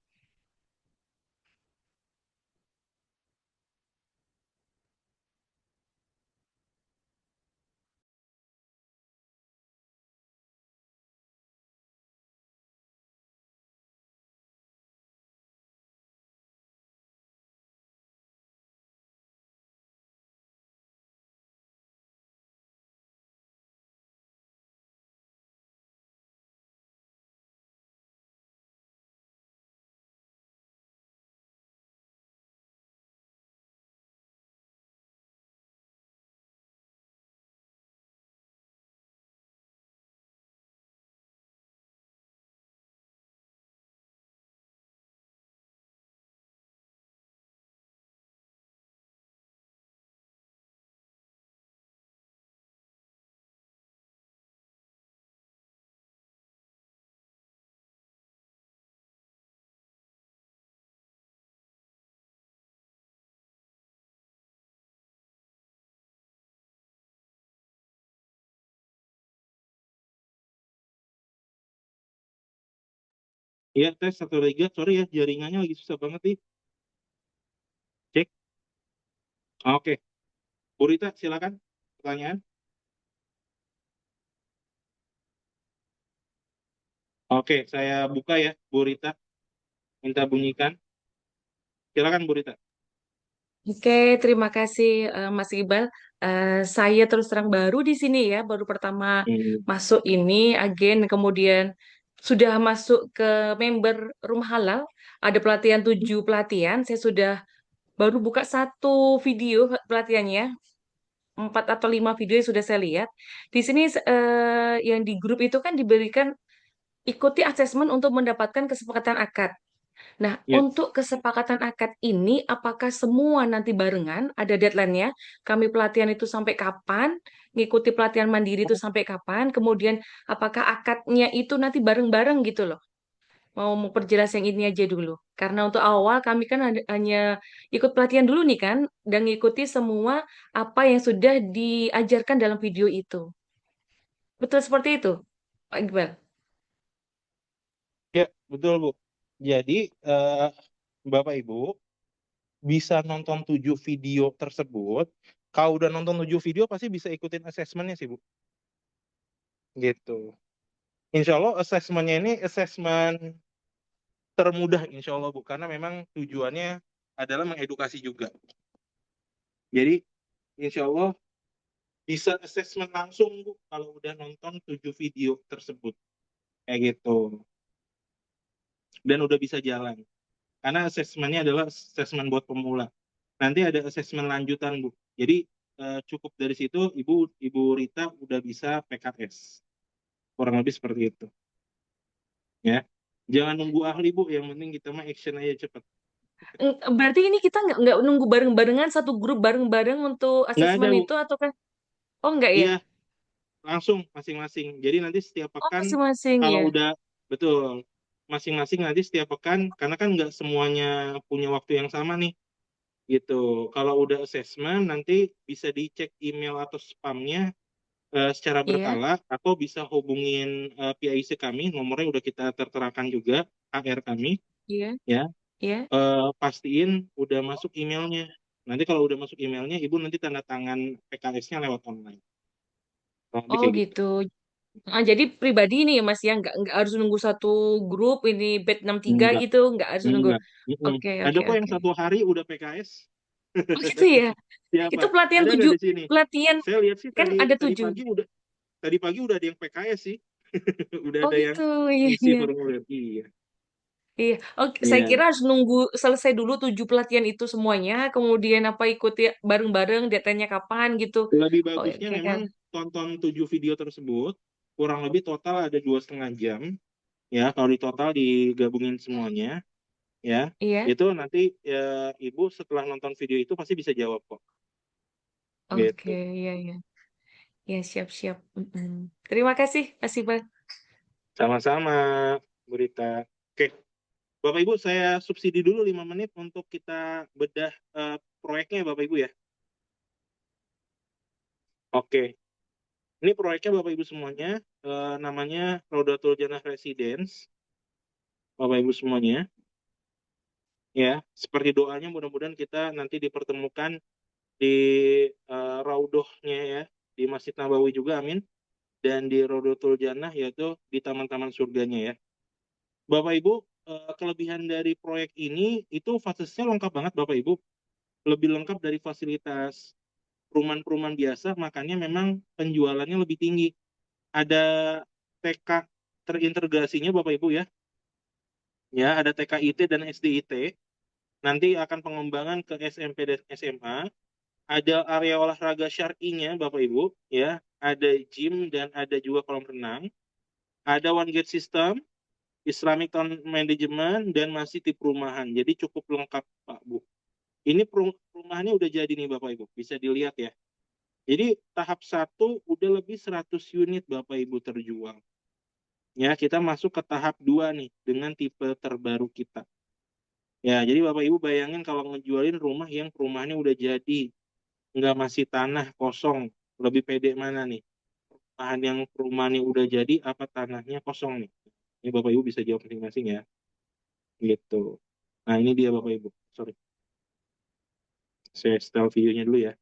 Ya tes 1 2 3. Sorry ya jaringannya lagi susah banget nih. Cek. Oke. Burita silakan pertanyaan. Oke, saya buka ya, Bu Rita. Minta bunyikan. Silakan Bu Rita. Oke, terima kasih Mas Iqbal. Saya terus terang baru di sini ya, baru pertama Hmm. masuk ini agen, kemudian sudah masuk ke member Rumah Halal. Ada pelatihan 7 pelatihan. Saya sudah baru buka 1 video pelatihannya. 4 atau 5 video yang sudah saya lihat. Di sini yang di grup itu kan diberikan ikuti asesmen untuk mendapatkan kesepakatan akad. Nah, Ya. untuk kesepakatan akad ini, apakah semua nanti barengan? Ada deadline-nya? Kami pelatihan itu sampai kapan? Ngikuti pelatihan mandiri itu sampai kapan? Kemudian, apakah akadnya itu nanti bareng-bareng gitu loh? Mau memperjelas yang ini aja dulu. Karena untuk awal kami kan hanya ikut pelatihan dulu nih kan, dan ngikuti semua apa yang sudah diajarkan dalam video itu. Betul seperti itu, Pak Iqbal? Ya, betul Bu. Jadi Bapak Ibu bisa nonton 7 video tersebut. Kalau udah nonton 7 video pasti bisa ikutin asesmennya sih Bu. Gitu. Insya Allah asesmennya ini asesmen termudah insya Allah Bu. Karena memang tujuannya adalah mengedukasi juga. Jadi insya Allah bisa asesmen langsung Bu kalau udah nonton 7 video tersebut. Kayak gitu. Dan udah bisa jalan. Karena asesmennya adalah asesmen buat pemula. Nanti ada asesmen lanjutan, Bu. Jadi cukup dari situ Ibu Rita udah bisa PKS. Kurang lebih seperti itu. Ya. Jangan nunggu ahli, Bu. Yang penting kita mah action aja cepet. Berarti ini kita nggak nunggu bareng-barengan satu grup bareng-bareng untuk Nggak ada, asesmen Bu. itu atau kan? Oh enggak ya? Iya, langsung masing-masing. Jadi nanti setiap Oh pekan, masing-masing kalau ya. udah, betul, masing-masing nanti setiap pekan, karena kan nggak semuanya punya waktu yang sama nih. Gitu. Kalau udah assessment, nanti bisa dicek email atau spamnya secara Iya, berkala atau bisa hubungin PIC kami, nomornya udah kita terterakan juga, AR kami, iya, ya. iya. Pastiin udah masuk emailnya. Nanti kalau udah masuk emailnya, Ibu nanti tanda tangan PKS-nya lewat online. Kurang lebih Oh kayak gitu. gitu. Jadi pribadi ini ya Mas ya, nggak harus nunggu satu grup ini batch 63 Enggak, gitu, nggak harus nunggu. enggak. Mm-mm. Oke, Ada oke, kok yang oke. 1 hari udah PKS. Oh gitu ya. Siapa? Itu pelatihan Ada nggak 7, di sini? pelatihan Saya lihat sih kan tadi ada tadi 7. pagi udah ada yang PKS sih. Udah Oh ada yang gitu, iya, ngisi iya. formulir. Iya. Iya, oke. Saya Iya. kira harus nunggu selesai dulu 7 pelatihan itu semuanya, kemudian apa ikuti bareng-bareng, datanya kapan gitu. Lebih Oh, bagusnya oke, memang kan. tonton 7 video tersebut. Kurang lebih total ada 2,5 jam. Ya, kalau di total digabungin semuanya, ya, Iya, itu nanti Ibu setelah nonton video itu pasti bisa jawab kok. oke, Gitu. iya, iya. Ya, siap-siap. Mm-mm. Terima kasih, Mas Iqbal. Sama-sama, Berita. Oke, Bapak Ibu, saya subsidi dulu 5 menit untuk kita bedah proyeknya, Bapak Ibu ya. Oke, ini proyeknya Bapak Ibu semuanya, namanya Raudatul Jannah Residence, Bapak Ibu semuanya. Ya, seperti doanya mudah-mudahan kita nanti dipertemukan di Raudohnya ya, di Masjid Nabawi juga, amin. Dan di Raudatul Jannah, yaitu di taman-taman surganya ya. Bapak Ibu, kelebihan dari proyek ini itu fasilitasnya lengkap banget Bapak Ibu. Lebih lengkap dari fasilitas perumahan-perumahan biasa, makanya memang penjualannya lebih tinggi. Ada TK terintegrasinya Bapak Ibu ya. Ya, ada TKIT dan SDIT. Nanti akan pengembangan ke SMP dan SMA. Ada area olahraga syar'inya Bapak Ibu ya. Ada gym dan ada juga kolam renang. Ada one gate system, Islamic Town Management, dan masih di perumahan. Jadi cukup lengkap Pak Bu. Ini perumahannya udah jadi nih Bapak Ibu. Bisa dilihat ya. Jadi tahap 1 udah lebih 100 unit Bapak Ibu terjual. Ya, kita masuk ke tahap 2 nih dengan tipe terbaru kita. Ya, jadi Bapak Ibu bayangin kalau ngejualin rumah yang perumahannya udah jadi, nggak masih tanah kosong, lebih pede mana nih? Perumahannya udah jadi apa tanahnya kosong nih? Ini Bapak Ibu bisa jawab masing-masing ya. Gitu. Nah, ini dia Bapak Ibu. Sorry. Saya setel videonya dulu ya.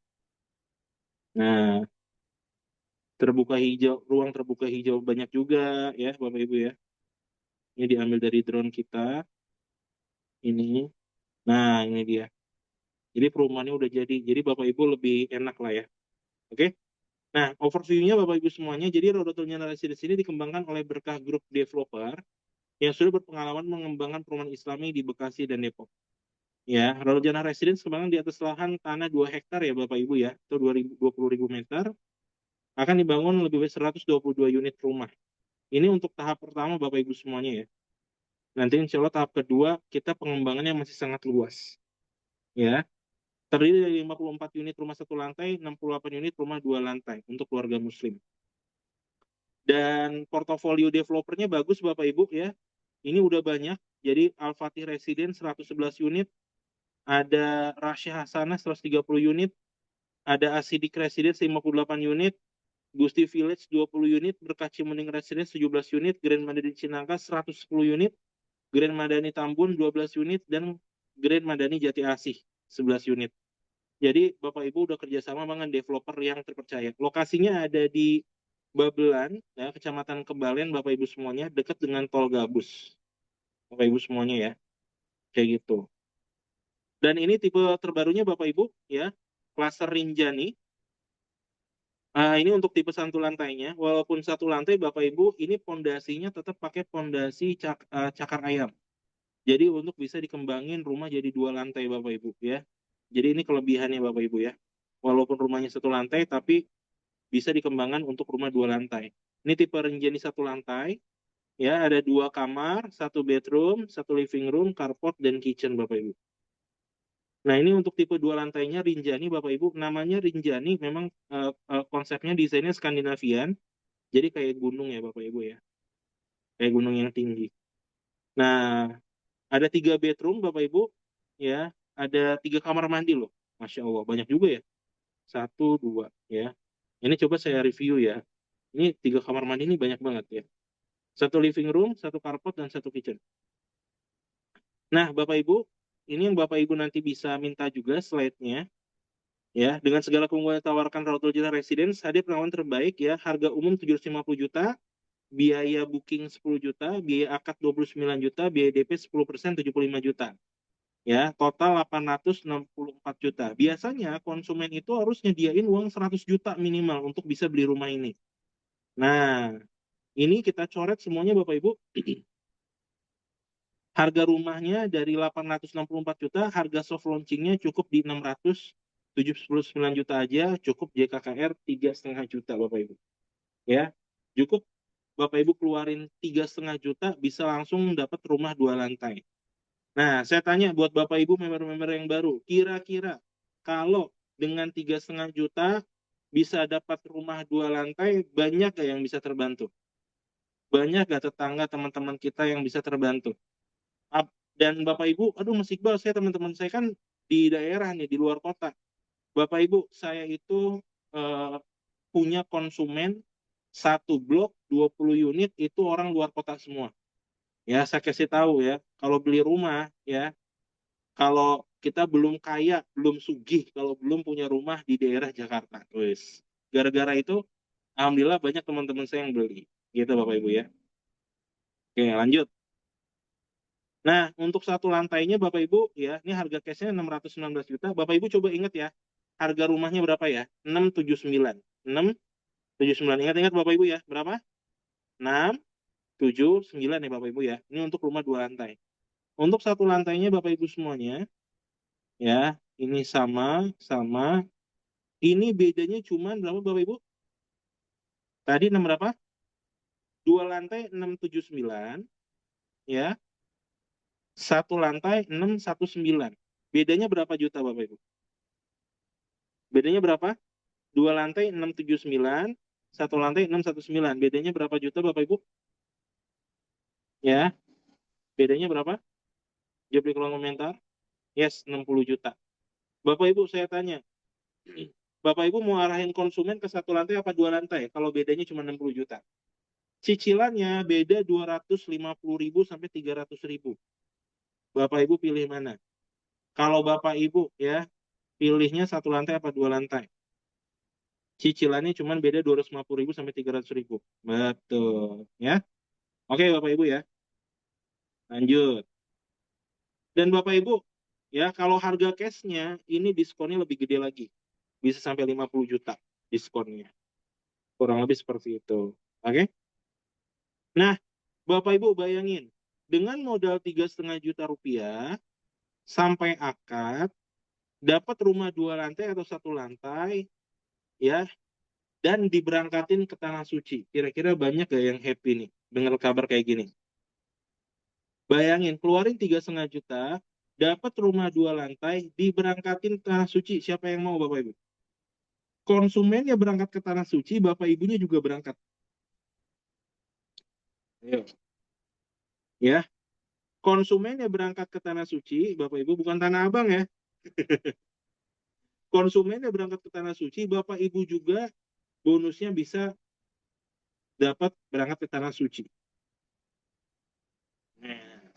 Nah, ruang terbuka hijau banyak juga ya Bapak Ibu ya. Ini diambil dari drone kita. Ini. Nah, ini dia. Jadi perumahannya udah jadi. Jadi Bapak Ibu lebih enak lah ya. Oke? Nah, overview-nya Bapak Ibu semuanya. Jadi Rodotul Jannah Residence ini dikembangkan oleh Berkah Group Developer yang sudah berpengalaman mengembangkan perumahan Islami di Bekasi dan Depok. Ya, Rodotul Jannah Residence kembangkan di atas lahan tanah 2 hektar ya Bapak Ibu ya, atau 20.000 meter, akan dibangun lebih dari 122 unit rumah. Ini untuk tahap pertama Bapak Ibu semuanya ya. Nanti insya Allah tahap kedua kita pengembangannya masih sangat luas. Ya, terdiri dari 54 unit rumah satu lantai, 68 unit rumah 2 lantai untuk keluarga muslim. Dan portofolio developernya bagus Bapak Ibu ya. Ini udah banyak. Jadi Al-Fatih Residence 111 unit, ada Rasya Hasanah 130 unit, ada Asidik Residence 58 unit, Gusti Village 20 unit, Berkah Cimeneng Residence 17 unit, Grand Madani Cinangka 110 unit, Grand Madani Tambun 12 unit, dan Grand Madani Jati Asih 11 unit. Jadi Bapak Ibu udah kerjasama dengan developer yang terpercaya. Lokasinya ada di Babelan, ya, Kecamatan Kebalen, Bapak Ibu semuanya, dekat dengan Tol Gabus. Bapak Ibu semuanya ya, kayak gitu. Dan ini tipe terbarunya Bapak Ibu, ya, klaster Rinjani. Ini untuk tipe satu lantainya, walaupun satu lantai Bapak Ibu, ini pondasinya tetap pakai pondasi cakar ayam. Jadi untuk bisa dikembangin rumah jadi 2 lantai Bapak Ibu ya. Jadi ini kelebihannya Bapak Ibu ya. Walaupun rumahnya 1 lantai, tapi bisa dikembangkan untuk rumah 2 lantai. Ini tipe Rinjani 1 lantai, ya, ada 2 kamar, 1 bedroom, 1 living room, carport, dan kitchen Bapak Ibu. Nah, ini untuk tipe 2 lantainya Rinjani Bapak Ibu. Namanya Rinjani memang konsepnya desainnya Skandinavian. Jadi kayak gunung ya Bapak Ibu ya. Kayak gunung yang tinggi. Nah, ada 3 bedroom Bapak Ibu. Ya, ada 3 kamar mandi loh. Masya Allah, banyak juga ya. 1, 2 ya. Ini coba saya review ya. Ini 3 kamar mandi ini banyak banget ya. 1 living room, 1 carport, dan 1 kitchen. Nah, Bapak Ibu, ini yang Bapak Ibu nanti bisa minta juga slide-nya. Ya, dengan segala keunggulan yang ditawarkan Rodotul Jannah Residence, hadir penawaran terbaik ya, harga umum 750 juta, biaya booking 10 juta, biaya akad 29 juta, biaya DP 10% 75 juta. Ya, total 864 juta. Biasanya konsumen itu harus nyediain uang 100 juta minimal untuk bisa beli rumah ini. Nah, ini kita coret semuanya Bapak Ibu. Harga rumahnya dari 864 juta, harga soft launchingnya cukup di 679 juta aja, cukup JKKR 3,5 juta Bapak Ibu. Ya, cukup Bapak Ibu keluarin 3,5 juta bisa langsung dapat rumah 2 lantai. Nah, saya tanya buat Bapak Ibu member-member yang baru, kira-kira kalau dengan 3,5 juta bisa dapat rumah 2 lantai, banyak gak yang bisa terbantu? Banyak gak tetangga teman-teman kita yang bisa terbantu? Dan Bapak Ibu, aduh Mas Iqbal, saya teman-teman saya kan di daerah nih, di luar kota. Bapak Ibu, saya itu punya konsumen 1 blok 20 unit itu orang luar kota semua. Ya, saya kasih tahu ya, kalau beli rumah ya, kalau kita belum kaya, belum sugih, kalau belum punya rumah di daerah Jakarta. Wes. Gara-gara itu, alhamdulillah banyak teman-teman saya yang beli. Gitu Bapak Ibu ya. Oke, lanjut. Nah, untuk 1 lantainya Bapak Ibu ya, ini harga cashnya 619 juta. Bapak Ibu coba ingat ya, harga rumahnya berapa ya? 679. 679. Ingat-ingat Bapak Ibu ya, berapa? 679 ya Bapak Ibu ya. Ini untuk rumah 2 lantai. Untuk 1 lantainya Bapak Ibu semuanya, ya, ini sama. Ini bedanya cuma berapa Bapak Ibu? Tadi 6 berapa? 2 lantai 679, ya. 1 lantai 619. Bedanya berapa juta Bapak Ibu? Bedanya berapa? 2 lantai 679, 1 lantai 619. Bedanya berapa juta Bapak Ibu? Ya, bedanya berapa? Jawab di kolom komentar. Yes, 60 juta. Bapak Ibu saya tanya, Bapak Ibu mau arahin konsumen ke 1 lantai apa 2 lantai? Kalau bedanya cuma 60 juta. Cicilannya beda 250.000 sampai 300.000. Bapak Ibu pilih mana? Kalau Bapak Ibu ya, pilihnya 1 lantai apa 2 lantai? Cicilannya cuma beda 250.000 sampai 300.000. Betul, ya. Oke Bapak Ibu ya. Lanjut. Dan Bapak Ibu, Ya, kalau harga cashnya ini diskonnya lebih gede lagi. Bisa sampai 50 juta diskonnya. Kurang lebih seperti itu. Oke? Nah, Bapak Ibu bayangin, dengan modal 3,5 juta rupiah sampai akad, dapat rumah 2 lantai atau 1 lantai, ya, dan diberangkatin ke Tanah Suci. Kira-kira banyak gak yang happy nih dengar kabar kayak gini? Bayangin, keluarin 3,5 juta, dapat rumah 2 lantai, diberangkatin ke Tanah Suci. Siapa yang mau, Bapak Ibu? Konsumennya berangkat ke Tanah Suci, Bapak Ibunya juga berangkat. Ayo. Ya, konsumennya berangkat ke Tanah Suci, Bapak Ibu, bukan Tanah Abang ya. Konsumennya berangkat ke Tanah Suci, Bapak Ibu juga bonusnya bisa dapat berangkat ke Tanah Suci. Nah,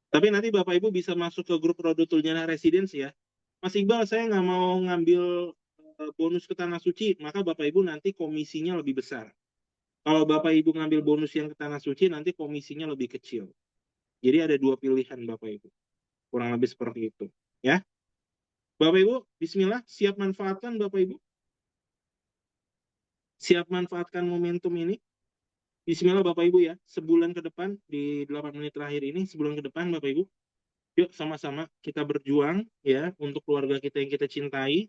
tapi nanti Bapak Ibu bisa masuk ke grup Rodotul Jannah Residence ya. Mas Iqbal, saya nggak mau ngambil bonus ke Tanah Suci, maka Bapak Ibu nanti komisinya lebih besar. Kalau Bapak Ibu ngambil bonus yang ke Tanah Suci, nanti komisinya lebih kecil. Jadi ada 2 pilihan Bapak Ibu. Kurang lebih seperti itu. Ya, Bapak Ibu, bismillah, siap manfaatkan Bapak Ibu. Siap manfaatkan momentum ini. Bismillah Bapak Ibu ya, sebulan ke depan, di 8 menit terakhir ini, sebulan ke depan Bapak Ibu, yuk sama-sama kita berjuang ya untuk keluarga kita yang kita cintai,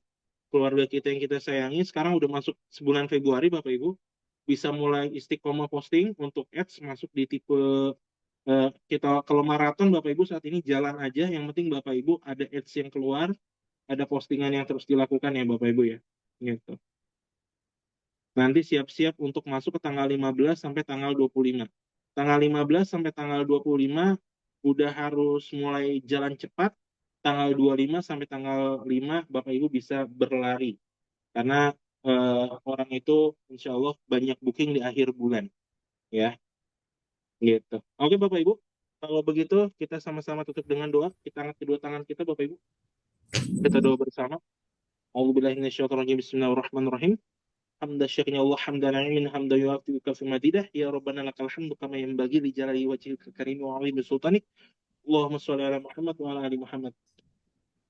keluarga kita yang kita sayangi. Sekarang udah masuk sebulan Februari Bapak Ibu, bisa mulai istiqomah posting untuk ads masuk di tipe kita kalau maraton Bapak Ibu saat ini jalan aja, yang penting Bapak Ibu ada ads yang keluar, ada postingan yang terus dilakukan ya Bapak Ibu ya. Gitu. Nanti siap-siap untuk masuk ke tanggal 15 sampai tanggal 25. Tanggal 15 sampai tanggal 25 udah harus mulai jalan cepat. Tanggal 25 sampai tanggal 5 Bapak Ibu bisa berlari. Karena orang itu insya Allah banyak booking di akhir bulan. Ya, gitu. Oke Bapak Ibu, kalau begitu kita sama-sama tutup dengan doa. Kita angkat kedua tangan kita Bapak Ibu. Kita doa bersama. A'udzubillahiminasyaitonirrajim. Bismillahirrahmanirrahim. حمد الشيخ الله حمد نعيم حمد يوافق في مديده يا ربنا لك الحمد كما ينبغي لجلال وجهك الكريم وعظيم سلطانك اللهم صل على محمد وعلى ال محمد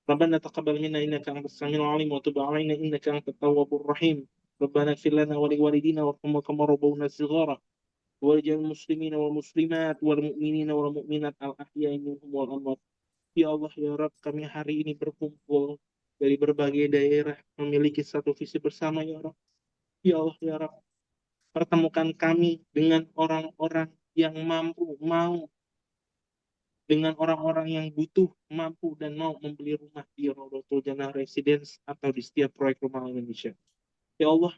ربنا تقبل منا انك انت السميع العليم وتب علينا انك انت التواب الرحيم ربنا اغفر لنا ولوالدينا وارحمنا كما ربونا صغارا ولجميع المسلمين والمسلمات والمؤمنين والمؤمنات الاحياء منهم والاموات ya Allah ya Rabb, kami hari ini berkumpul dari berbagai daerah memiliki satu visi bersama ya Rabb. Ya Allah ya Rabb, pertemukan kami dengan orang-orang yang mampu, mau, dengan orang-orang yang butuh, mampu, dan mau membeli rumah di Rodotul Jannah Residence atau di setiap proyek rumah Indonesia. Ya Allah,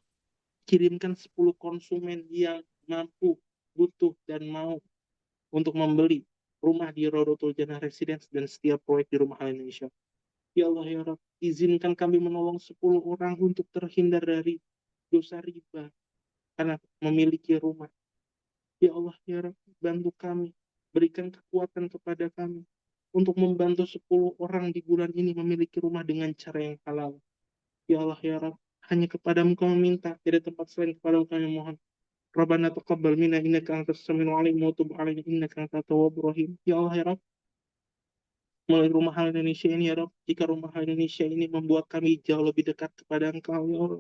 kirimkan 10 konsumen yang mampu, butuh, dan mau untuk membeli rumah di Rodotul Jannah Residence dan setiap proyek di rumah Indonesia. Ya Allah ya Rabb, izinkan kami menolong 10 orang untuk terhindar dari dosa riba karena memiliki rumah. Ya Allah ya Rabb, bantu kami, berikan kekuatan kepada kami untuk membantu 10 orang di bulan ini memiliki rumah dengan cara yang halal. Ya Allah ya Rabb, hanya kepadamu kami minta, tidak tempat selain kepadamu kami mohon. Rabbana taqabbal minna innaka antas samiul alim wa tub alaina innaka antat tawwabur rahim. Ya Allah ya Rabb, melalui Rumah Hal Indonesia ini ya Rabb, jika Rumah Hal Indonesia ini membuat kami jauh lebih dekat kepada Engkau ya Allah,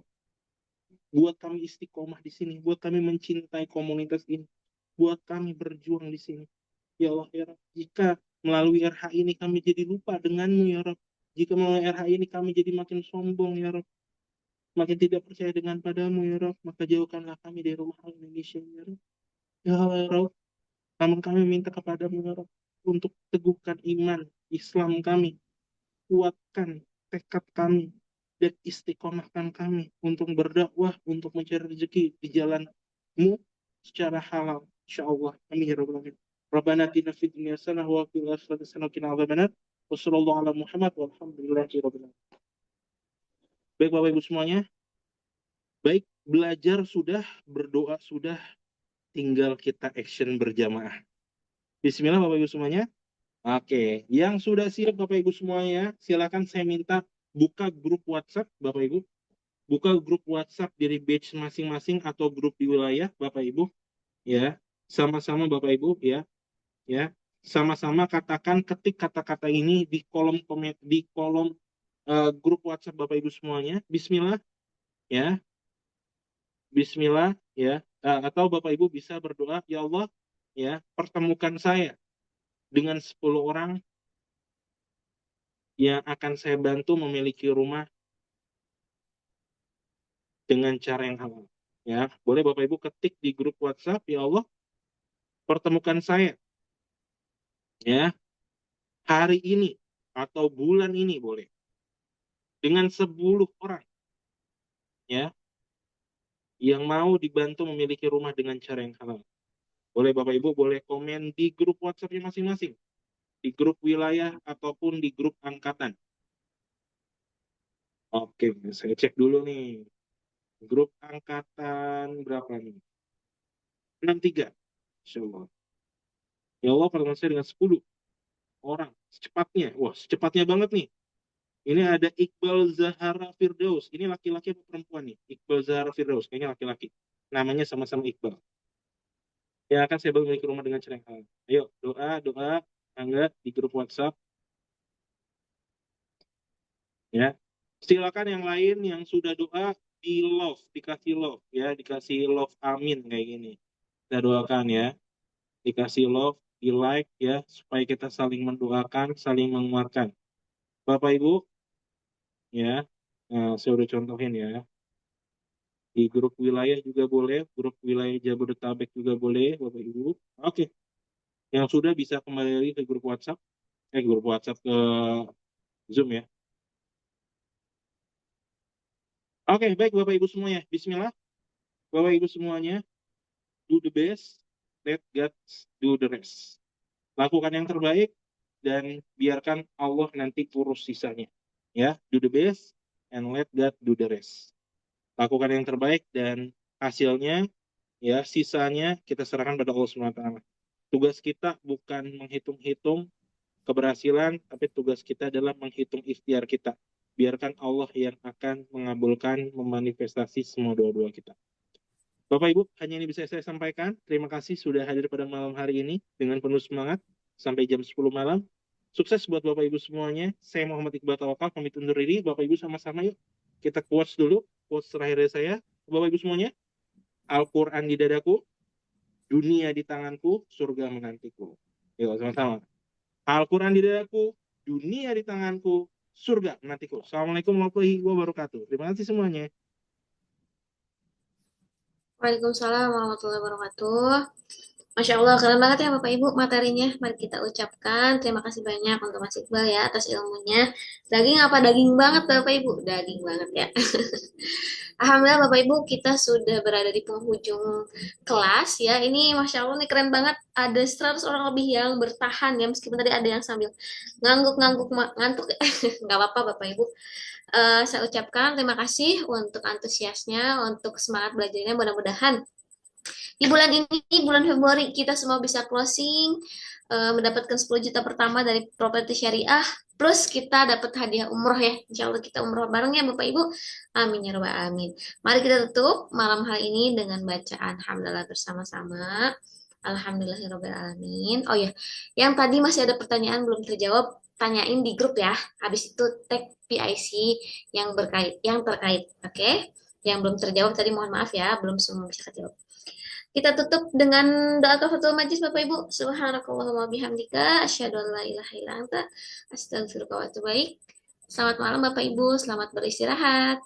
buat kami istiqomah di sini, buat kami mencintai komunitas ini, buat kami berjuang di sini. Ya Allah ya Rabb, jika melalui RH ini kami jadi lupa denganmu ya Rabb, jika melalui RH ini kami jadi makin sombong ya Rabb, makin tidak percaya dengan padamu ya Rabb, maka jauhkanlah kami dari Rumah Hal Indonesia ya Rabb. Ya Allah ya Rabb, namun kami minta kepadamu ya Rabb, untuk teguhkan iman Islam kami, kuatkan tekad kami, dan istiqomahkan kami untuk berdakwah, untuk mencari rezeki di jalan-Mu secara halal. Insyaallah. Amin ya rabbal alamin. Rabbana atina fid dunya hasanah wa fil akhirati hasanah wa qina adzabannar. Wassallallahu ala Muhammad walhamdulillahi rabbil alamin. Baik Bapak Ibu semuanya. Baik, belajar sudah, berdoa sudah, tinggal kita action berjamaah. Bismillah Bapak Ibu semuanya. Oke, yang sudah siap Bapak Ibu semuanya, silakan saya minta buka grup WhatsApp Bapak Ibu. Buka grup WhatsApp dari batch masing-masing atau grup di wilayah Bapak Ibu. Ya, sama-sama Bapak Ibu ya. Ya. sama-sama katakan, ketik kata-kata ini di kolom komen, di kolom grup WhatsApp Bapak Ibu semuanya. Bismillah ya. Bismillah ya. Atau Bapak Ibu bisa berdoa, ya Allah ya, pertemukan saya dengan 10 orang yang akan saya bantu memiliki rumah dengan cara yang halal. Ya, boleh Bapak Ibu ketik di grup WhatsApp, ya Allah, pertemukan saya ya hari ini atau bulan ini boleh dengan 10 orang ya yang mau dibantu memiliki rumah dengan cara yang halal. Boleh Bapak Ibu boleh komen di grup WhatsApp-nya masing-masing, di grup wilayah ataupun di grup angkatan. Oke, saya cek dulu nih. Grup angkatan berapa nih? 63. Insya Allah. Ya Allah, pertemukan saya dengan 10 orang secepatnya. Wah, secepatnya banget nih. Ini ada Iqbal Zahara Firdaus. Ini laki-laki atau perempuan nih? Iqbal Zahara Firdaus. Kayaknya laki-laki. Namanya sama-sama Iqbal. Yang akan saya bangun memiliki rumah dengan cara yang halal. Ayo, doa, angga di grup WhatsApp. Ya. Silakan yang lain yang sudah doa di love, dikasih love ya, dikasih love amin kayak gini. Kita doakan ya. Dikasih love, di like ya, supaya kita saling mendoakan, saling menguatkan. Bapak Ibu, ya, nah, saya udah contohin ya. Di grup wilayah juga boleh, grup wilayah Jabodetabek juga boleh, Bapak Ibu. Oke, yang sudah bisa kembali lagi ke grup WhatsApp, grup WhatsApp ke Zoom ya. Oke, baik Bapak Ibu semuanya. Bismillah. Bapak Ibu semuanya, do the best, let God do the rest. Lakukan yang terbaik dan biarkan Allah nanti urus sisanya. Ya, do the best and let God do the rest. Lakukan yang terbaik dan hasilnya ya sisanya kita serahkan pada Allah SWT. Tugas kita bukan menghitung-hitung keberhasilan, tapi tugas kita adalah menghitung ikhtiar kita. Biarkan Allah yang akan mengabulkan, memanifestasi semua doa-doa kita. Bapak Ibu, hanya ini bisa saya sampaikan. Terima kasih sudah hadir pada malam hari ini dengan penuh semangat sampai jam 10 malam. Sukses buat Bapak Ibu semuanya. Saya Muhammad Iqbal Tawakal, pamit undur diri. Bapak Ibu sama-sama yuk. Kita quotes dulu. Quotes terakhir dari saya. Bapak Ibu semuanya. Al-Quran di dadaku, dunia di tanganku, surga menantiku. Yuk sama-sama. Al-Quran di dadaku, dunia di tanganku, surga menantiku. Assalamualaikum warahmatullahi wabarakatuh. Terima kasih semuanya. Waalaikumsalam warahmatullahi wabarakatuh. Masya Allah, keren banget ya Bapak Ibu materinya. Mari kita ucapkan terima kasih banyak untuk Mas Iqbal ya atas ilmunya. Daging apa? Daging banget Bapak Ibu. Daging banget ya. Alhamdulillah Bapak Ibu, kita sudah berada di penghujung kelas ya. Ini Masya Allah nih keren banget. Ada 100 orang lebih yang bertahan ya. Meskipun tadi ada yang sambil ngangguk-ngangguk, ngantuk. Nggak apa-apa Bapak Ibu. Saya ucapkan terima kasih untuk antusiasnya, untuk semangat belajarnya. Mudah-mudahan di bulan ini, bulan Februari, kita semua bisa closing, mendapatkan 10 juta pertama dari properti syariah, plus kita dapat hadiah umroh ya. Insya Allah kita umroh bareng ya Bapak Ibu. Amin ya Rabbal Alamin. Mari kita tutup malam hari ini dengan bacaan hamdalah bersama-sama. Alhamdulillahirabbil alamin. Oh ya, yang tadi masih ada pertanyaan belum terjawab, tanyain di grup ya. Habis itu tag PIC yang terkait, oke? Yang belum terjawab tadi mohon maaf ya, belum semua bisa terjawab. Kita tutup dengan doa kafaratul majlis Bapak Ibu. Subhanakallahumma bihamdika asyhadu an la ilaha illa anta astaghfiruka wa atubu ilaik. Selamat malam Bapak Ibu, selamat beristirahat.